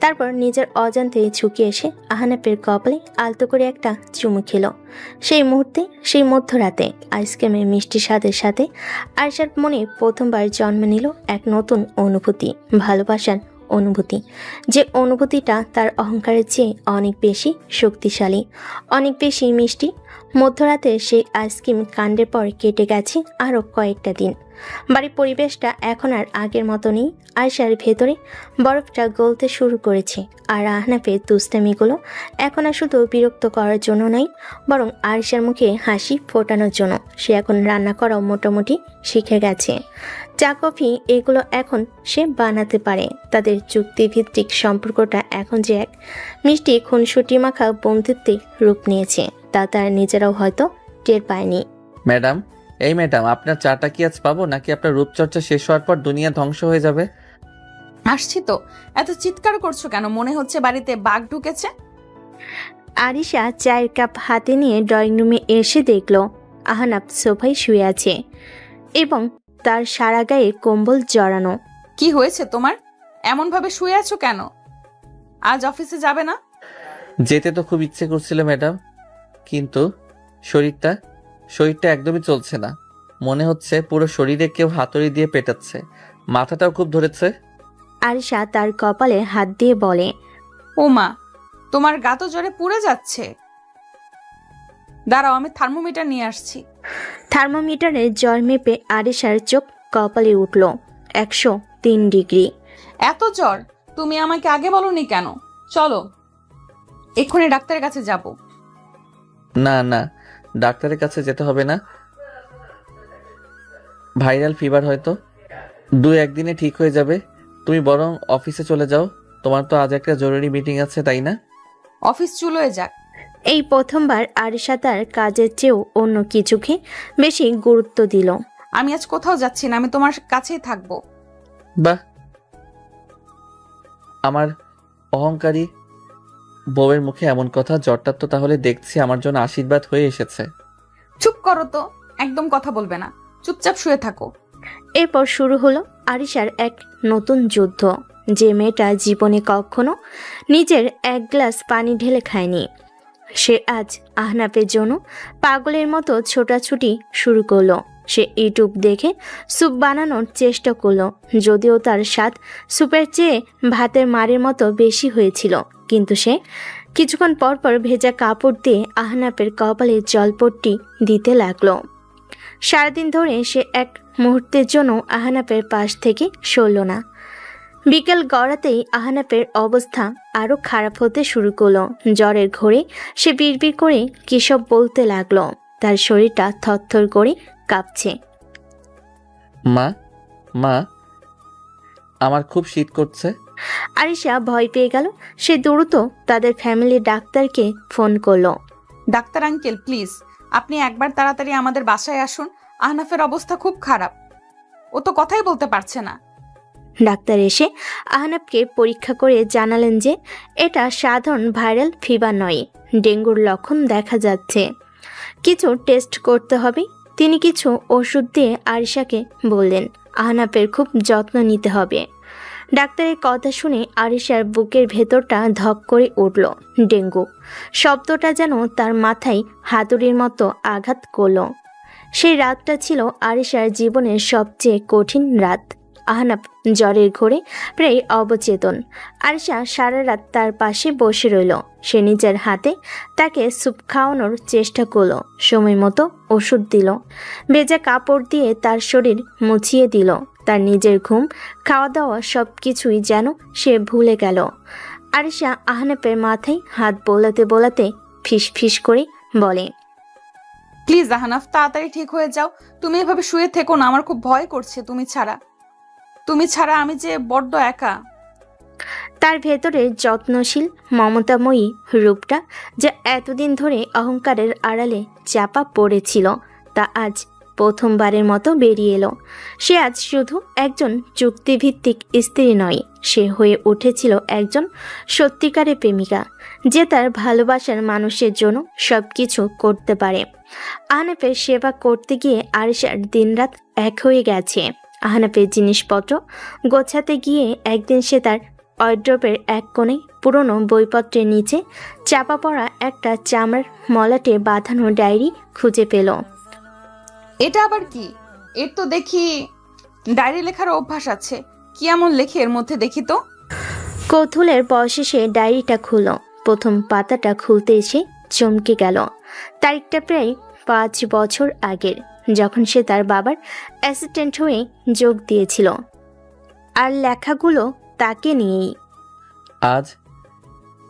তারপর নিজের অজান্তে ঝুঁকে এসে আহনাফের কপালে আলতো করে একটা চুমু খেল। সেই মুহূর্তে, সেই মধ্যরাতে আইসক্রিমের মিষ্টি স্বাদের সাথে আয়েশার মনে প্রথমবার জন্ম নিল এক নতুন অনুভূতি, ভালোবাসার অনুভূতি। যে অনুভূতিটা তার অহংকারের চেয়ে অনেক বেশি শক্তিশালী, অনেক বেশি মিষ্টি। মধ্যরাতে সেই আইসক্রিম কাণ্ডের পর কেটে গেছে আরও কয়েকটা দিন। বাড়ির পরিবেশটা এখন আর আগের মতো নেই। আয়েশার ভেতরে বরফটা গলতে শুরু করেছে। আর আহনাফের দুষ্টামিগুলো এখন আর শুধু বিরক্ত করার জন্য নয়, বরং আয়েশার মুখে হাসি ফোটানোর জন্য। সে এখন রান্না করাও মোটামুটি শিখে গেছে। চা, কফি এগুলো এখন সে বানাতে পারে। তাদের চুক্তিভিত্তিক সম্পর্কটা এখন যে এক মিষ্টি খুনসুটি মাখা বন্ধুত্বে রূপ নিয়েছে, তা তার নিজেরাও হয়তো টের পায়নি। ম্যাডাম, এই ম্যাডাম, আপনার চাটা কি আজ পাবো, নাকি আপনার রূপচর্চা শেষ হওয়ার পর দুনিয়া ধ্বংস হয়ে যাবে? আসছি তো। এত চিৎকার করছো কেন? মনে হচ্ছে বাড়িতে বাঘ ঢুকেছে। আরিশা চায়ের কাপ হাতে নিয়ে ড্রয়িং রুমে এসে দেখল আহনাফ সোফায় শুয়ে আছে এবং তার সারা গায়ে কম্বল জড়ানো। কি হয়েছে তোমার? এমন ভাবে শুয়ে আছো কেন? আজ অফিসে যাবে না? যেতে তো খুব ইচ্ছে করছিল ম্যাডাম, কিন্তু শরীরটা একদমই চলছে না। মনে হচ্ছে পুরো শরীরে কেউ হাতুড়ি দিয়ে পেটাচ্ছে, মাথাটাও খুব ধরেছে। আরিশা তার কপালে হাত দিয়ে বলে, ও মা, তোমার গা তো জ্বরে পুড়ে যাচ্ছে। দাঁড়াও, আমি থার্মোমিটার নিয়ে আসছি। থার্মোমিটারে জ্বর মেপে আরিশার চোখ কপালে উঠল 103 ডিগ্রি। এত জ্বর? তুমি আমাকে আগে বলনি কেন? চলো এক্ষুনি ডাক্তারের কাছে যাব। না না, ডাক্তারের কাছে যেতে হবে না, ভাইরাল ফিভার হয়তো 2-1 দিনে ঠিক হয়ে যাবে। তুমি বরং অফিসে চলে যাও, তোমার তো আজ একটা জরুরি মিটিং আছে, তাই না? অফিস চুলোয় যাক। এই প্রথমবার আরিশা তার কাজের চেয়েও অন্য কিছুকে বেশি গুরুত্ব দিল। আমি আজ কোথাও যাচ্ছি না, আমি তোমার কাছেই থাকবো। বাহ, আমার অহংকারী বউয়ের মুখে এমন কথা। জ্বরটা তো তাহলে দেখছি আমার জন্য আশীর্বাদ হয়ে এসেছে। চুপ করো তো, একদম কথা বলবে না, চুপচাপ শুয়ে থাকো। এরপর শুরু হলো আরিশার এক নতুন যুদ্ধ। যে মেয়েটা জীবনে কখনো নিজের এক গ্লাস পানি ঢেলে খায়নি, সে আজ আহনাফের জন্য পাগলের মতো ছোটাছুটি শুরু করলো। সে ইউটিউব দেখে স্যুপ বানানোর চেষ্টা করলো, যদিও তার স্বাদ স্যুপের চেয়ে ভাতের মারের মতো বেশি হয়েছিল। কিন্তু সে কিছুক্ষণ পর পর ভেজা কাপড় দিয়ে আহনাফের কপালে জলপট্টি দিতে লাগলো। সারাদিন ধরে সে এক মুহূর্তের জন্য আহনাফের পাশ থেকে সরল না। বিকেল গড়াতেই আহনাফের অবস্থা আরও খারাপ হতে শুরু করলো। জ্বরের ঘোরে সে বিড়বিড় করে কিসব বলতে লাগলো। তার শরীরটা থরথর করে কাঁপছে। মা মা আমার খুব শীত করছে। আরিশা ভয় পেয়ে গেল। সে দ্রুত তাদের ফ্যামিলির ডাক্তারকে ফোন করলো। ডাক্তার আঙ্কেল প্লিজ, আপনি একবার তাড়াতাড়ি আমাদের বাসায় আসুন। আহনাফের অবস্থা খুব খারাপ, ও তো কথাই বলতে পারছে না। ডাক্তার এসে আহনাফকে পরীক্ষা করে জানালেন যে এটা সাধারণ ভাইরাল ফিভার নয়, ডেঙ্গুর লক্ষণ দেখা যাচ্ছে, কিছু টেস্ট করতে হবে। তিনি কিছু ওষুধ দিয়ে আরিশাকে বললেন আহনাফের খুব যত্ন নিতে হবে। ডাক্তারের কথা শুনে আরিশার বুকের ভেতরটা ধক করে উঠল। ডেঙ্গু শব্দটা যেন তার মাথায় হাতুড়ির মতো আঘাত করল। সেই রাতটা ছিল আরিশার জীবনের সবচেয়ে কঠিন রাত। আহনাফ জ্বরের ঘোরে প্রায় অবচেতন। আরিশা সারা রাত তার পাশে বসে রইল। সে নিজের হাতে তাকে স্যুপ খাওয়ানোর চেষ্টা করল, সময় মতো ওষুধ দিল, ভেজা কাপড় দিয়ে তার শরীর মুছিয়ে দিল। তার নিজের ঘুম, খাওয়া দাওয়া সব কিছুই যেন সে ভুলে গেল। আরিশা আহনাফের মাথায় হাত বোলাতে বোলাতে ফিস ফিস করে বলে, প্লিজ আহনাফ, তাড়াতাড়ি ঠিক হয়ে যাও। তুমি এভাবে শুয়ে থেকো না, আমার খুব ভয় করছে। তুমি ছাড়া আমি যে বড্ড একা। তার ভেতরের যত্নশীল মমতাময়ী রূপটা যা এতদিন ধরে অহংকারের আড়ালে চাপা পড়েছিল, তা আজ প্রথমবারের মতো বেরিয়ে এলো। সে আজ শুধু একজন চুক্তিভিত্তিক স্ত্রী নয়, সে হয়ে উঠেছিল একজন সত্যিকারের প্রেমিকা, যে তার ভালোবাসার মানুষের জন্য সব কিছু করতে পারে। আহনাফের সেবা করতে গিয়ে আরিশার দিনরাত এক হয়ে গেছে। আহনাফের জিনিসপত্র গোছাতে গিয়ে একদিন সে তার ওয়ার্ড্রোবের এক কোণে পুরনো বইপত্রের নিচে চাপা পড়া একটা চামড়ার মলাটে বাঁধানো ডায়েরি খুঁজে পেল। এটা আবার কি? এর তো দেখি ডায়েরি লেখার অভ্যাস আছে। কি এমন লেখে এর মধ্যে দেখি তো? কৌতূহলের বয়সে সে ডায়েরিটা খুলল। প্রথম পাতাটা খুলতে এসে চমকে গেল। তারিখটা প্রায় 5 বছর আগের, যখন সে তার বাবার অ্যাসিস্ট্যান্ট হয়ে যোগ দিয়েছিল। আর লেখাগুলো তাকে নিয়েই। আজ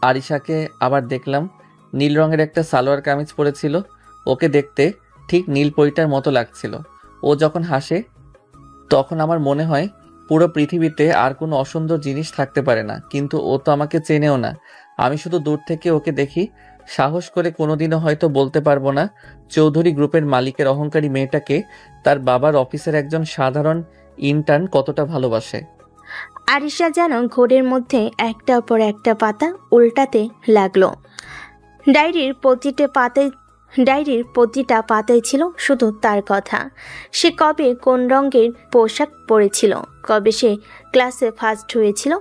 আরিশাকে আবার দেখলাম, নীল রঙের একটা সালোয়ার কামিজ পরেছিল। ওকে দেখতে ঠিক নীলপরিটার মতো লাগছিল। ও যখন হাসে তখন আমার মনে হয় পুরো পৃথিবীতে আর কোনো অসুন্দর জিনিস থাকতে পারে না। কিন্তু ও তো আমাকে চেনেও না। আমি শুধু দূর থেকে ওকে দেখি। সাহস করে কোনোদিনও হয়তো বলতে পারবো না চৌধুরী গ্রুপের মালিকের অহংকারী মেয়েটাকে তার বাবার অফিসের একজন সাধারণ ইন্টার্ন কতটা ভালোবাসে। আরিশা যেন ঘোরের মধ্যে একটার পর একটা পাতা উল্টাতে লাগলো। ডায়েরির প্রতিটা পাতায় ছিল শুধু তার কথা। সে কবে কোন রঙের পোশাক পরেছিল, কবে সে ক্লাসে ফার্স্ট হয়েছিল,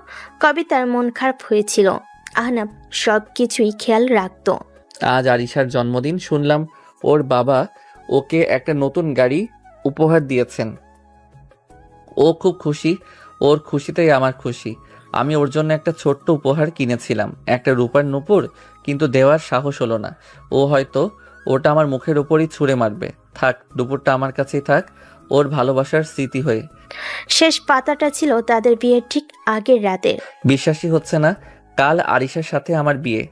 কবে তার মন খারাপ হয়েছিল। আহনাফ সব কিছুই খেয়াল রাখত। আজ আরিশার জন্মদিন, শুনলাম ওর বাবা ওকে একটা নতুন গাড়ি উপহার দিয়েছেন। ও খুব খুশি। ওর খুশিতেই আমার খুশি। আমি ওর জন্য একটা ছোট্ট উপহার কিনেছিলাম, একটা রূপার নূপুর, কিন্তু দেওয়ার সাহস হলো না। ও হয়তো ওটা আমার মুখের উপরই ছুঁড়ে মারবে। থাক, দুপুরটা আমার কাছেই থাক, ওর ভালোবাসার স্মৃতি হয়ে। শেষ পাতাটা ছিল তাদের বিয়ের ঠিক আগের রাতে। বিশ্বাসই হচ্ছে না, কাল আরিশার সাথে আমার বিয়ে।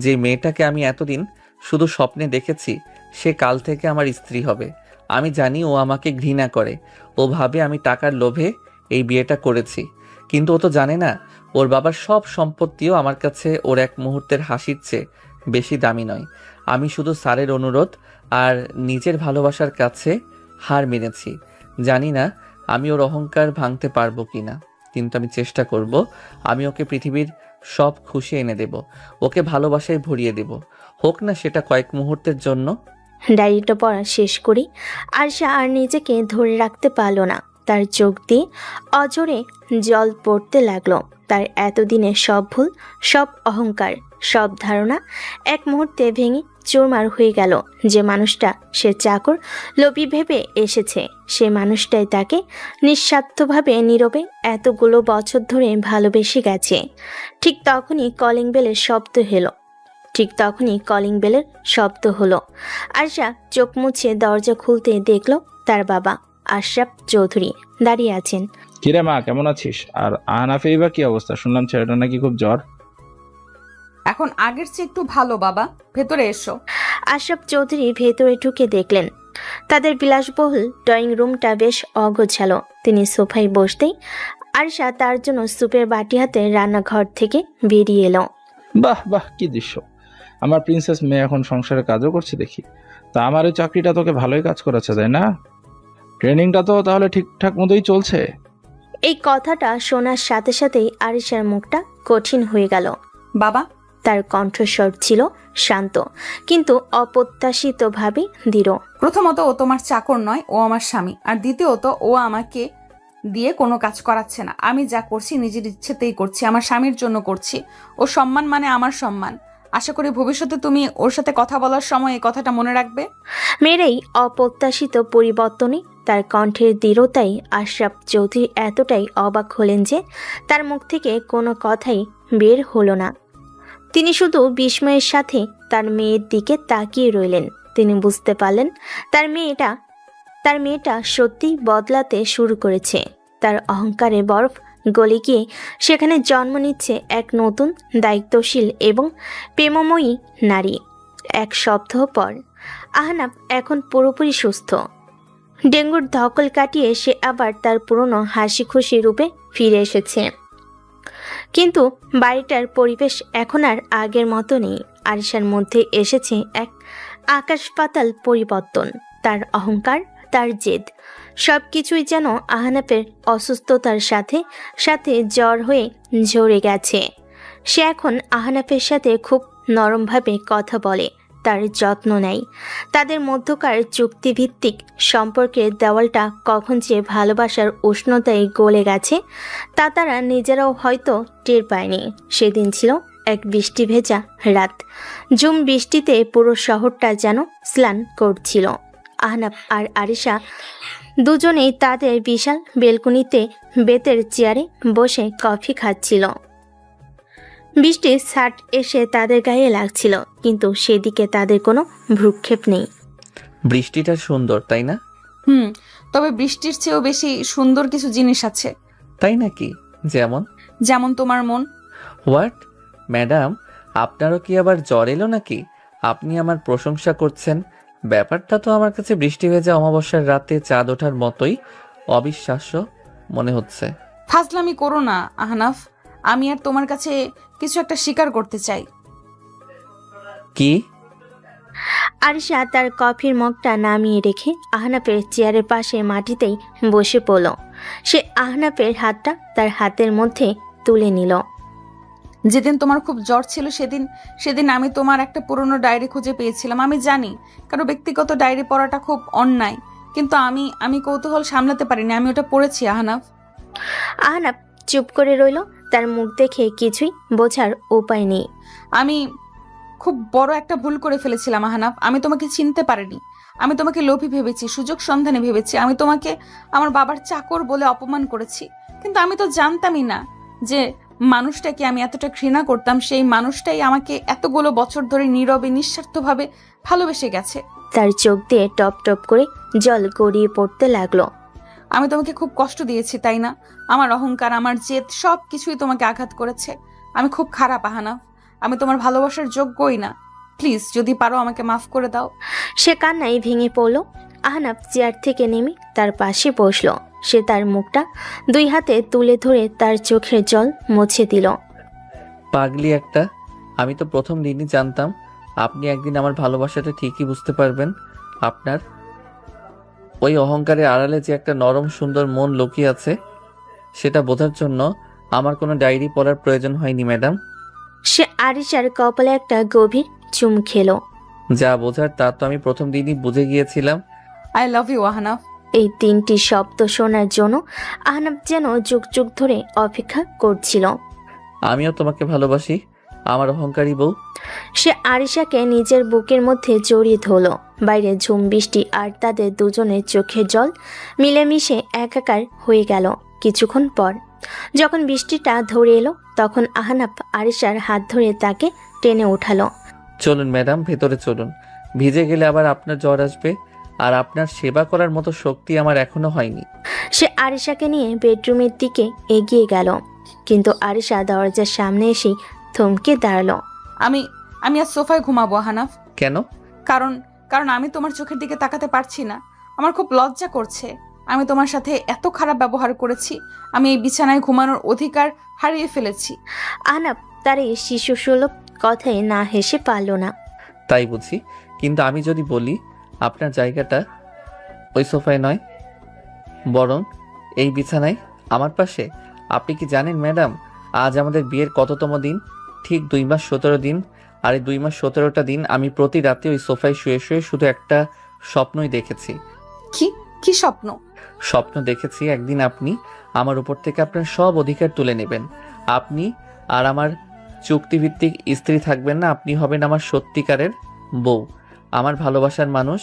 যে মেয়েটাকে আমি এতদিন শুধু স্বপ্নে দেখেছি, সে কাল থেকে আমার স্ত্রী হবে। আমি জানি ও আমাকে ঘৃণা করে। ও ভাবে আমি টাকার লোভে এই বিয়েটা করেছি, কিন্তু ও তো জানে না ওর বাবার সব সম্পত্তিও আমার কাছে ওর এক মুহূর্তের হাসির চেয়ে বেশি দামি নয়। আমি শুধু স্যারের অনুরোধ আর নিজের ভালোবাসার কাছে হার মেনেছি। জানি না আমি ওর অহংকার ভাঙতে পারবো কিনা, কিন্তু আমি চেষ্টা করব। আমি ওকে পৃথিবীর সব খুশি এনে দেব, ওকে ভালোবাসায় ভরিয়ে দেব, হোক না সেটা কয়েক মুহূর্তের জন্য। ডায়েরিটা পড়া শেষ করি আরশা আর নিজেকে ধরে রাখতে পারল না। তার চোখ দিয়ে অজরে জল পড়তে লাগলো। তার এতদিনের সব ভুল, সব অহংকার, সব ধারণা এক মুহূর্তে ভেঙে চুরমার হয়ে গেল। যে মানুষটা সে চাকর লোভী ভেবে এসেছে, সে মানুষটাই তাকে নিঃস্বার্থভাবে নীরবে এতগুলো বছর ধরে ভালোবেসে গেছে। ঠিক তখনই কলিং বেলের শব্দ হলো। আরশা চোখ মুছে দরজা খুলতে দেখলো তার বাবা আশরাফ চৌধুরী দাঁড়িয়ে আছেন। কিরে মা, কেমন আছিস? আর আহনাফের বা কি অবস্থা? শুনলাম ছেলেটা নাকি খুব জ্বর। এখন আগের চেয়ে একটু ভালো বাবা, ভেতরে এসো। আশরাফ চৌধুরী ভেতরে ঢুকে দেখলেন তাদের বিলাসবহুল ড্রয়িং রুমটা বেশ অগোছালো। তিনি সোফায় বসতেই আরিশা তার জন্য সুপের বাটি হাতে রান্নাঘর থেকে বেরিয়ে এলো। বাহ বাহ, কি দৃশ্য! আমার প্রিন্সেস মেয়ে এখন সংসারের কাজও করছে দেখি। তা আমার ওই চাকরিটা তোকে ভালোই কাজ করেছে, তাই না? ট্রেনিংটা তো তাহলে ঠিকঠাক মতোই চলছে? এই কথাটা শোনার সাথে সাথেই আরিশার মুখটা কঠিন হয়ে গেল। বাবা, তার কণ্ঠস্বর ছিল শান্ত কিন্তু অপ্রত্যাশিতভাবে দৃঢ়। প্রথমত ও তোমার চাকর নয়, ও আমার স্বামী। আর দ্বিতীয়ত ও আমাকে দিয়ে কোনো কাজ করাচ্ছে না। আমি যা করছি নিজের ইচ্ছেতেই করছি, আমার স্বামীর জন্য করছি। ও সম্মান মানে আমার সম্মান। আশা করি ভবিষ্যতে তুমি ওর সাথে কথা বলার সময় এই কথাটা মনে রাখবে। মেয়ের এই অপ্রত্যাশিত পরিবর্তনে তার কণ্ঠের দৃঢ়তায় আশরাফ চৌধুরী এতটাই অবাক হলেন যে তার মুখ থেকে কোনো কথাই বের হলো না। তিনি শুধু বিস্ময়ের সাথে তার মেয়ের দিকে তাকিয়ে রইলেন। তিনি বুঝতে পারলেন তার মেয়েটা সত্যিই বদলাতে শুরু করেছে। তার অহংকারে বরফ গলে গিয়ে সেখানে জন্ম নিচ্ছে এক নতুন দায়িত্বশীল এবং প্রেমময়ী নারী। এক সপ্তাহ পর আহনাফ এখন পুরোপুরি সুস্থ। ডেঙ্গুর ধকল কাটিয়ে সে আবার তার পুরনো হাসি খুশি রূপে ফিরে এসেছে। কিন্তু বাড়িটার পরিবেশ এখন আর আগের মতো নেই। আরিশার মধ্যে এসেছে এক আকাশ পাতাল পরিবর্তন। তার অহংকার, তার জেদ, সব কিছুই যেন আহনাফের অসুস্থতার সাথে সাথে জ্বর হয়ে ঝরে গেছে। সে এখন আহনাফের সাথে খুব নরমভাবে কথা বলে, তার যত্ন নেয়। তাদের মধ্যকার চুক্তিভিত্তিক সম্পর্কের দেওয়ালটা কখন যে ভালোবাসার উষ্ণতায় গলে গেছে তা তারা নিজেরাও হয়তো টের পায়নি। সেদিন ছিল এক বৃষ্টি ভেজা রাত। ঝুম বৃষ্টিতে পুরো শহরটা যেন স্নান করছিল। আহনাফ আর আরিশা দুজনেই তাদের বিশাল বেলকুনিতে বেতের চেয়ারে বসে কফি খাচ্ছিল। বৃষ্টির ছাট এসে তাদের গায়ে লাগছিল, কিন্তু সেদিকে তাদের কোনো ভ্রুক্ষেপ নেই। বৃষ্টিটা সুন্দর, তাই না? তবে বৃষ্টির চেয়েও বেশি সুন্দর কিছু জিনিস আছে। তাই নাকি? যেমন? যেমন তোমার মন। হোয়াট? ম্যাডাম, আপনারও কি আবার জ্বর এলো নাকি? আপনি আমার প্রশংসা করছেন। ব্যাপারটা তো আমার কাছে বৃষ্টি ভেজা অমাবস্যার রাতে চাঁদ ওঠার মতোই অবিশ্বাস্য মনে হচ্ছে। ফাজলামি করো না আহনাফ। আমি আর তোমার কাছে কিছু একটা স্বীকার করতে চাই। কি? আরিশা তার কফির মগটা নামিয়ে রেখে আহনাফের চেয়ারের পাশে মাটিতেই বসে পড়ল। সে আহনাফের হাতটা তার হাতের মধ্যে তুলে নিল। যেদিন তোমার খুব জ্বর ছিল সেদিন আমি তোমার একটা পুরনো ডায়েরি খুঁজে পেয়েছিলাম। আমি জানি কারো ব্যক্তিগত ডায়েরি পড়াটা খুব অন্যায়, কিন্তু আমি কৌতূহল সামলাতে পারিনি। আমি ওটা পড়েছি আহনাফ। আহনাফ চুপ করে রইল। তার মুখ দেখে কিছুই বোঝার উপায় নেই। আমি খুব বড় একটা ভুল করে ফেলেছিলাম আহনাফ। আমি তোমাকে চিনতে পারিনি। আমি তোমাকে লোভী ভেবেছি, সুযোগ সন্ধানে ভেবেছি। আমি তোমাকে আমার বাবার চাকর বলে অপমান করেছি, কিন্তু আমি তো জানতামই না যে মানুষটাকে আমি এতটা ঘৃণা করতাম, সেই মানুষটাই আমাকে এতগুলো বছর ধরে নীরবে নিঃস্বার্থভাবে ভালোবেসে গেছে। তার চোখ দিয়ে টপ টপ করে জল গড়িয়ে পড়তে লাগলো। আমি তোমাকে খুব কষ্ট দিয়েছি, তাই না? আমার অহংকার, আমার জেদ, সব কিছুই তোমাকে আঘাত করেছে। আমি খুব খারাপ আহনাফ। আমি তোমার ভালোবাসার যোগ্যই না। প্লিজ, যদি পারো আমাকে মাফ করে দাও। সে কান্নায় ভেঙে পড়ল। আহনাফ চেয়ার থেকে নেমে তার পাশে বসল। সে তার মুখটা দুই হাতে তুলে ধরে তার চোখের জল মুছে দিল। পাগলি একটা! আমি তো প্রথম দিনই জানতাম আপনি একদিন আমার ভালোবাসাটা ঠিকই বুঝতে পারবেন। আপনার ওই অহংকারের আড়ালে যে একটা নরম সুন্দর মন লুকিয়ে আছে সেটা বোঝার জন্য আমার কোনো ডায়েরি পড়ার প্রয়োজন হয়নি ম্যাডাম। সে আরিশার কপালে একটা গভীর চুম খেলো। যা বোঝার তা তো আমি প্রথম দিনই বুঝে গিয়েছিলাম। I love you Ahnaf. এই তিনটি শব্দ শোনার জন্য আহনাফ যেন যুগ যুগ ধরে অপেক্ষা করছিল। আমিও তোমাকে ভালোবাসি, আমার অহংকারী বউ। সে আরিশাকে নিজের বুকের মধ্যে জড়িয়ে ধরল। বাইরে ঝুম বৃষ্টি আর তাদের দুজনের চোখের জল মিলেমিশে একাকার হয়ে গেল। কিছুক্ষণ পর যখন বৃষ্টিটা ধরে এলো তখন আহনাফ আরিশার হাত ধরে তাকে টেনে উঠালো। চলুন ম্যাডাম, ভেতরে চলুন। ভিজে গেলে আবার আপনার জ্বর আসবে। আর আপনার সেবা করার মতো শক্তি আমার এখনো হয়নি। সে আরিশাকে নিয়ে বেডরুমের দিকে এগিয়ে গেল, কিন্তু আরিশা দরজার সামনে এসেই থমকে দাঁড়ালো। আমি আমি আজ সোফায় ঘুমাবো আহনাফ। কেন? কারণ কারণ আমি তোমার চোখের দিকে তাকাতে পারছি না। আমার খুব লজ্জা করছে। আমি তোমার সাথে এত খারাপ ব্যবহার করেছি। আমি এই বিছানায় ঘুমানোর অধিকার হারিয়ে ফেলেছি। আহনাফ তার এই শিশুসুলভ কথায় না হেসে পারল না। তাই বুঝি? কিন্তু আমি যদি বলি আপনার জায়গাটা ওই সোফায় নয়, বরং এই বিছানায় আমার পাশে। আপনি কি জানেন ম্যাডাম, আজ আমাদের বিয়ের কততম দিন? ঠিক 2 মাস 17 দিন। আর এই 2 মাস 17টা দিন আমি প্রতি রাতে ওই সোফায় শুয়ে শুয়ে শুধু একটা স্বপ্নই দেখেছি। কি কি স্বপ্ন? স্বপ্ন দেখেছি একদিন আপনি আমার উপর থেকে আপনার সব অধিকার তুলে নেবেন। আপনি আর আমার চুক্তিভিত্তিক স্ত্রী থাকবেন না, আপনি হবেন আমার সত্যিকারের বউ, আমার ভালোবাসার মানুষ।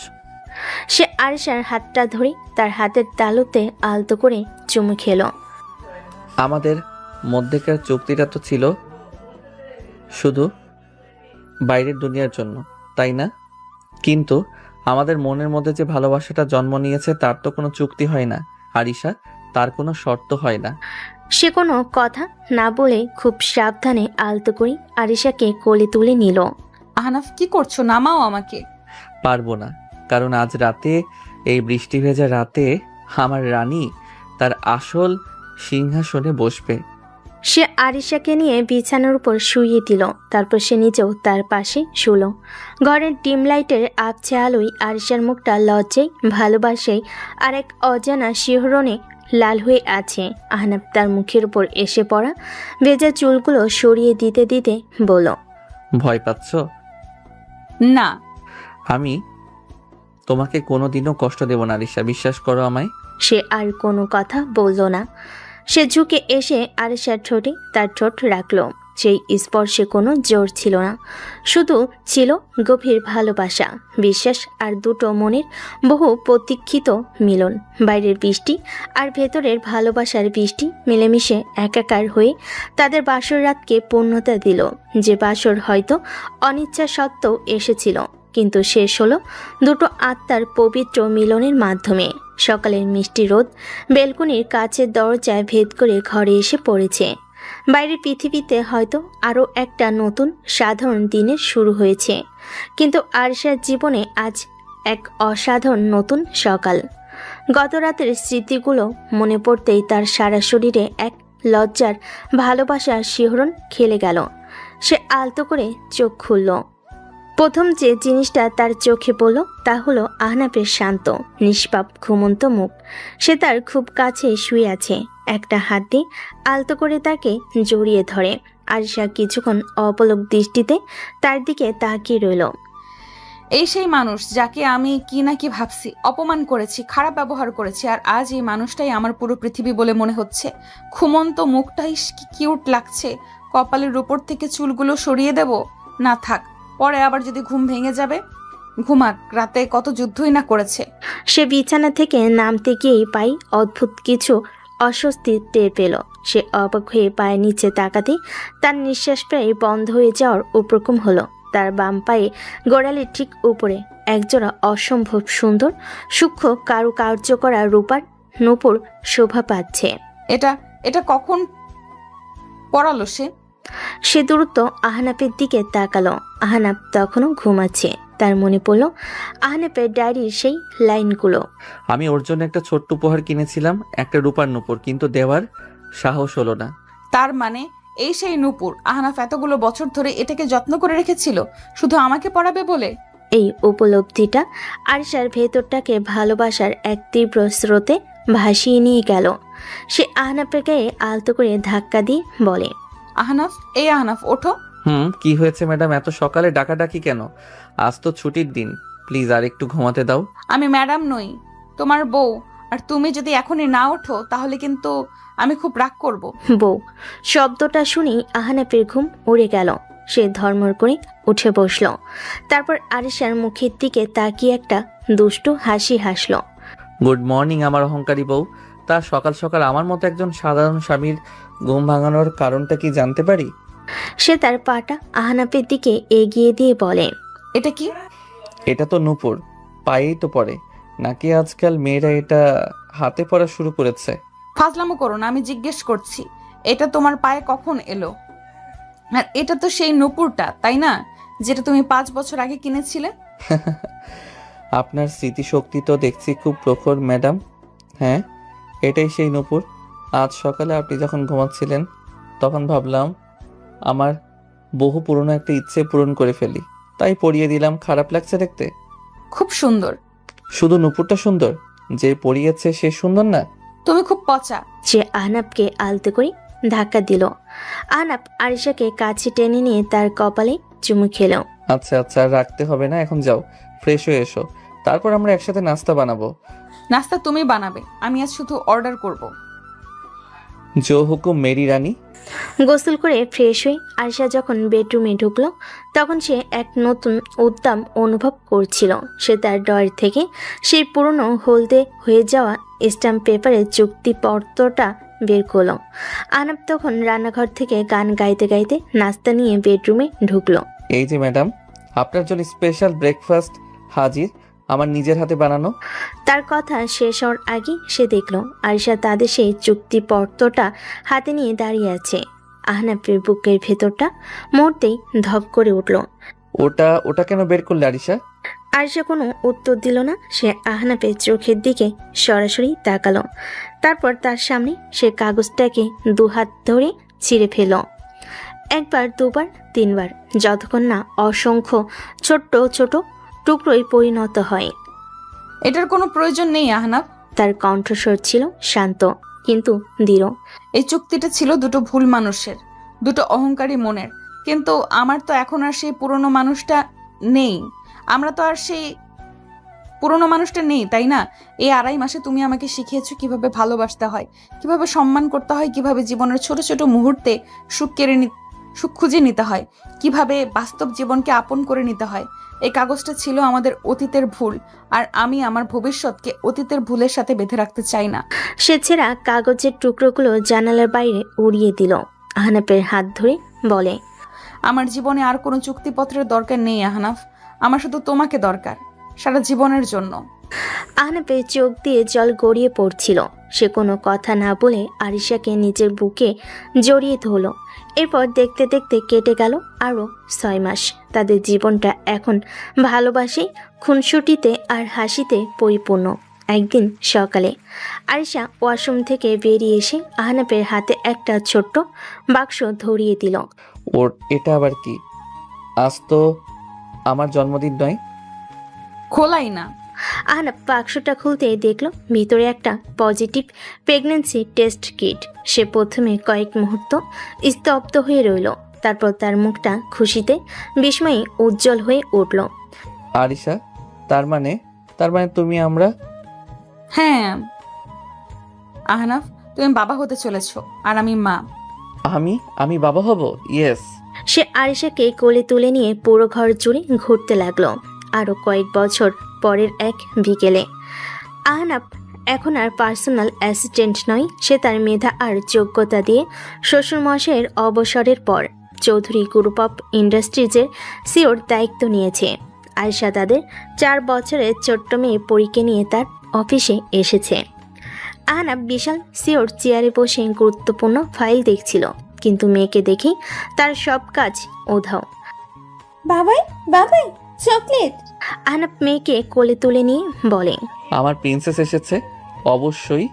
সে আরিশার হাতটা ধরে তার হাতের তালুতে আলতো করে চুমু খেলো। আমাদের মধ্যেকার চুক্তিটা তো ছিল শুধু বাইরের দুনিয়ার জন্য, তাই না? কিন্তু আমাদের মনের মধ্যে যে ভালোবাসাটা জন্ম নিয়েছে তার তো কোনো চুক্তি হয় না আরিশা, তার কোনো শর্ত হয় না। সে কোনো কথা না বলে খুব সাবধানে আলতো করে আরিশাকে কোলে তুলে নিল। আহনাফ কি করছো? নামাও আমাকে। পারবো না, কারণ আজ রাতে, এই বৃষ্টি ভেজা রাতে আমার রানী তার আসল সিংহাসনে বসবে। সে আরিশাকে নিয়ে বিছানার উপর শুইয়ে দিল, তারপর সে নিজেও তার পাশে শুলো। ঘরের ডিম লাইটের আবছে আলোয় আরিশার মুখটা লজ্জায়, ভালোবাসায় আর এক অজানা শিহরণে লাল হয়ে আছে। আহনাফ তার মুখের উপর এসে পড়া ভেজা চুলগুলো সরিয়ে দিতে দিতে বলল, ভয় পাচ্ছ? না। আমি তোমাকে কোনোদিনও কষ্ট দেব না আরিশা, বিশ্বাস করো আমায়। সে আর কোনো কথা বলল না। সে ঝুঁকে এসে আরিশার ঠোঁটে তার ঠোঁট রাখল। সেই স্পর্শে কোনো জোর ছিল না, শুধু ছিল গভীর ভালোবাসা, বিশ্বাস আর দুটো মনের বহু প্রতীক্ষিত মিলন। বাইরের বৃষ্টি আর ভেতরের ভালোবাসার বৃষ্টি মিলেমিশে একাকার হয়ে তাদের বাসর রাতকে পূর্ণতা দিল। যে বাসর হয়তো অনিচ্ছা সত্ত্বেও এসেছিল, কিন্তু শেষ হলো দুটো আত্মার পবিত্র মিলনের মাধ্যমে। সকালের মিষ্টি রোদ বেলকনির কাছের দরজায় ভেদ করে ঘরে এসে পড়েছে। বাইরের পৃথিবীতে হয়তো আরও একটা নতুন সাধারণ দিনের শুরু হয়েছে, কিন্তু আরিশার জীবনে আজ এক অসাধারণ নতুন সকাল। গত রাতের স্মৃতিগুলো মনে পড়তেই তার সারা শরীরে এক লজ্জার ভালোবাসার শিহরণ খেলে গেল। সে আলতো করে চোখ খুলল। প্রথম যে জিনিসটা তার চোখে পড়ল তা হলো আহনাফের শান্ত নিষ্পাপ ঘুমন্ত মুখ। সে তার খুব কাছে শুয়ে আছে, একটা হাত দিয়ে আলতো করে তাকে জড়িয়ে ধরে। আরিশা কিছুক্ষণ অপলক দৃষ্টিতে তার দিকে তাকিয়ে রইল। এই সেই মানুষ যাকে আমি কি না কি ভাবছি, অপমান করেছি, খারাপ ব্যবহার করেছি, আর আজ এই মানুষটাই আমার পুরো পৃথিবী বলে মনে হচ্ছে। ঘুমন্ত মুখটাই কি কিউট লাগছে। কপালের উপর থেকে চুলগুলো সরিয়ে দেব? না থাক, পরে আবার যদি ঘুম ভেঙে যাবে। ঘুমাক, রাতে কত যুদ্ধই না করেছে। সে বিছানা থেকে নামতে গিয়েই পাই অদ্ভুত কিছু অস্বস্তি টের পেল। সে অবাক হয়ে পায়ে নিচে তাকাতে তার নিঃশ্বাস প্রায় বন্ধ হয়ে যাওয়ার উপক্রম হলো। তার বাম পায়ে গোড়ালির ঠিক উপরে একজোড়া অসম্ভব সুন্দর সূক্ষ্ম কারুকার্য করা রূপার নূপুর শোভা পাচ্ছে। এটা এটা কখন পড়ালো সে? সে দ্রুত আহনাফের দিকে তাকালো। আহনাফ তখনও ঘুমাচ্ছে। তার মনে পড়ল আহনাফের ডায়েরির সেই লাইনগুলো। আমি ওর জন্য একটা ছোট্ট উপহার কিনেছিলাম, একটা রূপার নূপুর, কিন্তু দেওয়ার সাহস হলো না। তার মানে এই সেই নূপুর আহনাফ এতগুলো বছর ধরে এটাকে যত্ন করে রেখেছিল শুধু আমাকে পড়াবে বলে। এই উপলব্ধিটা আরিশার ভেতরটাকে ভালোবাসার এক তীব্র স্রোতে ভাসিয়ে নিয়ে গেল। সে আহনাফের গায়ে আলতো করে ধাক্কা দিয়ে বলে, আহনাফ, এই আহনাফ, ওঠো। কি হয়েছে ম্যাডাম? এত সকালে ডাকাডাকি কেন? আজ তো ছুটির দিন, প্লিজ আর একটু ঘুমাতে দাও। আমি ম্যাডাম নই, তোমার বউ। আর তুমি যদি এখনই না ওঠো তাহলে কিন্তু আমি খুব রাগ করব। বউ শব্দটা শুনেই আহনাফের ঘুম উড়ে গেল। সে ধর্মর করে উঠে বসল। তারপর আরিশার মুখের দিকে তাকিয়ে একটা দুষ্টু হাসি হাসল। গুড মর্নিং আমার অহংকারী বউ। তা সকাল সকাল আমার মতো একজন সাধারণ স্বামীর ঘুম ভাঙানোর কারণটা কি জানতে পারি? সে তার পাটা আহনাফের দিকে এগিয়ে দিয়ে বলে, এটা কি? এটা তো নূপুর, পায়েই তো পড়ে। নাকি আজকাল মেয়েরা এটা হাতে পড়া শুরু করেছে? ফাজলামো করো না, আমি জিজ্ঞেস করছি এটা তোমার পায়ে কখন এলো? আর এটা তো সেই নূপুরটা, তাই না, যেটা তুমি 5 বছর আগে কিনেছিলে? আপনার স্মৃতিশক্তি তো দেখছি খুব প্রখর ম্যাডাম। হ্যাঁ, এটাই সেই নূপুর। আজ সকালে আপনি যখন ঘুমাচ্ছিলেন তখন ভাবলাম আমার বহু পুরনো একটা ইচ্ছে পূরণ করে ফেলি, তাই পরিয়ে দিলাম। খারাপ লাগছে দেখতে? খুব সুন্দর। শুধু নূপুরটা সুন্দর, যে পরিয়েছে সে সুন্দর না? তুমি খুব পচা। সে আহনাবকে আলতো করে ধাক্কা দিল। আহনাব আরিশাকে কাছে টেনে নিয়ে তার কপালে চুমু খেল। আচ্ছা আচ্ছা, আর রাখতে হবে না, এখন যাও ফ্রেশ হয়ে এসো, তারপর আমরা একসাথে নাস্তা বানাবো। নাস্তা তুমি বানাবে, আমি আজ শুধু অর্ডার করব। জো হুকুম মেরি রানী। গোসল করে ফ্রেশ হয়ে আরিশা যখন বেডরুমে ঢুকলো তখন সে এক নতুন উদ্দাম অনুভব করছিল। সে তার ড্রয়ার থেকে সেই পুরনো হলদে হয়ে যাওয়া স্ট্যাম্প পেপারের চুক্তিপত্রটা বের করলো। আহনাব তখন রান্নাঘর থেকে গান গাইতে গাইতে নাস্তা নিয়ে বেডরুমে ঢুকলো। এই যে ম্যাডাম, আপনার জন্য স্পেশাল ব্রেকফাস্ট হাজির, আমার নিজের হাতে বানানো। তার কথা শেষ হওয়ার আগে সে দেখল আরিশা তাদের সেই চুক্তিপত্রটা হাতে নিয়ে দাঁড়িয়ে আছে। আহনাবের বুকের ভেতরটা মুহূর্তেই ধপ করে উঠল। ওটা কেন বের করলে আরিশা? আরিশা কোনো উত্তর দিল না। সে আহনাবের চোখের দিকে সরাসরি তাকালো, তারপর তার সামনে সে কাগজটাকে দুহাত ধরে ছিঁড়ে ফেল। একবার, দুবার, তিনবার, যতক্ষণ না অসংখ্য ছোট্ট ছোট টুকরোয় পরিণত হয়। এটার কোনো প্রয়োজন নেই আহনাব। তার কণ্ঠস্বর ছিল শান্ত কিন্তু দৃঢ়। এই চুক্তিটা ছিল দুটো ভুল মানুষের, দুটো অহংকারী মনের। কিন্তু আমার তো এখন আর সেই পুরনো মানুষটা নেই। আমরা তো আর সেই পুরনো মানুষটা নেই, তাই না? এই 2.5 মাসে তুমি আমাকে শিখিয়েছো কিভাবে ভালোবাসতে হয়, কিভাবে সম্মান করতে হয়, কিভাবে জীবনের ছোট ছোট মুহূর্তে সুখ খুঁজে নিতে হয়, কিভাবে বাস্তব জীবনকে আপন করে নিতে হয়। এই কাগজটা ছিল আমাদের অতীতের ভুল, আর আমি আমার ভবিষ্যৎকে অতীতের ভুলের সাথে বেঁধে রাখতে চাই না। সে ছেঁড়া কাগজের টুকরোগুলো জানালার বাইরে উড়িয়ে দিল। আহনাফের হাত ধরে বলে, আমার জীবনে আর কোনো চুক্তিপত্রের দরকার নেই আহনাফ, আমার শুধু তোমাকে দরকার, সারা জীবনের জন্য। আহনাফের চোখ দিয়ে জল গড়িয়ে পড়ছিল। সে কোনো কথা না বলে আরিশাকে নিজের বুকে জড়িয়ে ধরল। এরপর দেখতে দেখতে কেটে গেল আরও 6 মাস। তাদের জীবনটা এখন ভালোবাসে, খুনসুটিতে আর হাসিতে পরিপূর্ণ। একদিন সকালে আরিশা ওয়াশরুম থেকে বেরিয়ে এসে আহনাফের হাতে একটা ছোট্ট বাক্স ধরিয়ে দিল। এটা আবার কি? আজ তো আমার জন্মদিন নয়। খোলাই না। আহনাফ বাক্সটা খুলতেই দেখল ভিতরে একটা পজিটিভ প্রেগন্যান্সি টেস্ট কিট। সে প্রথমে কয়েক মুহূর্ত স্তব্ধ হয়ে রইল, তারপর তার মুখটা খুশিতে বিস্ময়ে উজ্জ্বল হয়ে উঠল। আরিশা, তার মানে আমরা? হ্যাঁ আহনাফ, তুমি বাবা হতে চলেছো আর আমি মা। আমি বাবা হব? ইয়েস। সে আরিশাকে কোলে তুলে নিয়ে পুরো ঘর জুড়ে ঘুরতে লাগলো। আরও কয়েক বছর পরের এক বিকেলে আহনাফ এখন আর পার্সোনাল অ্যাসিস্ট্যান্ট নয়। সে তার মেধা আর যোগ্যতা দিয়ে শ্বশুরমশাইয়ের অবসরের পর চৌধুরী গ্রুপ অফ ইন্ডাস্ট্রিজের সিওর দায়িত্ব নিয়েছে। আয়েশা তাদের 4 বছরের ছোট্ট মেয়ে পরীকে নিয়ে তার অফিসে এসেছে। আহনাফ বিশাল সিওর চেয়ারে বসে গুরুত্বপূর্ণ ফাইল দেখছিল, কিন্তু মেয়েকে দেখেই তার সব কাজ উধাও। বাবাই বাবাই চকলেট। আহনাফ মেয়েকে কোলে তুলে নিয়ে বলে, আমার প্রিন্সেস এসেছে, অবশ্যই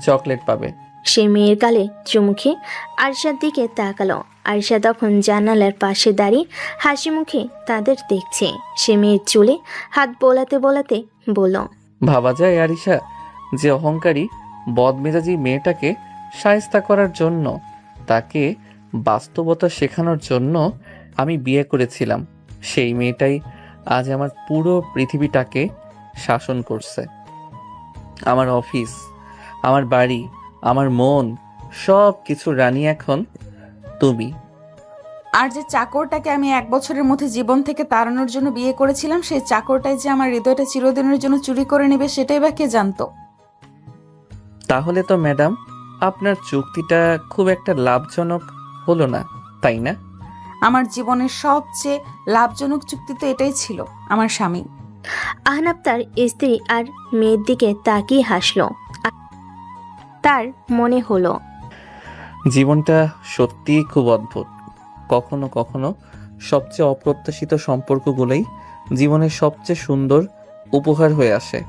চকলেট পাবে। সে মেয়ের গালে চুমু খেয়ে আরিশার দিকে তাকালো। আরিশা তখন জানালার পাশে দাঁড়িয়ে হাসি মুখে তাদের দেখছে। সে মেয়ের চুলে হাত বোলাতে বোলাতে বলল, ভাবা যায় আরিশা, যে অহংকারী বদমেজাজি মেয়েটাকে শায়েস্তা করার জন্য, তাকে বাস্তবতা শেখানোর জন্য আমি বিয়ে করেছিলাম, সেই মেয়েটাই আজ আমার পুরো পৃথিবীটাকে শাসন করছে। আমার অফিস, আমার বাড়ি, আমার মন, সব কিছু রানী এখন তুমি। আর যে চাকরটাকে আমি 1 বছরের মধ্যে জীবন থেকে তাড়ানোর জন্য বিয়ে করেছিলাম, সেই চাকরটাই যে আমার হৃদয়টা চিরদিনের জন্য চুরি করে নেবে, সেটাই বা কে জানতো? তাহলে তো ম্যাডাম আপনার চুক্তিটা খুব একটা লাভজনক হলো না, তাই না? আমার জীবনের সবচেয়ে লাভজনক চুক্তি তো এটাই ছিল। আমার স্বামী, আহনাব তার স্ত্রী আর মেয়ের দিকে তাকিয়ে হাসলো। তার মনে হলো জীবনটা সত্যিই খুব অদ্ভুত। কখনো কখনো সবচেয়ে অপ্রত্যাশিত সম্পর্কগুলোই জীবনের সবচেয়ে সুন্দর উপহার হয়ে আসে।